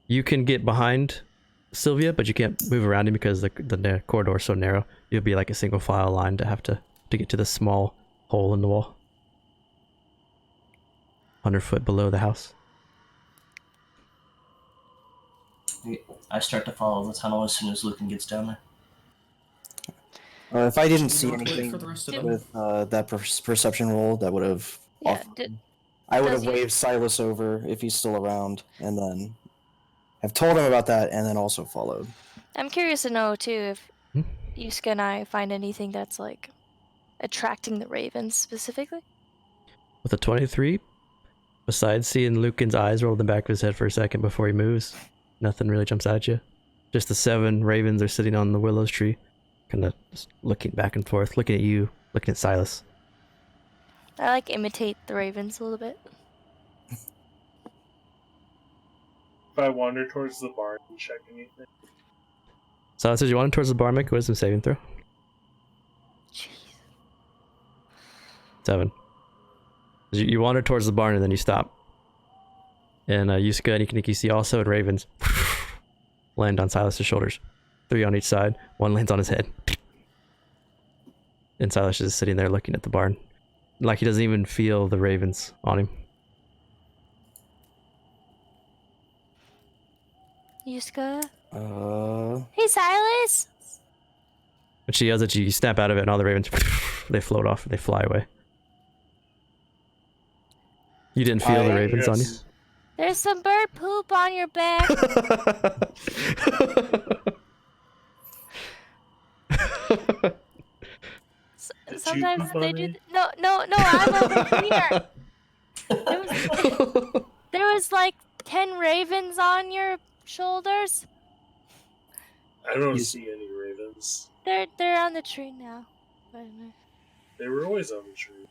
You can get behind Sylvia, but you can't move around him because the corridor is so narrow. You'll be like a single file line to have to get to the small hole in the wall. 100 foot below the house. I start to follow the tunnel as soon as Lucan gets down there. If I didn't Should see we wait anything for the rest of them? with that perception roll, that would have... Yeah, I would does have you- waved Silas over if he's still around, and then have told him about that, and then also followed. I'm curious to know too if Hmm? Yusuke and I find anything that's like attracting the ravens specifically. With a 23, besides seeing Lucan's eyes roll in the back of his head for a second before he moves, nothing really jumps out at you. Just the 7 ravens are sitting on the willows tree, kind of just looking back and forth, looking at you, looking at Silas. I like imitate the ravens a little bit. If I wander towards the barn and check anything, Silas says you want towards the bar, make a wisdom saving throw. Jeez. 7. You wander towards the barn and then you stop. And Yusuke and Ikiniki see also and ravens land on Silas's shoulders. 3 on each side. 1 lands on his head. And Silas is sitting there looking at the barn. Like he doesn't even feel the ravens on him. Yusuke? Uh, Hey, Silas! When she yells at you, you snap out of it and all the ravens, they float off and they fly away. You didn't feel the ravens on you? There's some bird poop on your back. Sometimes poop they on do. me? No, I'm over here. There was like 10 ravens on your shoulders. I don't see any ravens. They're on the tree now. Wait a minute. They were always on the tree.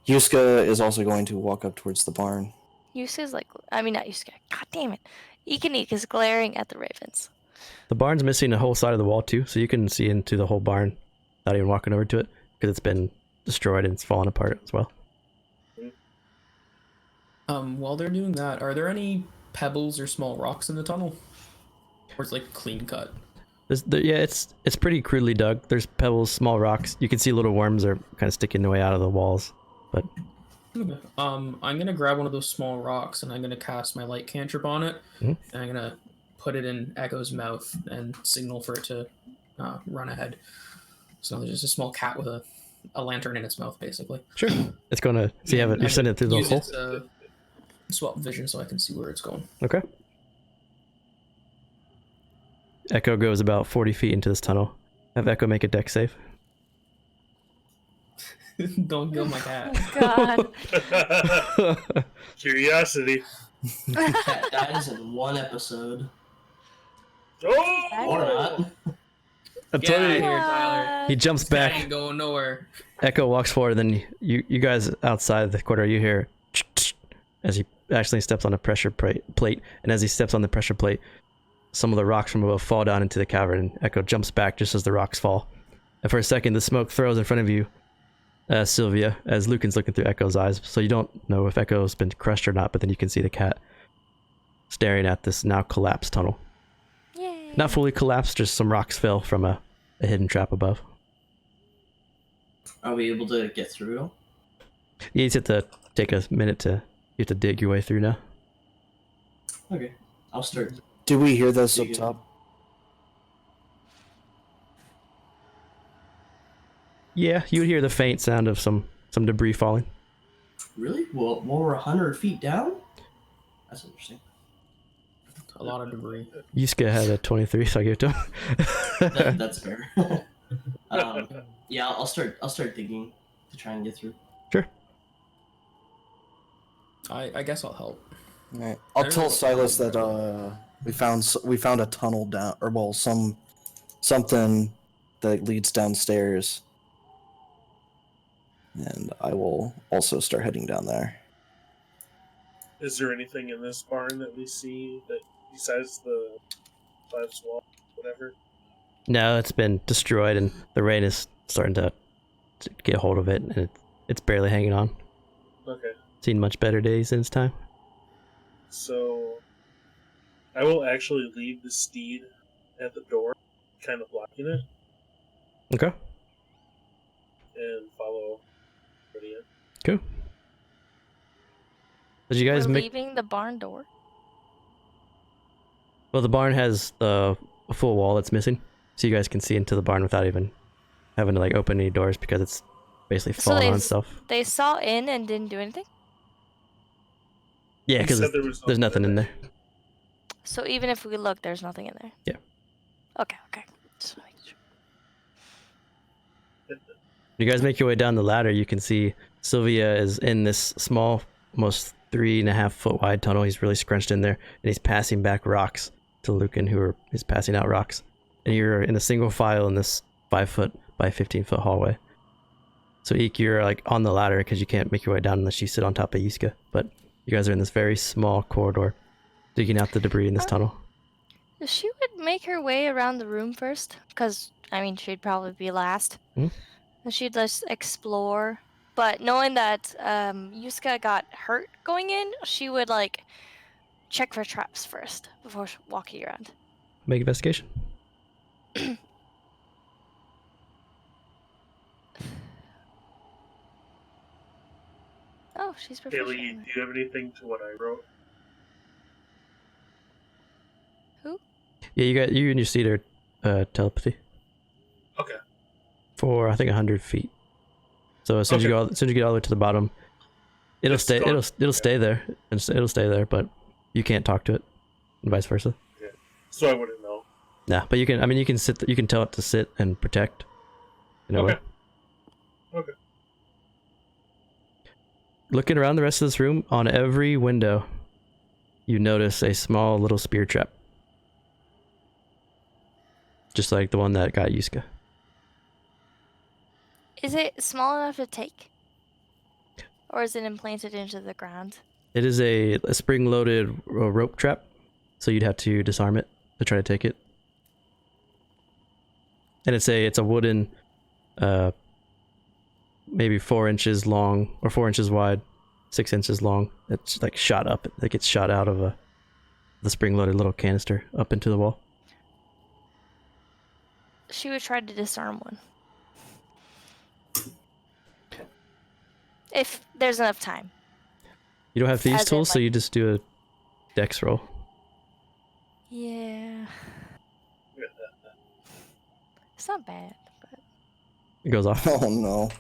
Yuska is also going to walk up towards the barn. Yuska's like, I mean, not Yuska. God damn it. Ikanik is glaring at the ravens. The barn's missing a whole side of the wall too, so you can see into the whole barn without even walking over to it, because it's been destroyed and it's fallen apart as well. While they're doing that, are there any pebbles or small rocks in the tunnel? Or it's like clean cut? Yeah, it's pretty crudely dug. There's pebbles, small rocks. You can see little worms are kind of sticking their way out of the walls. But Okay. I'm gonna grab one of those small rocks and I'm gonna cast my light cantrip on it, and I'm gonna put it in Echo's mouth and signal for it to run ahead. So there's just a small cat with a lantern in its mouth, basically. sure, it's gonna. So you're sending it through the use hole. Its, swap vision so I can see where it's going. Okay. Echo goes about 40 feet into this tunnel. Have Echo make a deck save. Don't kill my cat. God. Curiosity. Cat dies in one episode. Oh! Or not. I'm Get out telling of you, here, Tyler. he jumps Cat back. ain't going nowhere. Echo walks forward, then you guys outside the corner, you hear as he actually steps on a pressure plate, and as he steps on the pressure plate, some of the rocks from above fall down into the cavern, and Echo jumps back just as the rocks fall. And for a second, the smoke throws in front of you, Sylvia, as Lucan's looking through Echo's eyes, so you don't know if Echo's been crushed or not, but then you can see the cat staring at this now collapsed tunnel. Yay. Not fully collapsed, just some rocks fell from a hidden trap above. Are we able to get through it all? You just have to take a minute you have to dig your way through now. Okay. I'll start. Do we hear this up Dig it. top? Yeah, you would hear the faint sound of some debris falling. Really? Well, we're 100 feet down? That's interesting. A lot of debris. Yusuke had a 23, so I gave it to him. That's fair. Yeah, I'll start digging to try and get through. Sure. I guess I'll help. Alright. I'll tell Silas that we found a tunnel down, or well, something that leads downstairs, and I will also start heading down there. Is there anything in this barn that we see that besides the 5 swamp, whatever? No, it's been destroyed, and the rain is starting to get hold of it, and it's barely hanging on. Okay. Seen much better days in its time. So I will actually leave the steed at the door, kind of blocking it, Okay. and follow everybody in. Cool. Did you guys We're make? leaving the barn door. Well, the barn has a full wall that's missing, so you guys can see into the barn without even having to like open any doors because it's basically So fallen they on s- itself. They saw in and didn't do anything. Yeah, He because said there was there's nothing in there. So even if we look, there's nothing in there. Yeah. Okay. Just making sure. You guys make your way down the ladder. You can see Sylvia is in this small, almost 3.5 foot wide tunnel. He's really scrunched in there, and he's passing back rocks to Lucan, is passing out rocks. And you're in a single file in this 5 foot by 15 foot hallway. So Eek, you're like on the ladder because you can't make your way down unless you sit on top of Yuska. But you guys are in this very small corridor, digging out the debris in this tunnel. She would make her way around the room first, because, I mean, she'd probably be last. Mhm. And she'd just explore. But knowing that Yuska got hurt going in, she would, like, check for traps first before walking around. Make investigation. Oh, she's proficient. Haley, do you have anything to what I wrote? Yeah, you and your seat are telepathy Okay. for I think 100 feet. So as soon as you get all the way to the bottom, it'll It's stay. gone. It'll stay there. It'll stay there, but you can't talk to it, and vice versa. So I wouldn't know. Nah, but you can. I mean, you can sit. You can tell it to sit and protect. In a way. Okay. looking around the rest of this room, on every window, you notice a small little spear trap. Just like the one that got Yuska. Is it small enough to take? Or is it implanted into the ground? It is a spring-loaded rope trap, so you'd have to disarm it to try to take it. And it's a wooden, maybe 4 inches long or 4 inches wide, 6 inches long. It's like shot up. It gets shot out of the spring-loaded little canister up into the wall. She would try to disarm one. If there's enough time. You don't have these As in, tools, so like- you just do a dex roll. Yeah. It's not bad, but It goes off. Oh no.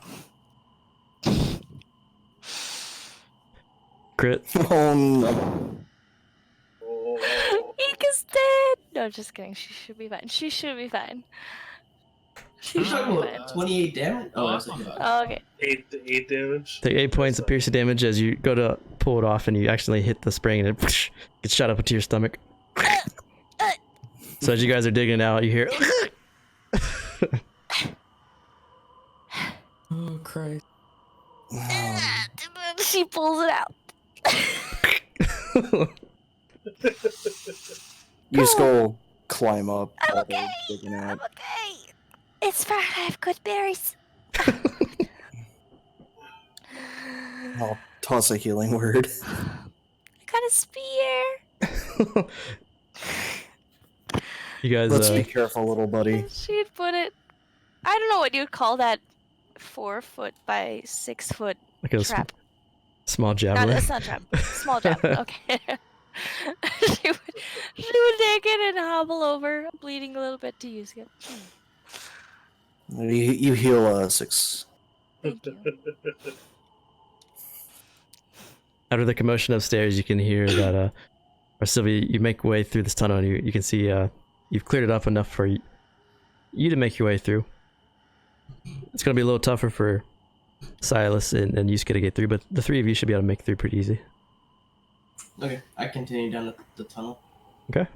Crit. Oh no. Oh, Ika's dead! No, just kidding. She should be fine. She should be fine. She You're should talking be fine. about 28 damage? Oh, that's that's not not bad. Oh, okay. 8 damage. Take 8 points of piercing damage as you go to pull it off and you accidentally hit the spring and it gets shot up into your stomach. So as you guys are digging it out, you hear Oh, Christ. She pulls it out. You just go climb up. I'm while they're okay. digging I'm out. okay. It's fine. I have good berries. I'll toss a healing word. I got a spear. you guys Let's be careful, little buddy. She'd put it. I don't know what you'd call that 4 foot by 6 foot like a trap. small No, javelin. that's not trap. Small javelin. Okay. she would take it and hobble over, bleeding a little bit to use it. You heal 6. Thank you. Out of the commotion upstairs, you can hear that, or Sylvia, you make way through this tunnel and you can see you've cleared it up enough for you to make your way through. It's going to be a little tougher for Silas and Yusuke to get through, but the 3 of you should be able to make it through pretty easy. Okay, I continue down the tunnel. Okay.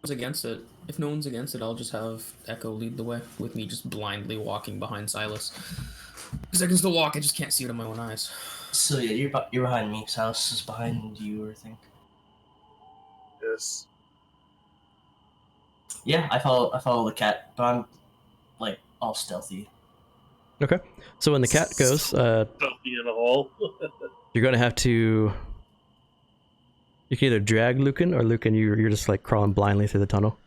Who's against it? If no one's against it, I'll just have Echo lead the way, with me just blindly walking behind Silas. Because I can still walk, I just can't see it with my own eyes. So yeah, you're behind me. Silas is behind you, I think. Yes. Yeah, I follow the cat, but I'm like all stealthy. Okay. So when the cat goes, Stealthy in a hole. you're going to have to... You can either drag Lucan, or Lucan, you're just like crawling blindly through the tunnel.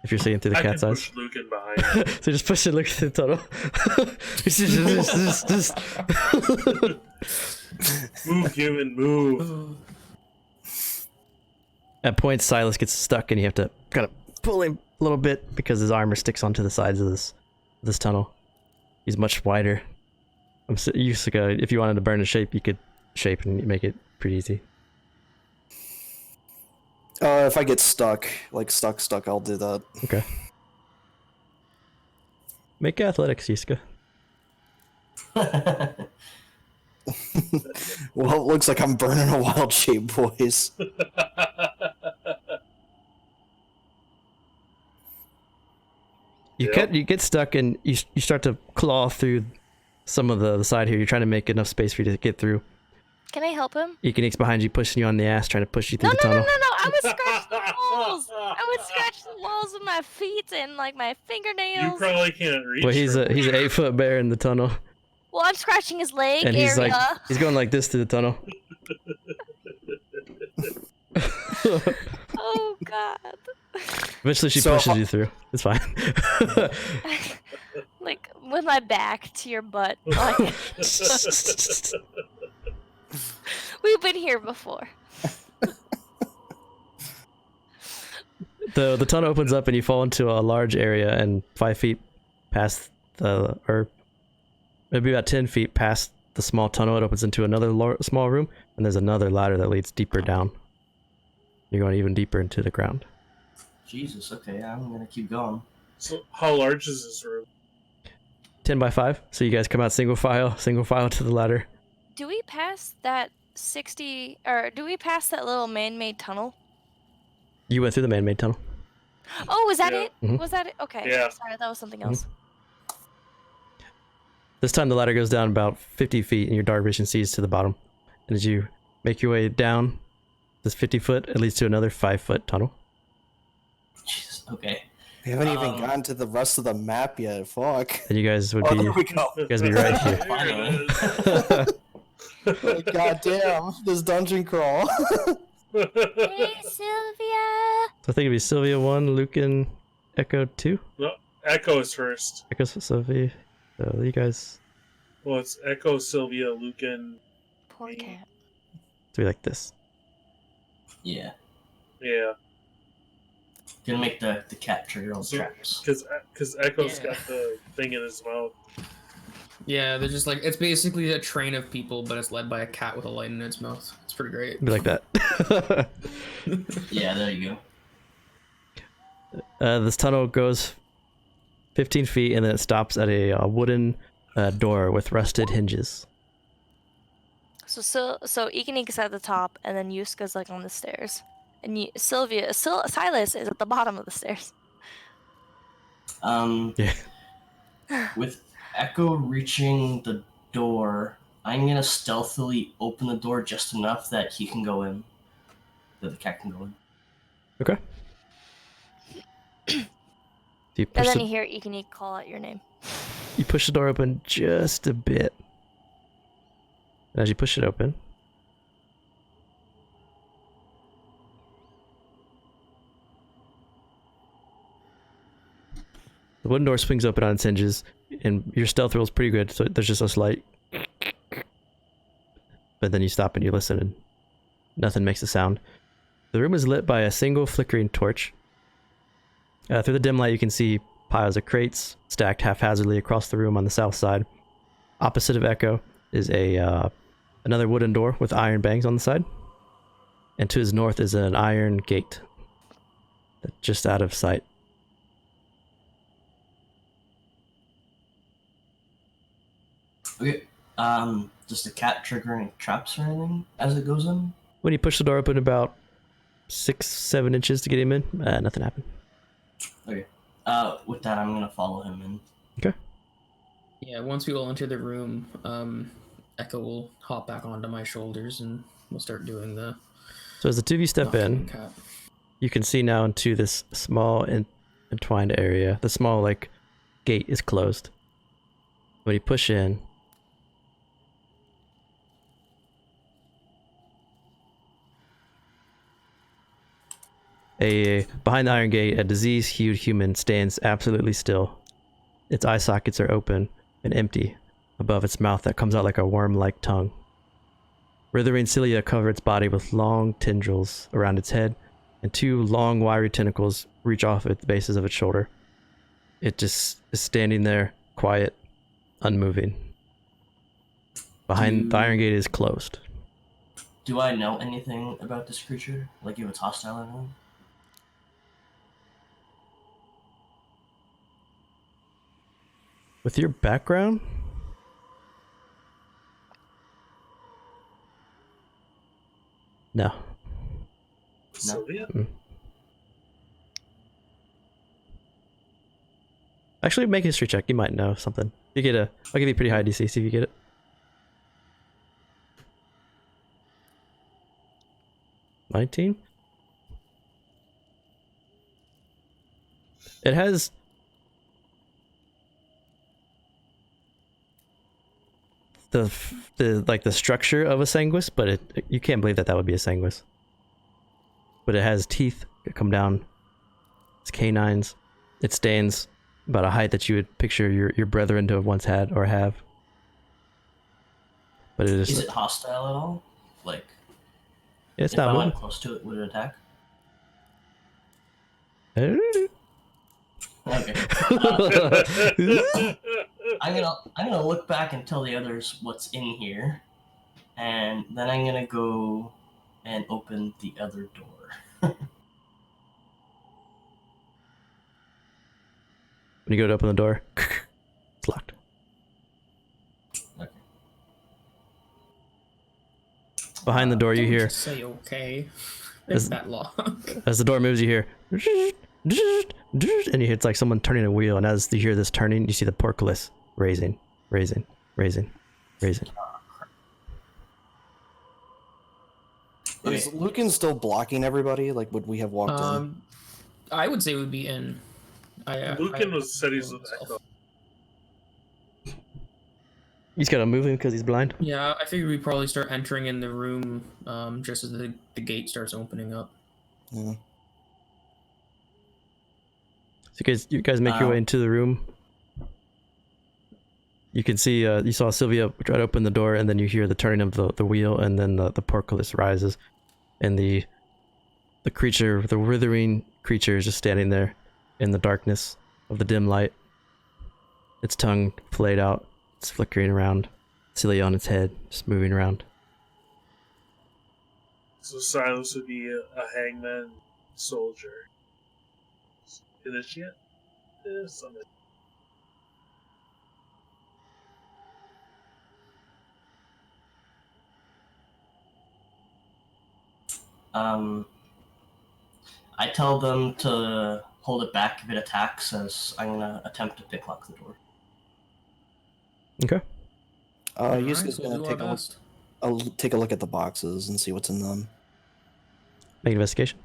If you're seeing through the I can cat's eyes. push Lucan behind. So just push it, look through the tunnel. Move, human, move. At points, Silas gets stuck, and you have to kind of pull him a little bit because his armor sticks onto the sides of this tunnel. He's much wider. Yusuke, if you wanted to burn a shape, you could shape and make it pretty easy. If I get stuck, I'll do that. Okay. Make athletics, Yusuke. Well, it looks like I'm burning a wild shape, boys. You get stuck, and you start to claw through some of the side here. You're trying to make enough space for you to get through. Can I help him? Ekenix behind you, pushing you on the ass, trying to push you through No, the no, no, tunnel. no, no! I would scratch the walls. I would scratch the walls with my feet and like my You fingernails. probably can't reach. Well, he's her. an 8-foot bear in the tunnel, Well, I'm scratching his leg and he's area. he's going like this through the tunnel. Oh God! Eventually, she So- pushes you through. It's fine. Like with my back to your butt. Like, we've been here before. The tunnel opens up and you fall into a large area, and 5 feet past or maybe about 10 feet past the small tunnel, it opens into another small room, and there's another ladder that leads deeper down. You're going even deeper into the ground. Jesus. Okay, I'm gonna keep going. So, how large is this room? 10 by 5. So you guys come out single file to the ladder. Do we pass that 60, or do we pass that little man-made tunnel? You went through the man-made tunnel. Oh, was that Yeah. it? Mhm. Was that it? Okay. Yeah. Sorry, that was something else. This time the ladder goes down about 50 feet and your dark vision sees to the bottom. And as you make your way down this 50 foot, it leads to another 5-foot tunnel. Jesus. Okay. We haven't even gotten to the rest of the map yet. Fuck. And you guys would Oh, be... there we go. You guys would be right here. Finally. God damn, this dungeon crawl. Hey, Sylvia! So I think it'd be Sylvia 1, Lucan, Echo 2. No, Echo is first. Echo, Sylvia. So you guys... Well, it's Echo, Sylvia, Lucan. Poor cat. to be like this. Yeah. Yeah, Gonna make the cat trigger on So- traps. because Echo's Yeah. got the thing in his mouth. Yeah, they're just like, it's basically a train of people, but it's led by a cat with a light in its mouth. It's pretty great. Be like that. Yeah, there you go. This tunnel goes 15 feet and then it stops at a wooden door with rusted hinges. So Ikanik's at the top, and then Yuska's like on the stairs, and Silas is at the bottom of the stairs. Yeah. With Echo reaching the door, I'm gonna stealthily open the door just enough that he can go in. That the cat can go in. Okay. You And push, then the, you hear Ikanik call out your name. you push the door open just a bit. And as you push it open, the wooden door swings open on its hinges, and your stealth roll is pretty good, so there's just a slight... But then you stop and you listen, and nothing makes a sound. The room is lit by a single flickering torch. Through the dim light, you can see piles of crates stacked haphazardly across the room on the south side. Opposite of Echo is another wooden door with iron bangs on the side. And to his north is an iron gate that's just out of sight. Okay. Does the cat trigger any traps or anything as it goes in? When you push the door open about 6-7 inches to get him in, nothing happened. Okay. With that, I'm gonna follow him in. Okay. Yeah, once we all enter the room, Echo will hop back onto my shoulders and we'll start doing the... So as the two of you step knocking in, the cat. you can see now into this small entwined area. The small, like, gate is closed. When you push in, behind the iron gate, a disease-hued human stands absolutely still. Its eye sockets are open and empty above its mouth that comes out like a worm-like tongue. Withering cilia cover its body with long tendrils around its head, and two long, wiry tentacles reach off at the bases of its shoulder. It just is standing there, quiet, unmoving. Behind the iron gate is closed. Do I know anything about this creature? Like if it's hostile or not? With your background? No. Sylvia? Actually, make a history check. You might know something. You get I'll give you a pretty high DC, see if you get it. $19? It has... the structure of a sanguis, but you can't believe that would be a sanguis. But it has teeth that come down. It's canines. It stands about a height that you would picture your brethren to have once had or have. But it is... Is it hostile at all? Like, It's if not I moving. went close to it, would it attack? Okay. I'm gonna look back and tell the others what's in here, and then I'm gonna go and open the other door. When you go to open the door, it's locked. Behind the door, you Don't hear just say okay. As- It's that lock. as the door moves. You hear, and you hear it's like someone turning a wheel. And as you hear this turning, you see the portcullis raising. Is Lucan still blocking everybody? Like, would we have walked in? I would say we'd be in. Lucan said he's an himself. echo. He's gotta move him because he's blind. Yeah, I figured we'd probably start entering in the room just as the gate starts opening up. Yeah. So you guys make your way into the room. You can see, you saw Sylvia try to open the door, and then you hear the turning of the wheel, and then the portcullis rises, and the creature, the withering creature, is just standing there in the darkness of the dim light. Its tongue flayed out, it's flickering around, Celia on its head, just moving around. So Silas would be a hangman soldier. Initiate? Something. I tell them to hold it back if it attacks, as I'm gonna attempt to picklock the door. Okay. Yusuke's we'll gonna do take our a look. best. I'll take a look at the boxes and see what's in them. Make an investigation.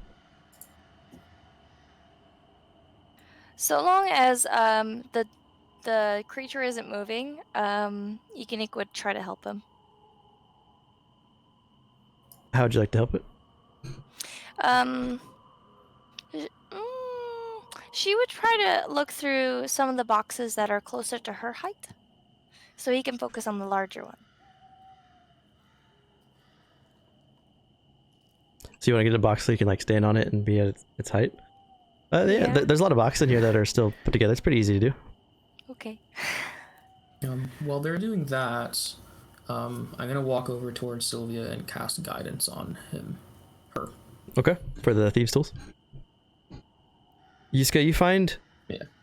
So long as the creature isn't moving, Ikenik would try to help him. How would you like to help it? She would try to look through some of the boxes that are closer to her height, so he can focus on the larger one. So you want to get a box so you can like stand on it and be at its height? Yeah. There's a lot of boxes in here that are still put together. It's pretty easy to do. Okay. While they're doing that, I'm gonna walk over towards Sylvia and cast guidance on her. Okay, for the thieves' tools. Yusuke, you find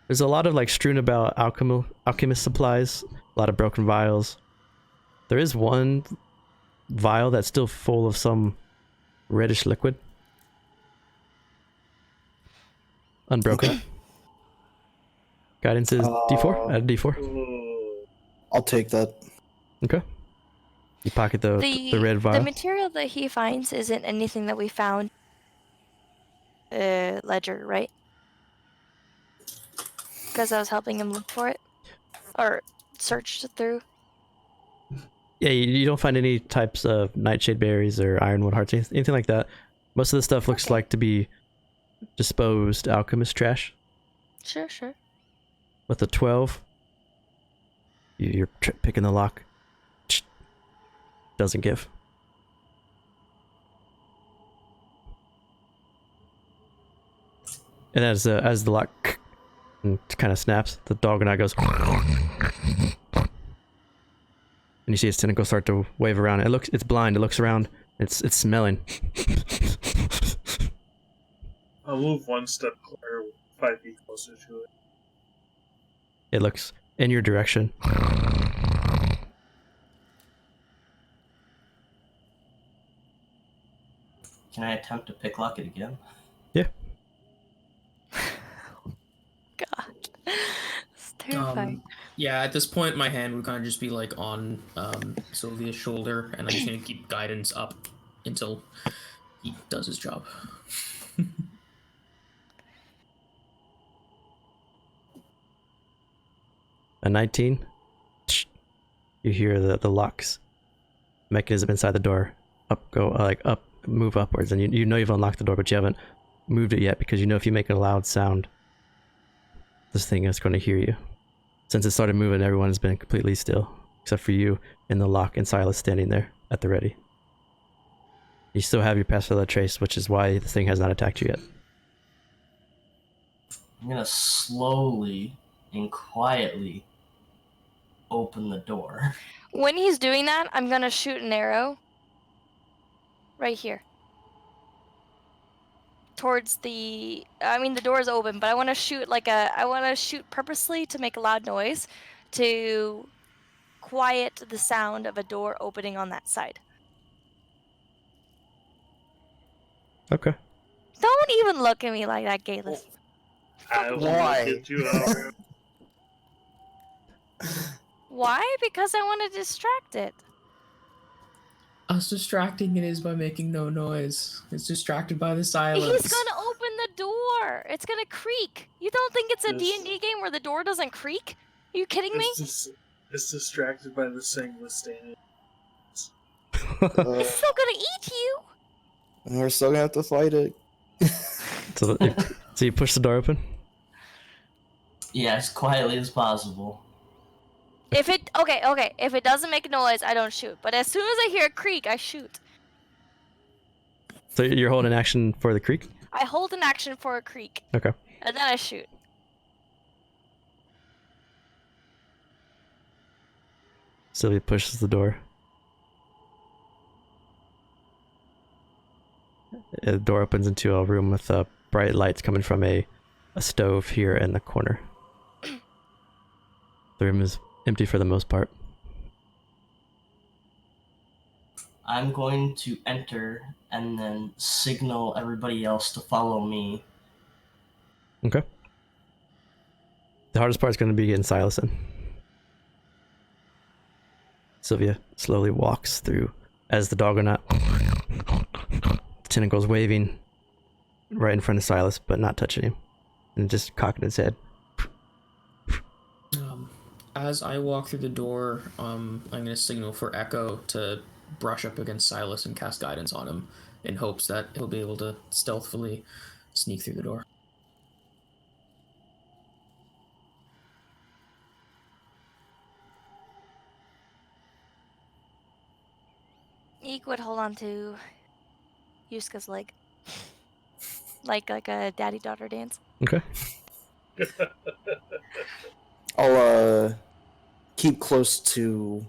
there's a lot of like strewn about alchemist supplies, a lot of broken vials. There is one vial that's still full of some reddish liquid. Unbroken. Guidance is D4. Add a D4. I'll take that. Okay. You pocket the red vial. The material that he finds isn't anything that we found. Ledger, right? Because I was helping him look for it, or search through. Yeah, you don't find any types of nightshade berries or ironwood hearts, anything like that. Most of the stuff looks like to be disposed alchemist trash. Sure. With a 12, you're picking the lock. Doesn't give. And as the lock kind of snaps, the dog and I goes, and you see its tentacles start to wave around. It's blind. It looks around. It's smelling. I'll move one step or 5 feet closer to it. It looks in your direction. Can I attempt to picklock it again? Yeah. God, it's terrifying. Yeah, at this point, my hand would kind of just be like on Sylvia's shoulder, and I'm just gonna keep guidance up until he does his job. A 19. You hear the lock's mechanism inside the door move upwards, and you know you've unlocked the door, but you haven't moved it yet because you know if you make a loud sound, this thing is going to hear you. Since it started moving, everyone has been completely still except for you and the lock and Silas standing there at the ready. You still have your pass-without trace, which is why this thing has not attacked you yet. I'm gonna slowly and quietly open the door. When he's doing that, I'm gonna shoot an arrow right here. Towards the door is open, but I want to shoot purposely to make a loud noise to quiet the sound of a door opening on that side. Okay. Don't even look at me like that, Galus. I will Why? look at you, Alvin. Why? Because I want to distract it. Us distracting it is by making no noise. It's distracted by the silence. He's gonna open the door. It's gonna creak. You don't think it's a This- D&D game where the door doesn't creak? Are you kidding me? It's distracted by the Sanguis standing. It's still gonna eat you. We're still gonna have to fight it. So you push the door open? Yeah, as quietly as possible. If it okay, if it doesn't make noise, I don't shoot. But as soon as I hear a creak, I shoot. So you're holding action for the creek? I hold an action for a creak, Okay. and then I shoot. Sylvia pushes the door. The door opens into a room with bright lights coming from a stove here in the corner. The room is empty for the most part. I'm going to enter and then signal everybody else to follow me. Okay. The hardest part is going to be getting Silas in. Sylvia slowly walks through as the dog or not. Tentacles waving right in front of Silas, but not touching him. And just cocking his head. As I walk through the door, I'm going to signal for Echo to brush up against Silas and cast guidance on him in hopes that he'll be able to stealthily sneak through the door. Eek would hold on to Yuska's leg. like a daddy-daughter dance. Okay. I'll keep close to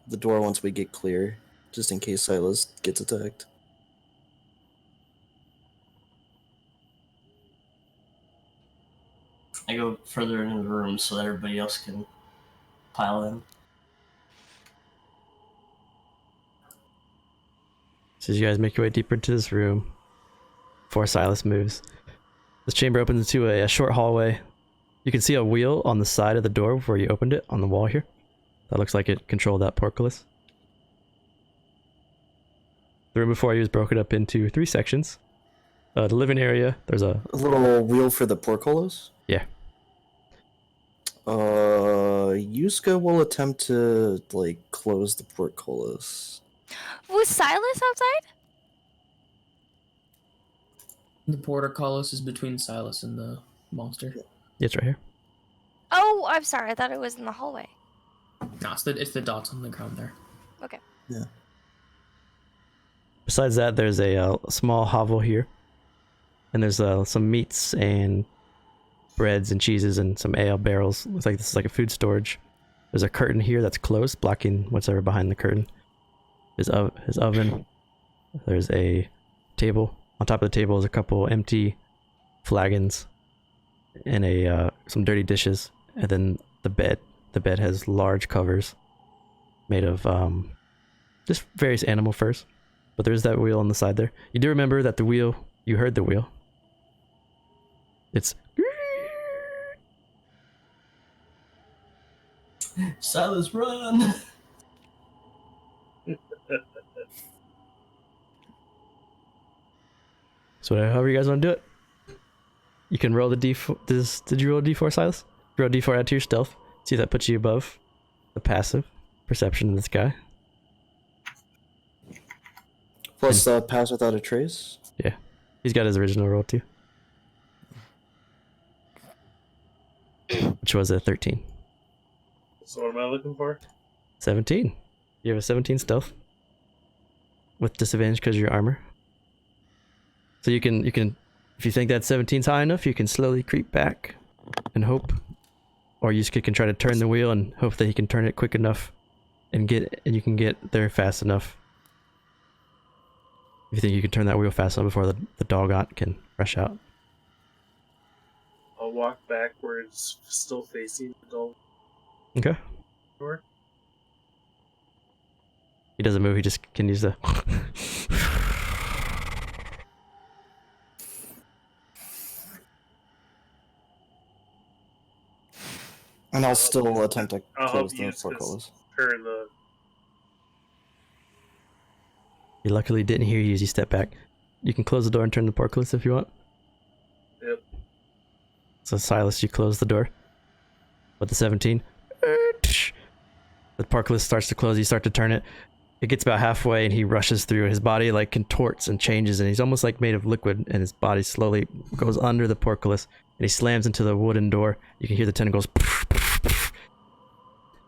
the door once we get clear, just in case Silas gets attacked. I go further into the room so that everybody else can pile in. So as you guys make your way deeper into this room, before Silas moves, this chamber opens into a short hallway. You can see a wheel on the side of the door where you opened it on the wall here. That looks like it controlled that portcullis. The room before you is broken up into 3 sections. The living area, there's a... A little wheel for the portcullis? Yeah. Yuska will attempt to, close the portcullis. Was Silas outside? The portcullis is between Silas and the monster. It's right here. Oh, I'm sorry. I thought it was in the hallway. No, it's the dots on the ground there. Okay. Yeah. Besides that, there's a small hovel here. And there's some meats and breads and cheeses and some ale barrels. Looks like this is like a food storage. There's a curtain here that's closed, blocking what's ever behind the curtain. His oven. There's a table. On top of the table is a couple empty flagons and some dirty dishes. And then the bed. The bed has large covers made of just various animal furs. But there's that wheel on the side there. You do remember that the wheel, you heard the wheel. It's... Silas, run! So however you guys want to do it. You can roll the D4. Did you roll a D4, Silas? Roll a D4 add to your stealth. See if that puts you above the passive perception of this guy. Plus pass without a trace. Yeah. He's got his original roll too. Which was a 13. So what am I looking for? 17. You have a 17 stealth. With disadvantage because of your armor. So you can, if you think that 17's high enough, you can slowly creep back and hope. Or you can try to turn the wheel and hope that he can turn it quick enough and you can get there fast enough. If you think you can turn that wheel fast enough before the dog aunt can rush out. I'll walk backwards, still facing the dog Okay. door. He doesn't move, he just continues to... And I'll still attempt to I'll close help the use this portcullis. turn the. He luckily didn't hear you as you step back. You can close the door and turn the portcullis if you want. Yep. So Silas, you close the door. With the 17. The portcullis starts to close, you start to turn it. It gets about halfway and he rushes through. His body like contorts and changes and he's almost like made of liquid and his body slowly goes under the portcullis and he slams into the wooden door. You can hear the tentacles.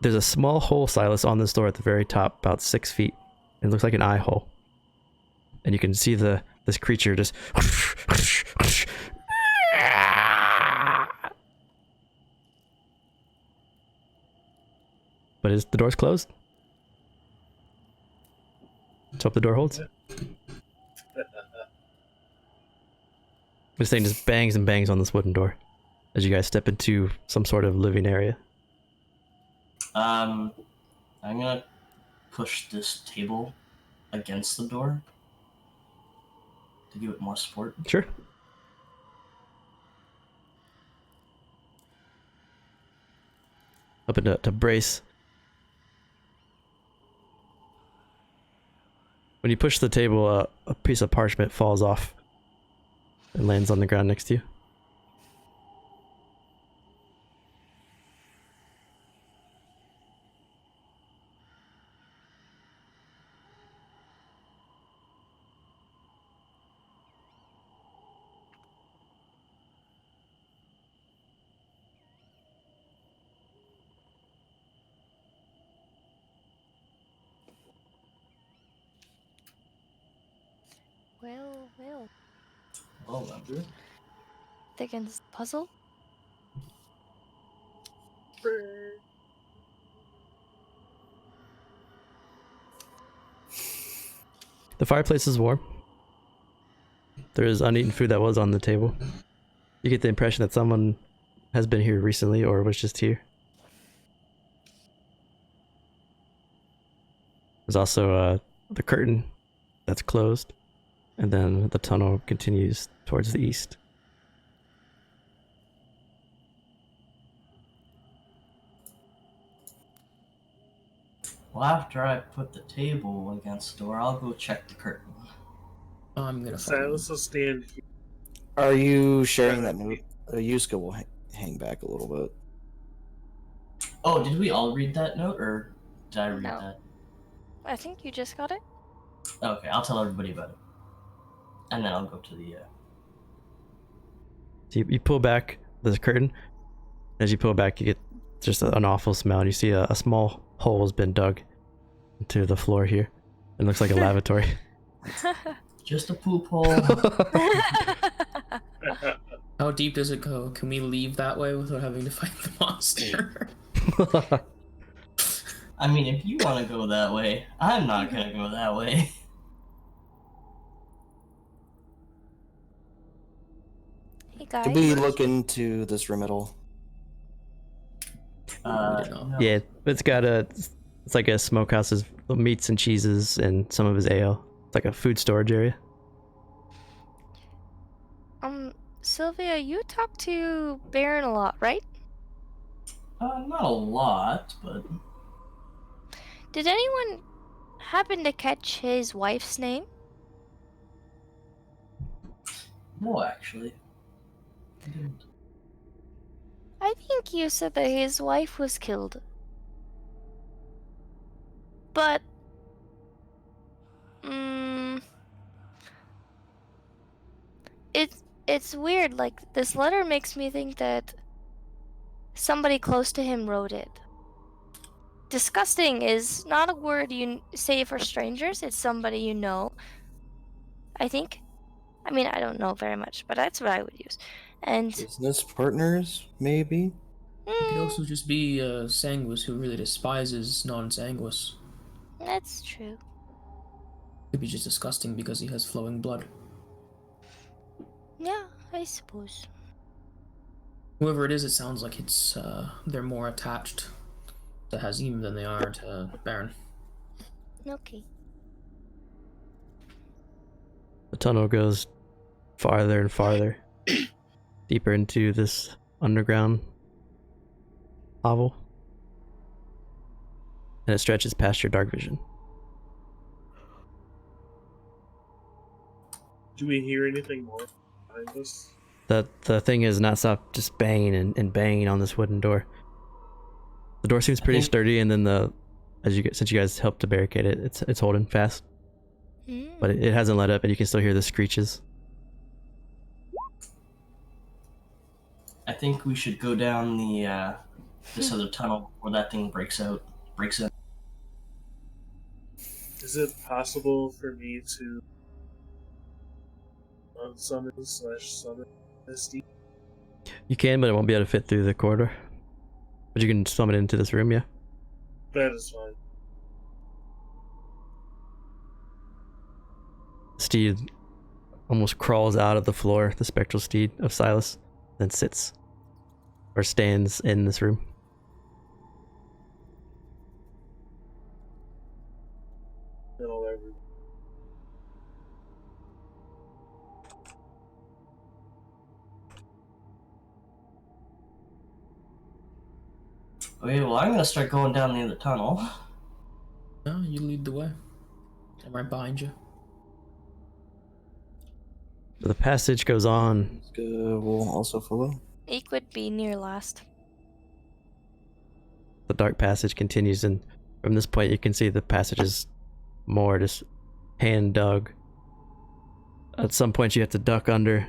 There's a small hole, Silas, on this door at the very top, about 6 feet. It looks like an eye hole. And you can see this creature just but the door's closed. Let's hope the door holds. This thing just bangs and bangs on this wooden door as you guys step into some sort of living area. I'm gonna push this table against the door to give it more support. Sure. Up to brace. When you push the table, a piece of parchment falls off and lands on the ground next to you. Well. Oh, Andrew. Think in this puzzle? The fireplace is warm. There is uneaten food that was on the table. You get the impression that someone has been here recently or was just here. There's also the curtain that's closed, and then the tunnel continues towards the east. Well, after I put the table against the door, I'll go check the curtain. I'm gonna follow. Silas will stand here. Are you sharing that note? Yuska will hang back a little bit. Oh, did we all read that note, or did I read No. that? I think you just got it. Okay, I'll tell everybody about it. And then I'll go to the... So you pull back the curtain. As you pull back, you get just an awful smell. You see a small hole has been dug into the floor here. It looks like a lavatory. Just a poop hole. How deep does it go? Can we leave that way without having to fight the monster? I mean, if you want to go that way, I'm not gonna go that way. Hey guys. Did we look into this remittal? No. Yeah, it's got it's like a smokehouse with meats and cheeses and some of his ale. It's like a food storage area. Sylvia, you talk to Baron a lot, right? Not a lot, but... Did anyone happen to catch his wife's name? No, actually. I didn't. I think you said that his wife was killed. But... It's weird, like, this letter makes me think that somebody close to him wrote it. Disgusting is not a word you say for strangers, it's somebody you know. I think. I mean, I don't know very much, but that's what I would use. And... Business partners, maybe? It could also just be Sanguis who really despises non-Sanguis. That's true. Could be just disgusting because he has flowing blood. Yeah, I suppose. Whoever it is, it sounds like it's they're more attached to Hazim than they are to Baron. Okay. The tunnel goes farther and farther, deeper into this underground hovel. And it stretches past your dark vision. Do we hear anything more behind us? The thing is not stop just banging and banging on this wooden door. The door seems pretty sturdy, and then since you guys helped to barricade it, it's holding fast. But it hasn't let up, and you can still hear the screeches. I think we should go down the this other tunnel where that thing breaks in. Is it possible for me to unsummon/summon Misty? You can, but it won't be able to fit through the corridor. But you can summon it into this room, yeah? That is fine. Steed almost crawls out of the floor, the spectral steed of Silas, then sits or stands in this room. It'll ever. Okay, well, I'm gonna start going down the other tunnel. No, you lead the way. I'm right behind you. So the passage goes on. We'll also follow. Eek would be near last. The dark passage continues, and from this point you can see the passage is more just hand dug. At some point you have to duck under,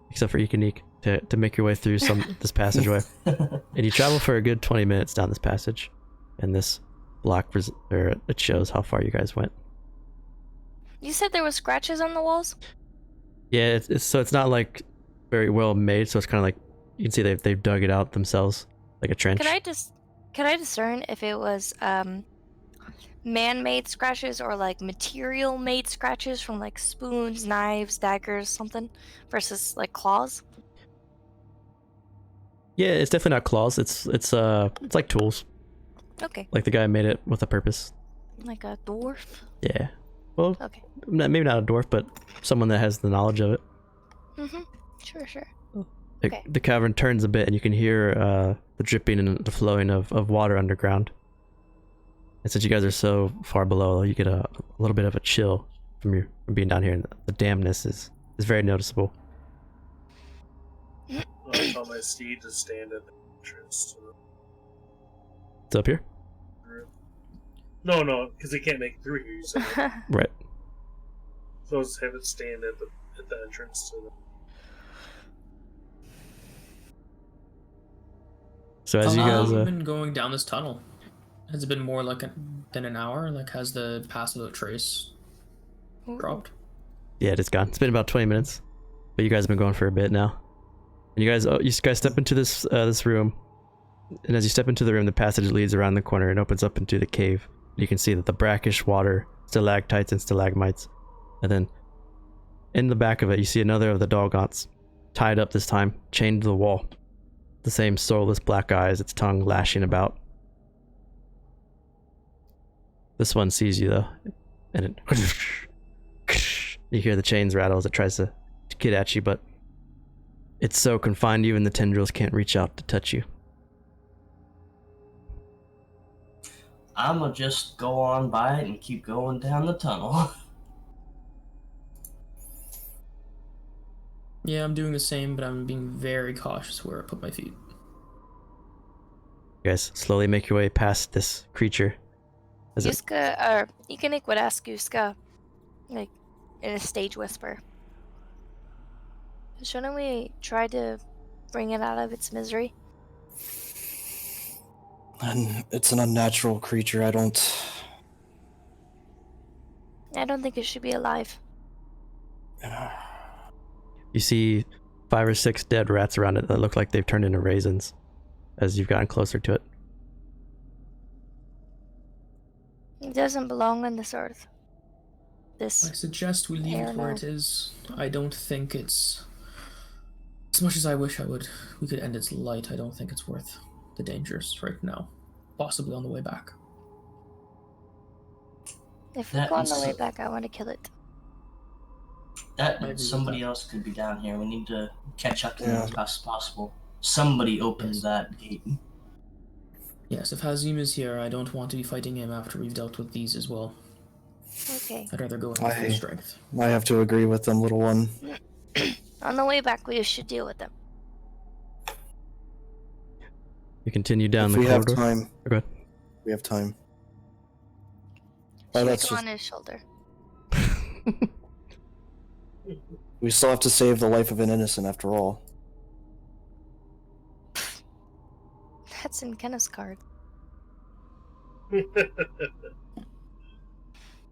except for Eek to make your way through this passageway. And you travel for a good 20 minutes down this passage, and this block it shows how far you guys went. You said there was scratches on the walls? Yeah, it's not like very well made, so it's kind of like you can see they've dug it out themselves, like a trench. Can I discern if it was man-made scratches or like material-made scratches from like spoons, knives, daggers, something, versus like claws? Yeah, it's definitely not claws. It's like tools. Okay. Like the guy made it with a purpose. Like a dwarf? Yeah. Well, Okay. maybe not a dwarf, but someone that has the knowledge of it. Sure. The cavern turns a bit, and you can hear the dripping and the flowing of water underground. And since you guys are so far below, you get a little bit of a chill from being down here, and the dampness is very noticeable. I'll tell my steed to stand at the entrance to the It's up here? room. No, because he can't make it through here, you said. Right. So I'll just have it stand at the entrance to the... So as you How guys... long have you been going down this tunnel? Has it been more than an hour? Like, has the pass without trace dropped? Yeah, it's gone. It's been about 20 minutes. But you guys have been going for a bit now. And you guys step into this room. And as you step into the room, the passage leads around the corner and opens up into the cave. You can see that the brackish water, stalactites and stalagmites. And then in the back of it, you see another of the doggons, tied up this time, chained to the wall. The same soulless black eyes, its tongue lashing about. This one sees you though, and it you hear the chains rattle as it tries to get at you, but it's so confined even the tendrils can't reach out to touch you. I'ma just go on by it and keep going down the tunnel. Yeah, I'm doing the same, but I'm being very cautious where I put my feet. You guys slowly make your way past this creature. Ikanik would ask Yuska, like, in a stage whisper. Shouldn't we try to bring it out of its misery? And it's an unnatural creature. I don't think it should be alive. You see 5 or 6 dead rats around it that look like they've turned into raisins as you've gotten closer to it. It doesn't belong on this earth. I suggest we leave it where it is. I don't think it's... As much as I wish we could end its light, I don't think it's worth the dangers right now. Possibly on the way back. If we go on the way back, I want to kill it. That and somebody else could be down here. We need to catch up to them as fast as possible. Somebody opened that gate. Yes, if Hazim is here, I don't want to be fighting him after we've dealt with these as well. Okay. I'd rather go in with full strength. I have to agree with them, little one. On the way back, we should deal with them. You continue down If the we corridor. have time. Go ahead. We have time. Should we that's go just- on his shoulder? We still have to save the life of an innocent after all. That's in Kenneth's card.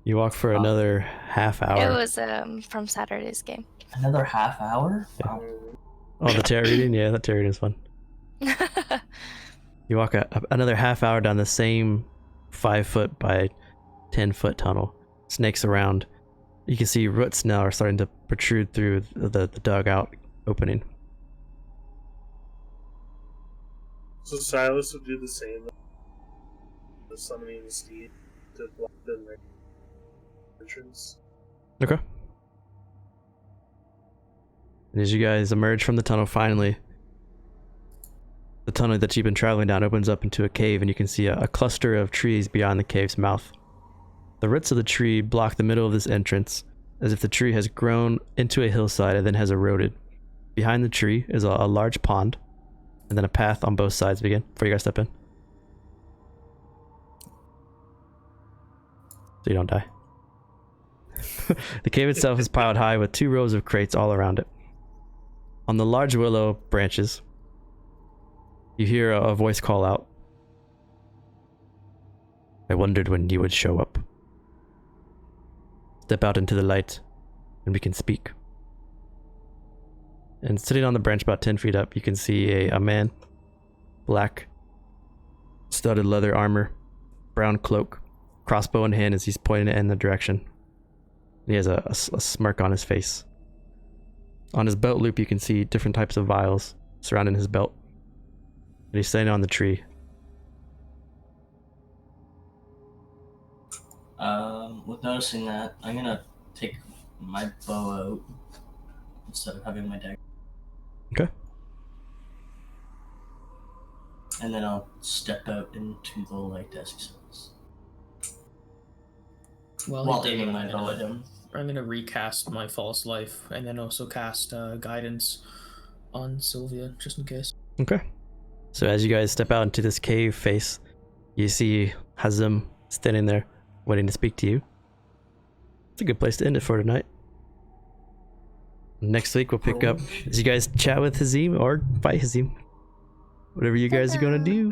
You walk for another half hour. It was from Saturday's game. Another half hour? Wow. Oh, the tarot reading? Yeah, that tarot reading is fun. You walk another half hour down the same 5-foot by 10-foot tunnel. Snakes around. You can see roots now are starting to protrude through the dugout opening. So Silas would do the same. The summoning the steed to block the entrance. Okay. And as you guys emerge from the tunnel, finally, the tunnel that you've been traveling down opens up into a cave, and you can see a cluster of trees beyond the cave's mouth. The roots of the tree block the middle of this entrance, as if the tree has grown into a hillside and then has eroded. Behind the tree is a large pond, and then a path on both sides begin before you guys step in. So you don't die. The cave itself is piled high with 2 rows of crates all around it. On the large willow branches, you hear a voice call out. I wondered when you would show up. Step out into the light, and we can speak. And sitting on the branch about 10 feet up, you can see a man. Black, studded leather armor, brown cloak, crossbow in hand as he's pointing it in the direction. He has a smirk on his face. On his belt loop, you can see different types of vials surrounding his belt. And he's standing on the tree. With noticing that, I'm gonna take my bow out instead of having my dagger. Okay. And then I'll step out into the light as he says. Well, While he's aiming doing my that, bow at him. I'm gonna recast my false life and then also cast guidance on Sylvia, just in case. Okay. So as you guys step out into this cave face, you see Hazim standing there, waiting to speak to you. It's a good place to end it for tonight. Next week we'll pick up as you guys chat with Hazim or fight Hazim. Whatever you guys are gonna do.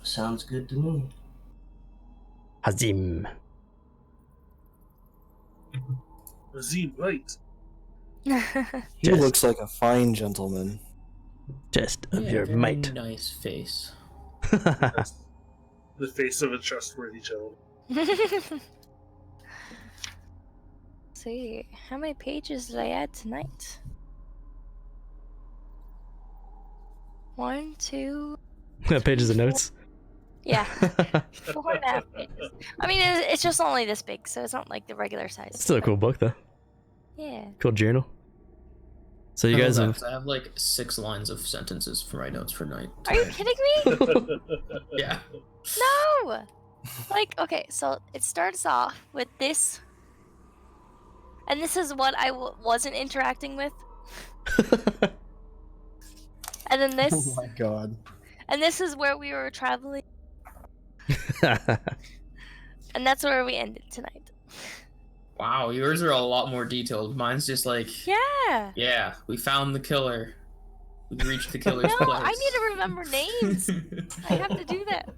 Sounds good to me. Hazim. Azim, right. He Just- looks like a fine gentleman. Test of Yeah, your very might. Nice face. That's the face of a trustworthy gentleman. See, how many pages did I add tonight? 1, 2. Pages of notes. Yeah, 4.5 pages. I mean, it's just only this big, so it's not like the regular size. Still a cool book though. Yeah. Cool journal. So you I guys love have that. I have like 6 lines of sentences for my notes for night. Are you kidding me? Yeah. No! Like, okay, so it starts off with this. And this is what I wasn't interacting with. And then this. Oh my god. And this is where we were traveling. And that's where we ended tonight. Wow, yours are a lot more detailed. Mine's just like, Yeah! yeah, we found the killer. We reached the killer's No, place. I need to remember names. I have to do that.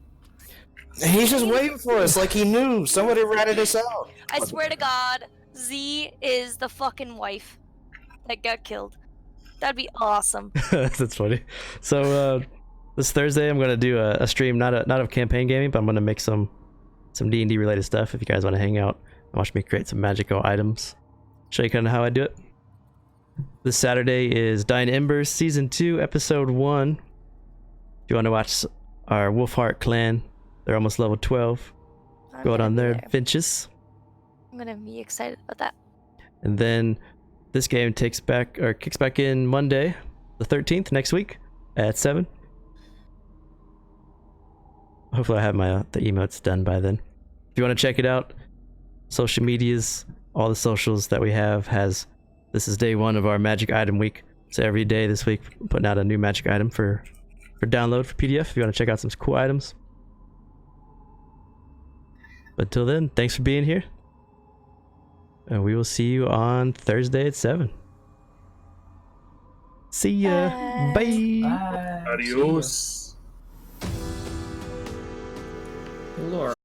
He's just waiting for us like he knew. Somebody ratted us out. I swear to God, Z is the fucking wife that got killed. That'd be awesome. That's funny. So this Thursday I'm gonna do a stream, not of campaign gaming, but I'm gonna make some D&D related stuff if you guys want to hang out and watch me create some magical items. Show you kind of how I do it. This Saturday is Dying Embers Season 2, Episode 1. If you want to watch our Wolfheart clan, they're almost level 12. I'm Go out gonna on be their there. finches. I'm gonna be excited about that. And then this game kicks back in Monday, the 13th, next week at 7. hopefully I have my the emotes done by then. If you want to check it out, social medias, all the socials that we have has. This is day 1 of our magic item week. So every day this week, we're putting out a new magic item for download for PDF. If you want to check out some cool items. But until then, thanks for being here. And we will see you on Thursday at 7. See ya. Bye. Bye. Bye. Adios. Laura.